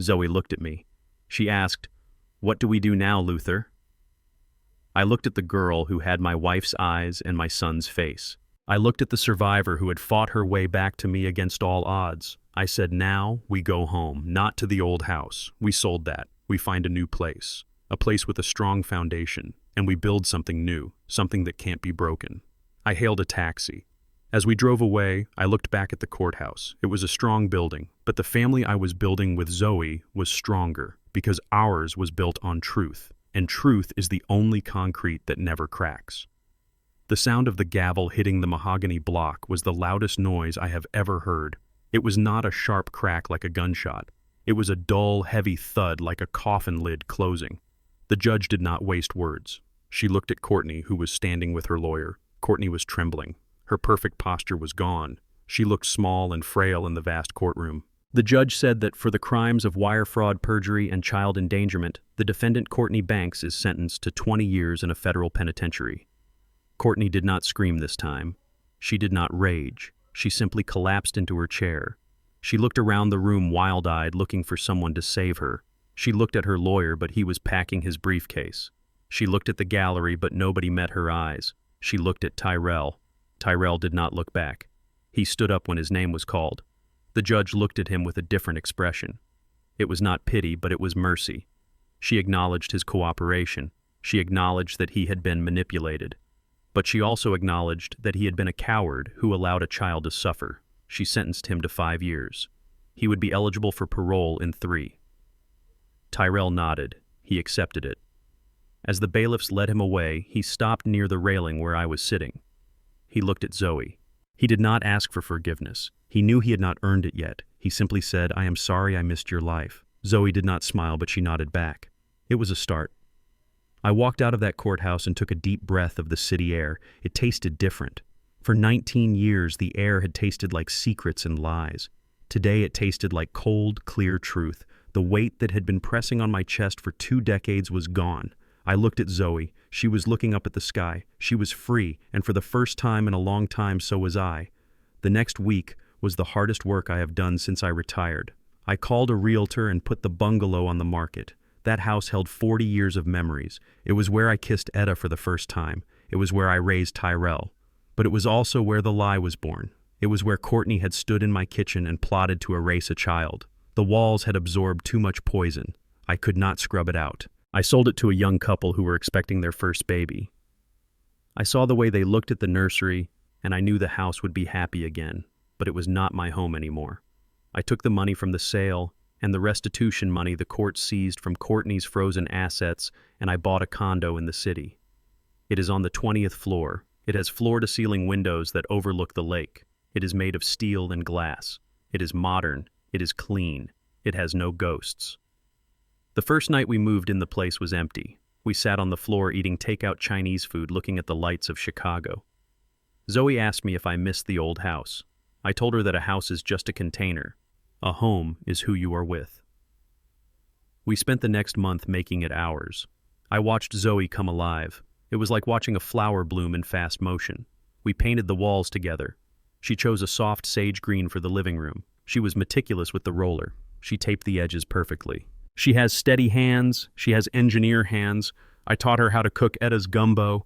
Zoe looked at me. She asked, "What do we do now, Luther?" I looked at the girl who had my wife's eyes and my son's face. I looked at the survivor who had fought her way back to me against all odds. I said, "Now we go home, not to the old house. We sold that. We find a new place. A place with a strong foundation, and we build something new, something that can't be broken." I hailed a taxi. As we drove away, I looked back at the courthouse. It was a strong building, but the family I was building with Zoe was stronger because ours was built on truth, and truth is the only concrete that never cracks. The sound of the gavel hitting the mahogany block was the loudest noise I have ever heard. It was not a sharp crack like a gunshot. It was a dull, heavy thud like a coffin lid closing. The judge did not waste words. She looked at Courtney, who was standing with her lawyer. Courtney was trembling. Her perfect posture was gone. She looked small and frail in the vast courtroom. The judge said that for the crimes of wire fraud, perjury, and child endangerment, the defendant Courtney Banks is sentenced to 20 years in a federal penitentiary. Courtney did not scream this time. She did not rage. She simply collapsed into her chair. She looked around the room wild-eyed, looking for someone to save her. She looked at her lawyer, but he was packing his briefcase. She looked at the gallery, but nobody met her eyes. She looked at Tyrell. Tyrell did not look back. He stood up when his name was called. The judge looked at him with a different expression. It was not pity, but it was mercy. She acknowledged his cooperation. She acknowledged that he had been manipulated. But she also acknowledged that he had been a coward who allowed a child to suffer. She sentenced him to 5 years. He would be eligible for parole in 3. Tyrell nodded. He accepted it. As the bailiffs led him away, he stopped near the railing where I was sitting. He looked at Zoe. He did not ask for forgiveness. He knew he had not earned it yet. He simply said, "I am sorry I missed your life." Zoe did not smile, but she nodded back. It was a start. I walked out of that courthouse and took a deep breath of the city air. It tasted different. For 19 years, the air had tasted like secrets and lies. Today, it tasted like cold, clear truth. The weight that had been pressing on my chest for 2 decades was gone. I looked at Zoe. She was looking up at the sky. She was free, and for the first time in a long time, so was I. The next week was the hardest work I have done since I retired. I called a realtor and put the bungalow on the market. That house held 40 years of memories. It was where I kissed Etta for the first time. It was where I raised Tyrell. But it was also where the lie was born. It was where Courtney had stood in my kitchen and plotted to erase a child. The walls had absorbed too much poison. I could not scrub it out. I sold it to a young couple who were expecting their first baby. I saw the way they looked at the nursery, and I knew the house would be happy again, but it was not my home anymore. I took the money from the sale and the restitution money the court seized from Courtney's frozen assets, and I bought a condo in the city. It is on the 20th floor. It has floor-to-ceiling windows that overlook the lake. It is made of steel and glass. It is modern. It is clean. It has no ghosts. The first night we moved in, the place was empty. We sat on the floor eating takeout Chinese food, looking at the lights of Chicago. Zoe asked me if I missed the old house. I told her that a house is just a container. A home is who you are with. We spent the next month making it ours. I watched Zoe come alive. It was like watching a flower bloom in fast motion. We painted the walls together. She chose a soft sage green for the living room. She was meticulous with the roller. She taped the edges perfectly. She has steady hands. She has engineer hands. I taught her how to cook Edda's gumbo.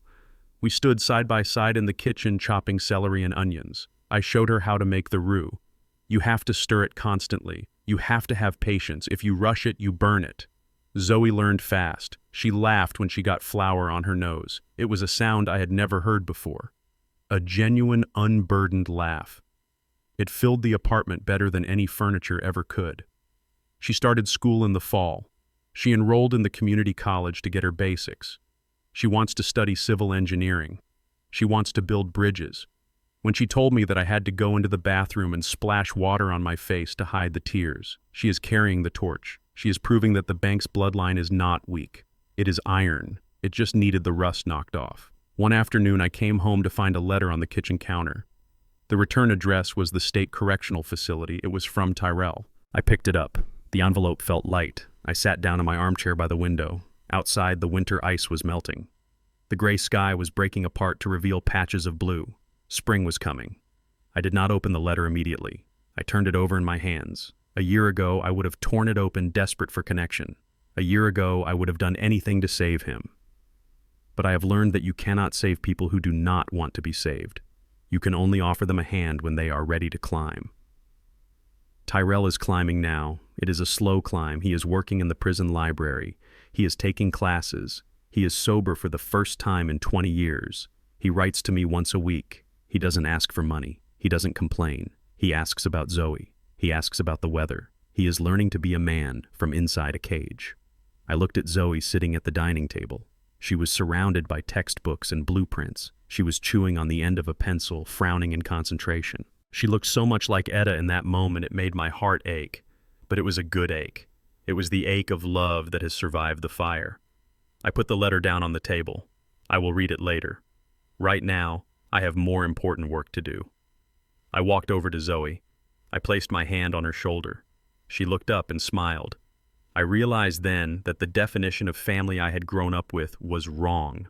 We stood side by side in the kitchen chopping celery and onions. I showed her how to make the roux. You have to stir it constantly. You have to have patience. If you rush it, you burn it. Zoe learned fast. She laughed when she got flour on her nose. It was a sound I had never heard before. A genuine, unburdened laugh. It filled the apartment better than any furniture ever could. She started school in the fall. She enrolled in the community college to get her basics. She wants to study civil engineering. She wants to build bridges. When she told me that I had to go into the bathroom and splash water on my face to hide the tears, she is carrying the torch. She is proving that the bank's bloodline is not weak. It is iron. It just needed the rust knocked off. One afternoon, I came home to find a letter on the kitchen counter. The return address was the state correctional facility. It was from Tyrell. I picked it up. The envelope felt light. I sat down in my armchair by the window. Outside, the winter ice was melting. The gray sky was breaking apart to reveal patches of blue. Spring was coming. I did not open the letter immediately. I turned it over in my hands. A year ago, I would have torn it open, desperate for connection. A year ago, I would have done anything to save him. But I have learned that you cannot save people who do not want to be saved. You can only offer them a hand when they are ready to climb. Tyrell is climbing now. It is a slow climb. He is working in the prison library. He is taking classes. He is sober for the first time in 20 years. He writes to me once a week. He doesn't ask for money. He doesn't complain. He asks about Zoe. He asks about the weather. He is learning to be a man from inside a cage. I looked at Zoe sitting at the dining table. She was surrounded by textbooks and blueprints. She was chewing on the end of a pencil, frowning in concentration. She looked so much like Edda in that moment it made my heart ache. But it was a good ache. It was the ache of love that has survived the fire. I put the letter down on the table. I will read it later. Right now, I have more important work to do. I walked over to Zoe. I placed my hand on her shoulder. She looked up and smiled. I realized then that the definition of family I had grown up with was wrong.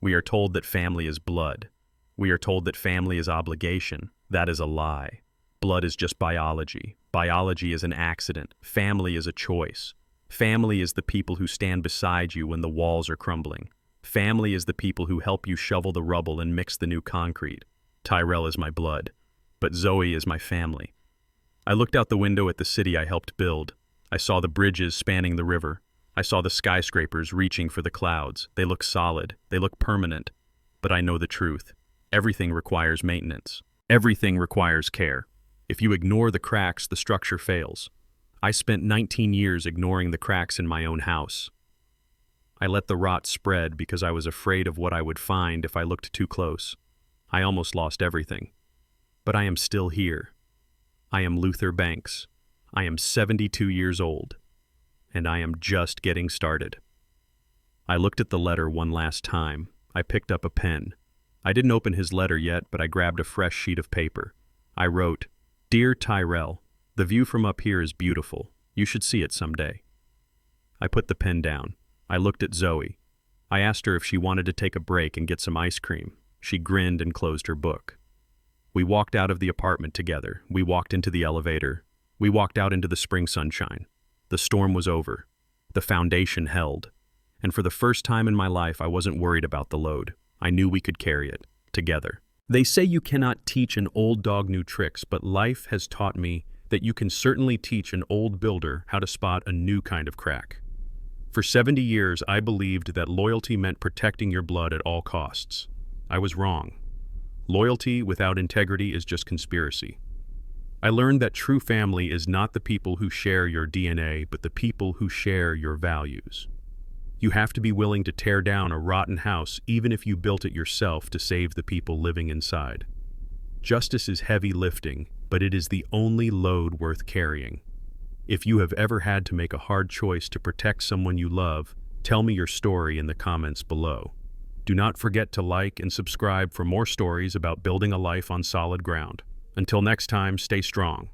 We are told that family is blood. We are told that family is obligation. That is a lie. Blood is just biology. Biology is an accident. Family is a choice. Family is the people who stand beside you when the walls are crumbling. Family is the people who help you shovel the rubble and mix the new concrete. Tyrell is my blood, but Zoe is my family. I looked out the window at the city I helped build. I saw the bridges spanning the river. I saw the skyscrapers reaching for the clouds. They look solid. They look permanent. But I know the truth. Everything requires maintenance. Everything requires care. If you ignore the cracks, the structure fails. I spent 19 years ignoring the cracks in my own house. I let the rot spread because I was afraid of what I would find if I looked too close. I almost lost everything. But I am still here. I am Luther Banks. I am 72 years old. And I am just getting started. I looked at the letter one last time. I picked up a pen. I didn't open his letter yet, but I grabbed a fresh sheet of paper. I wrote, "Dear Tyrell, the view from up here is beautiful. You should see it someday." I put the pen down. I looked at Zoe. I asked her if she wanted to take a break and get some ice cream. She grinned and closed her book. We walked out of the apartment together. We walked into the elevator. We walked out into the spring sunshine. The storm was over. The foundation held. And for the first time in my life, I wasn't worried about the load. I knew we could carry it, together. They say you cannot teach an old dog new tricks, but life has taught me that you can certainly teach an old builder how to spot a new kind of crack. For 70 years, I believed that loyalty meant protecting your blood at all costs. I was wrong. Loyalty without integrity is just conspiracy. I learned that true family is not the people who share your DNA, but the people who share your values. You have to be willing to tear down a rotten house even if you built it yourself to save the people living inside. Justice is heavy lifting, but it is the only load worth carrying. If you have ever had to make a hard choice to protect someone you love, tell me your story in the comments below. Do not forget to like and subscribe for more stories about building a life on solid ground. Until next time, stay strong.